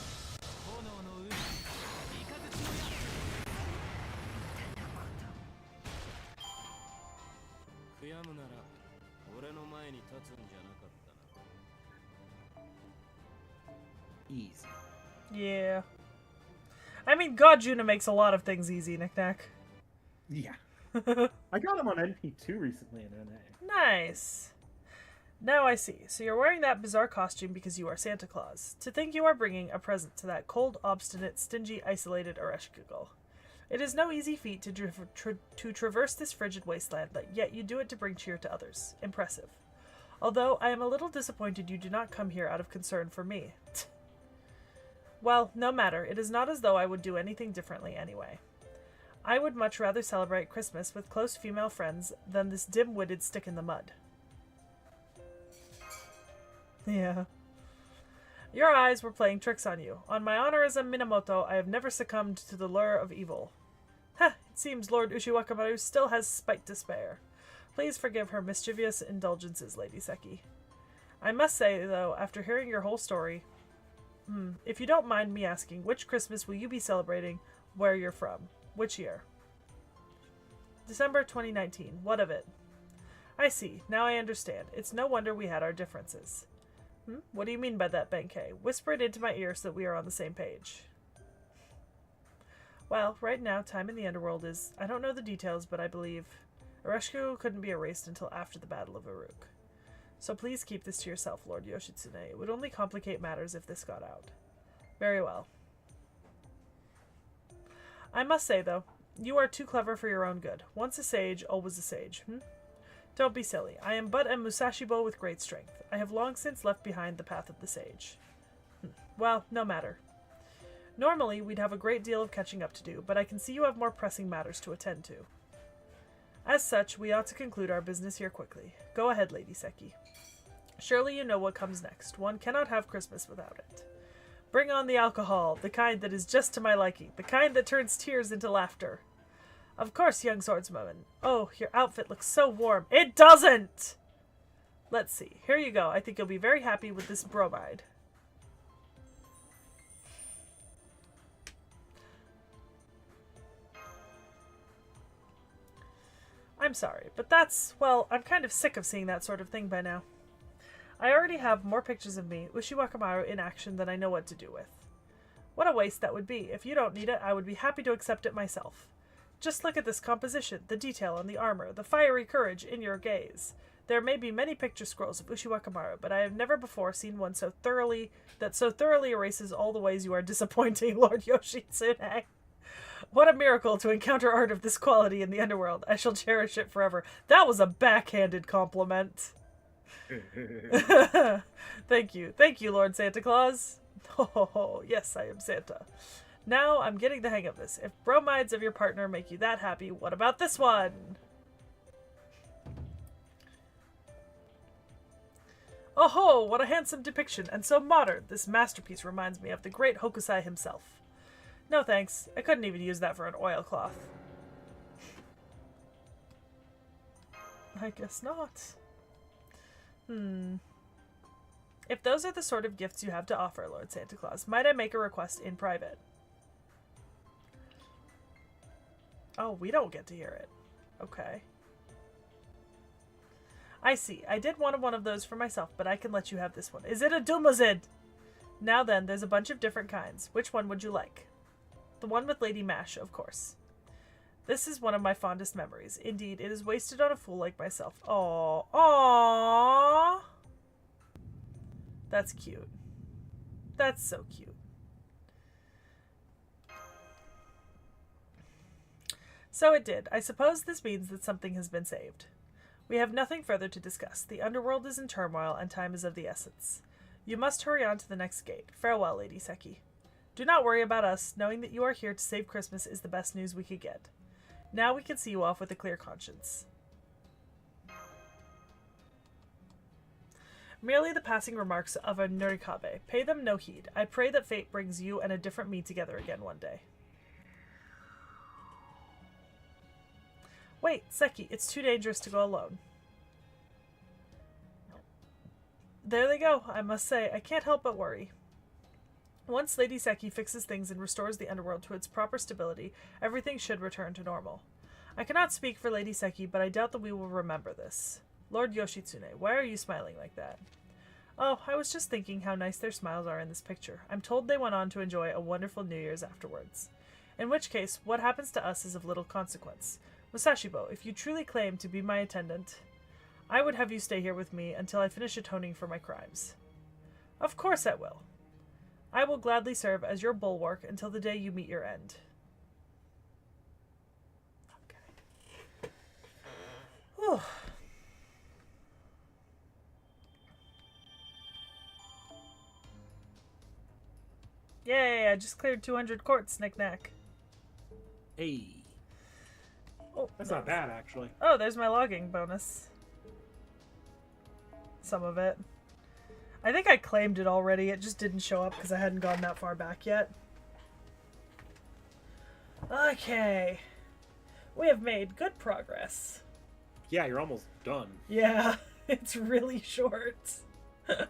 Easy. Yeah. I mean, God Juna makes a lot of things easy, NikNak. Yeah. I got him on NP2 recently in NA. Nice. Now I see. So you're wearing that bizarre costume because you are Santa Claus. To think you are bringing a present to that cold, obstinate, stingy, isolated Ereshkigal. It is no easy feat to traverse this frigid wasteland, yet you do it to bring cheer to others. Impressive. Although I am a little disappointed you do not come here out of concern for me. Well, no matter. It is not as though I would do anything differently anyway. I would much rather celebrate Christmas with close female friends than this dim-witted stick in the mud. Yeah. Your eyes were playing tricks on you. On my honor as a Minamoto, I have never succumbed to the lure of evil. It seems Lord Ushiwakamaru still has spite to spare. Please forgive her mischievous indulgences, Lady Sekhie. I must say, though, after hearing your whole story, if you don't mind me asking, which Christmas will you be celebrating, where you're from? Which year? December 2019. What of it? I see. Now I understand. It's no wonder we had our differences. What do you mean by that, Benkei? Whisper it into my ear so that we are on the same page. Well, right now, time in the Underworld is... I don't know the details, but I believe... Ereshkigal couldn't be erased until after the Battle of Uruk. So please keep this to yourself, Lord Yoshitsune. It would only complicate matters if this got out. Very well. I must say, though, you are too clever for your own good. Once a sage, always a sage, Don't be silly. I am but a Musashibo with great strength. I have long since left behind the path of the sage. Well, no matter. Normally, we'd have a great deal of catching up to do, but I can see you have more pressing matters to attend to. As such, we ought to conclude our business here quickly. Go ahead, Lady Sekhie. Surely you know what comes next. One cannot have Christmas without it. Bring on the alcohol, the kind that is just to my liking, the kind that turns tears into laughter. Of course, young swordswoman. Oh, your outfit looks so warm. It doesn't! Let's see. Here you go. I think you'll be very happy with this bromide. I'm sorry, but that's, well, I'm kind of sick of seeing that sort of thing by now. I already have more pictures of me, Ushiwakamaru, in action than I know what to do with. What a waste that would be. If you don't need it, I would be happy to accept it myself. Just look at this composition, the detail on the armor, the fiery courage in your gaze. There may be many picture scrolls of Ushiwakamaru, but I have never before seen one so thoroughly erases all the ways you are disappointing, Lord Yoshitsune. What a miracle to encounter art of this quality in the Underworld. I shall cherish it forever. That was a backhanded compliment. Thank you. Thank you, Lord Santa Claus. Oh, yes, I am Santa. Now I'm getting the hang of this. If bromides of your partner make you that happy, what about this one? Oh, what a handsome depiction, and so modern. This masterpiece reminds me of the great Hokusai himself. No thanks. I couldn't even use that for an oilcloth. I guess not. If those are the sort of gifts you have to offer, Lord Santa Claus, might I make a request in private? Oh, we don't get to hear it. Okay. I see. I did want one of those for myself, but I can let you have this one. Is it a Dumazid? Now then, there's a bunch of different kinds. Which one would you like? The one with Lady Mash, of course. This is one of my fondest memories. Indeed, it is wasted on a fool like myself. Aww. Aww. That's cute. That's so cute. So it did. I suppose this means that something has been saved. We have nothing further to discuss. The Underworld is in turmoil, and time is of the essence. You must hurry on to the next gate. Farewell, Lady Sekhie. Do not worry about us. Knowing that you are here to save Christmas is the best news we could get. Now we can see you off with a clear conscience. Merely the passing remarks of a Nurikabe. Pay them no heed. I pray that fate brings you and a different me together again one day. Wait, Sekhie, it's too dangerous to go alone. There they go. I must say, I can't help but worry. Once Lady Sekhie fixes things and restores the Underworld to its proper stability, everything should return to normal. I cannot speak for Lady Sekhie, but I doubt that we will remember this. Lord Yoshitsune, why are you smiling like that? Oh, I was just thinking how nice their smiles are in this picture. I'm told they went on to enjoy a wonderful New Year's afterwards. In which case, what happens to us is of little consequence. Musashibo, if you truly claim to be my attendant, I would have you stay here with me until I finish atoning for my crimes. Of course I will. I will gladly serve as your bulwark until the day you meet your end. Okay. Whew. Yay, I just cleared 200 courts, NikNak. Hey. Oh, That's not bad, actually. Oh, there's my logging bonus. Some of it. I think I claimed it already. It just didn't show up because I hadn't gone that far back yet. Okay. We have made good progress. Yeah, you're almost done. Yeah, it's really short. And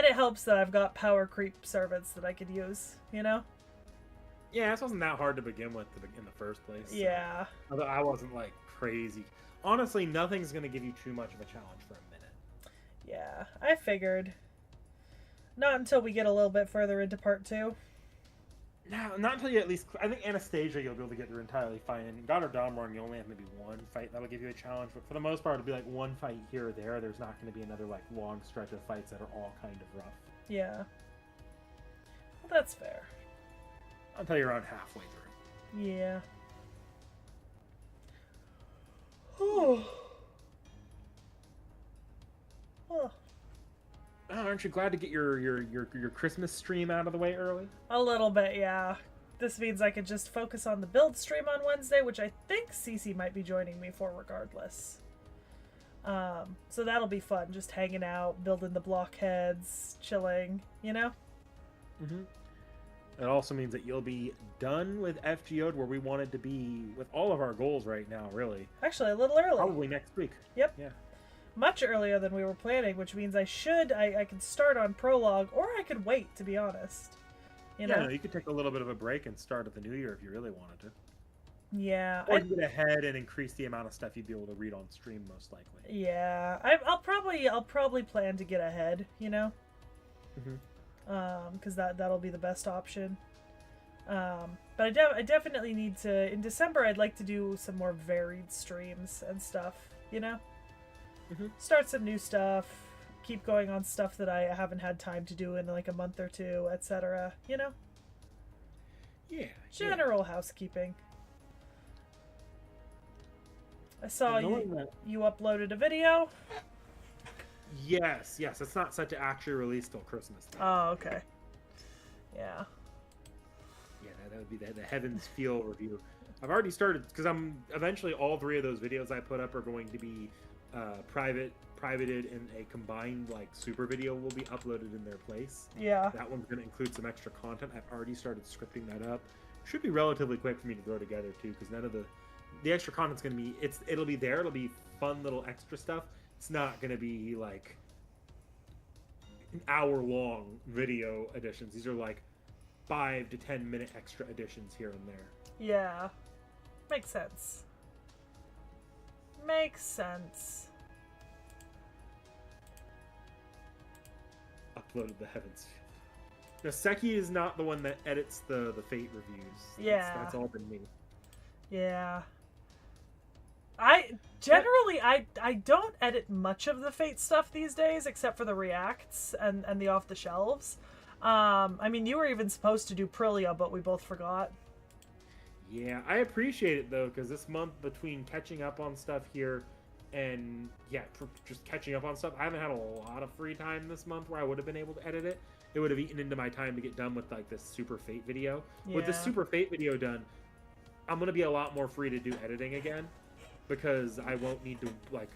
it helps that I've got power creep servants that I could use, you know? Yeah, this wasn't that hard to begin with in the first place. So. Yeah. Although I wasn't, like, crazy. Honestly, nothing's going to give you too much of a challenge for a minute. Yeah, I figured. Not until we get a little bit further into part 2. No, not until you at least... I think Anastasia you'll be able to get through entirely fine. And God or Domron, you only have maybe one fight that'll give you a challenge. But for the most part, it'll be like one fight here or there. There's not going to be another like long stretch of fights that are all kind of rough. Yeah. Well, that's fair. Until you're around halfway through. Yeah. Oh. Oh. Aren't you glad to get your Christmas stream out of the way early? A little bit, yeah. This means I could just focus on the build stream on Wednesday, which I think Sekhie might be joining me for regardless. So that'll be fun, just hanging out, building the blockheads, chilling, you know? Mm-hmm. It also means that you'll be done with FGO where we wanted to be with all of our goals right now, really. Actually, a little early. Probably next week. Yep. Yeah. Much earlier than we were planning, which means I could start on prologue, or I could wait, to be honest. You know? Yeah, you could take a little bit of a break and start at the new year if you really wanted to. Yeah. Or you get ahead and increase the amount of stuff you'd be able to read on stream, most likely. Yeah. I'll probably plan to get ahead, you know? Mm-hmm. Because that'll be the best option. But I definitely need to... In December, I'd like to do some more varied streams and stuff, you know? Mm-hmm. Start some new stuff, keep going on stuff that I haven't had time to do in like a month or two, etc. You know? Yeah. General housekeeping. I saw you uploaded a video. Yes. It's not set to actually release till Christmas. Oh, okay. Yeah. Yeah, that would be the Heavens Feel review. I've already started, because eventually all 3 of those videos I put up are going to be privated, and a combined like super video will be uploaded in their place. Yeah. That one's going to include some extra content. I've already started scripting that up. Should be relatively quick for me to throw together too, because none of the extra content's going to be it'll be there. It'll be fun little extra stuff. It's not going to be like an hour-long video editions. These are like 5 to 10 minute extra editions here and there. Yeah. Makes sense. Makes sense. Uploaded the Heavens. Now, Sekhie is not the one that edits the Fate reviews. Yeah. That's all been me. Yeah. I don't edit much of the Fate stuff these days, except for the reacts and the off the shelves. I mean, you were even supposed to do Prillia, but we both forgot. Yeah, I appreciate it though, because this month between catching up on stuff here and just catching up on stuff, I haven't had a lot of free time this month where I would have been able to edit it. It would have eaten into my time to get done with like this Super Fate video. Yeah. With this Super Fate video done, I'm gonna be a lot more free to do editing again, because I won't need to like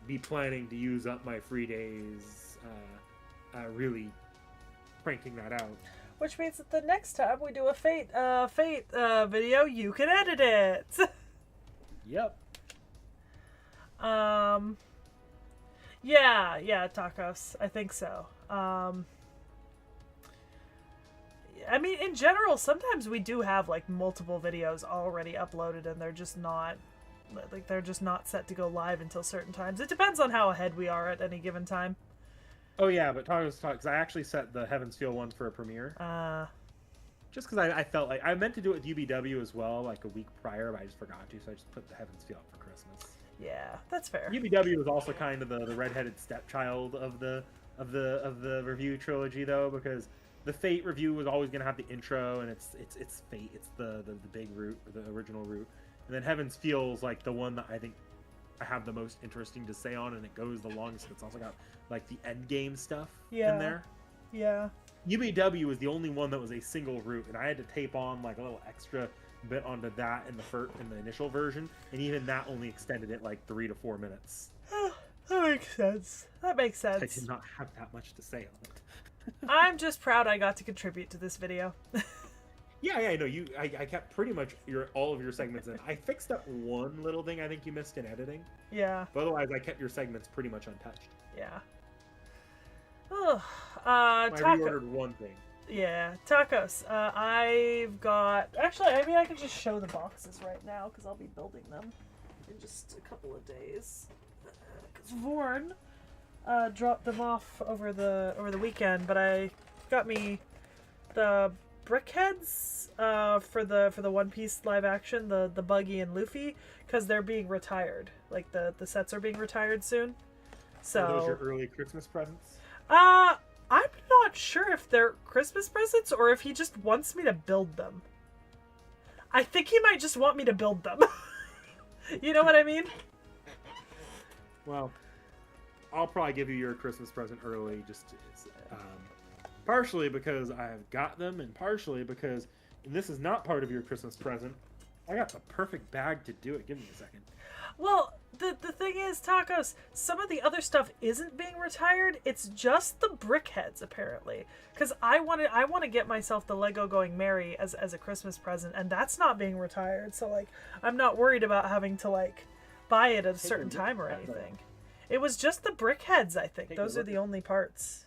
be planning to use up my free days really cranking that out. Which means that the next time we do a Fate video, you can edit it. Yep. Yeah, Tacos. I think so. I mean, in general, sometimes we do have like multiple videos already uploaded, and they're just not set to go live until certain times. It depends on how ahead we are at any given time. Oh yeah, but Tacos, because I actually set the Heavens Feel one for a premiere. Just because I felt like I meant to do it with UBW as well, like a week prior, but I just forgot to, so I just put the Heavens Feel up for Christmas. Yeah, that's fair. UBW was also kind of the redheaded stepchild of the review trilogy, though, because the Fate review was always going to have the intro, and it's Fate. It's the big route, the original route, and then Heavens feels like the one that I think I have the most interesting to say on, and it goes the longest. It's also got like the end game stuff in there. Yeah. UBW was the only one that was a single route, and I had to tape on like a little extra bit onto that in the initial version, and even that only extended it like 3 to 4 minutes. That makes sense. That makes sense. I did not have that much to say on it. I'm just proud I got to contribute to this video. Yeah, I know you. I kept pretty much all of your segments in. I fixed up one little thing I think you missed in editing. Yeah. But otherwise, I kept your segments pretty much untouched. Yeah. Ugh. I reordered one thing. Yeah, tacos. I've got... Actually, I mean, I can just show the boxes right now, because I'll be building them in just a couple of days. Because Vorn dropped them off over the weekend, but I got me the brickheads for the One Piece live action, the Buggy and Luffy, because they're being retired. Like, the sets are being retired soon. So... Are those your early Christmas presents? I'm not sure if they're Christmas presents or if he just wants me to build them. I think he might just want me to build them. You know what I mean? Well, I'll probably give you your Christmas present early, just partially because I've got them, and partially because, and this is not part of your Christmas present, I got the perfect bag to do it. Give me a second. Well, the thing is, Tacos, some of the other stuff isn't being retired. It's just the brickheads, apparently. Because I want to get myself the Lego Going Merry as a Christmas present, and that's not being retired. So, like, I'm not worried about having to, like, buy it at a certain time or anything. It was just the brickheads, I think. Those are the only parts.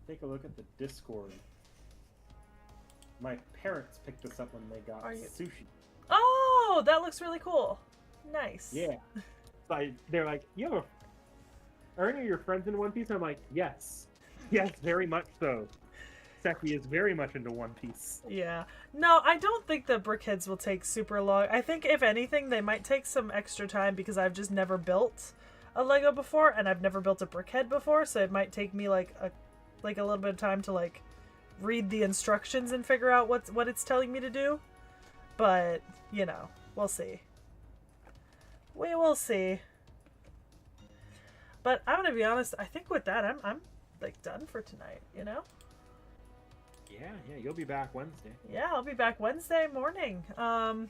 Take a look at the Discord. My parents picked this up when they got sushi. Oh, that looks really cool. Nice. Yeah. They're like, are any of your friends in One Piece? I'm like, yes. Yes, very much so. Sekhie is very much into One Piece. Yeah. No, I don't think the brickheads will take super long. I think, if anything, they might take some extra time because I've just never built a Lego before, and I've never built a brickhead before, so it might take me like a little bit of time to like read the instructions and figure out what it's telling me to do. But, you know, we'll see. We will see. But I'm gonna be honest, I think with that I'm like done for tonight, you know? Yeah, you'll be back Wednesday. Yeah, I'll be back Wednesday morning. I'm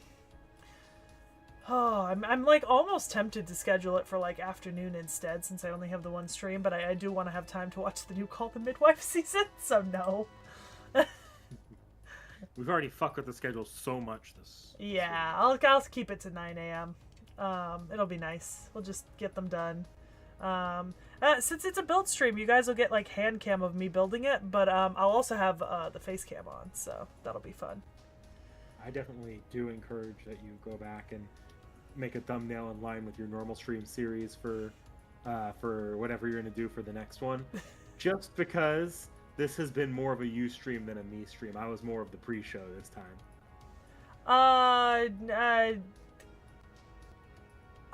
like almost tempted to schedule it for like afternoon instead, since I only have the one stream, but I do want to have time to watch the new Call the Midwife season, so no. We've already fucked with the schedule so much this. Yeah, I'll keep it to 9 a.m. It'll be nice. We'll just get them done. Since it's a build stream, you guys will get like hand cam of me building it, but I'll also have the face cam on, so that'll be fun. I definitely do encourage that you go back and make a thumbnail in line with your normal stream series for whatever you're going to do for the next one. Just because this has been more of a you stream than a me stream. I was more of the pre-show this time.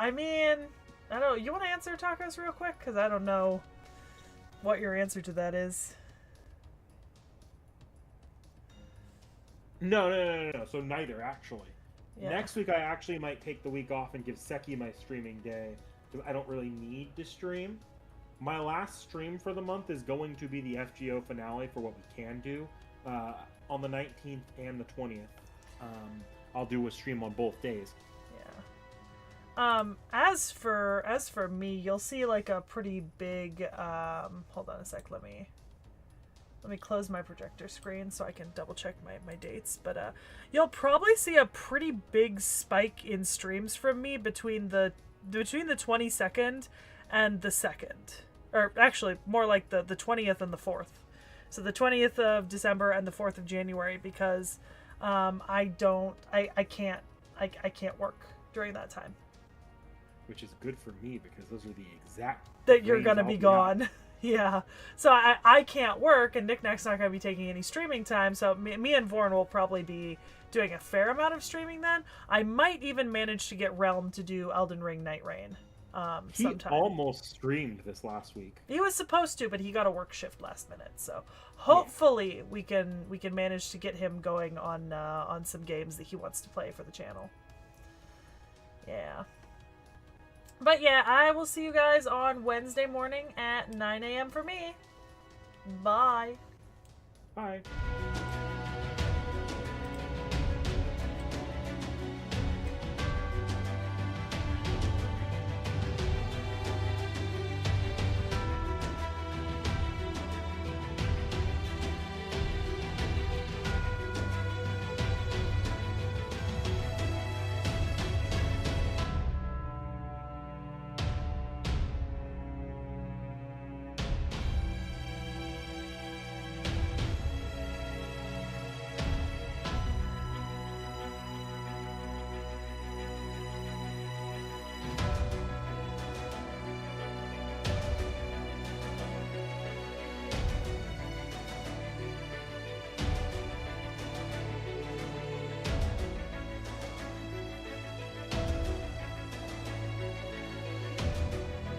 I mean, I don't know. You want to answer Tacos real quick? Because I don't know what your answer to that is. No. So neither, actually. Yeah. Next week, I actually might take the week off and give Sekhie my streaming day, because I don't really need to stream. My last stream for the month is going to be the FGO finale for what we can do on the 19th and the 20th. I'll do a stream on both days. Yeah. As for me, you'll see like a pretty big hold on a sec, let me close my projector screen so I can double check my dates, but you'll probably see a pretty big spike in streams from me between the 22nd and the 2nd. Or actually more like the 20th and the 4th. So the 20th of December and the 4th of January, because I can't work during that time. Which is good for me, because those are the exact that you're gonna be gone. Yeah. So I can't work, and NikNak's not going to be taking any streaming time, so me and Vorn will probably be doing a fair amount of streaming then. I might even manage to get Realm to do Elden Ring Night Rain He sometime. almost streamed this last week. He was supposed to, but he got a work shift last minute, so Yeah. hopefully we can manage to get him going on some games that he wants to play for the channel. Yeah. But yeah, I will see you guys on Wednesday morning at 9 a.m. for me. Bye. Bye.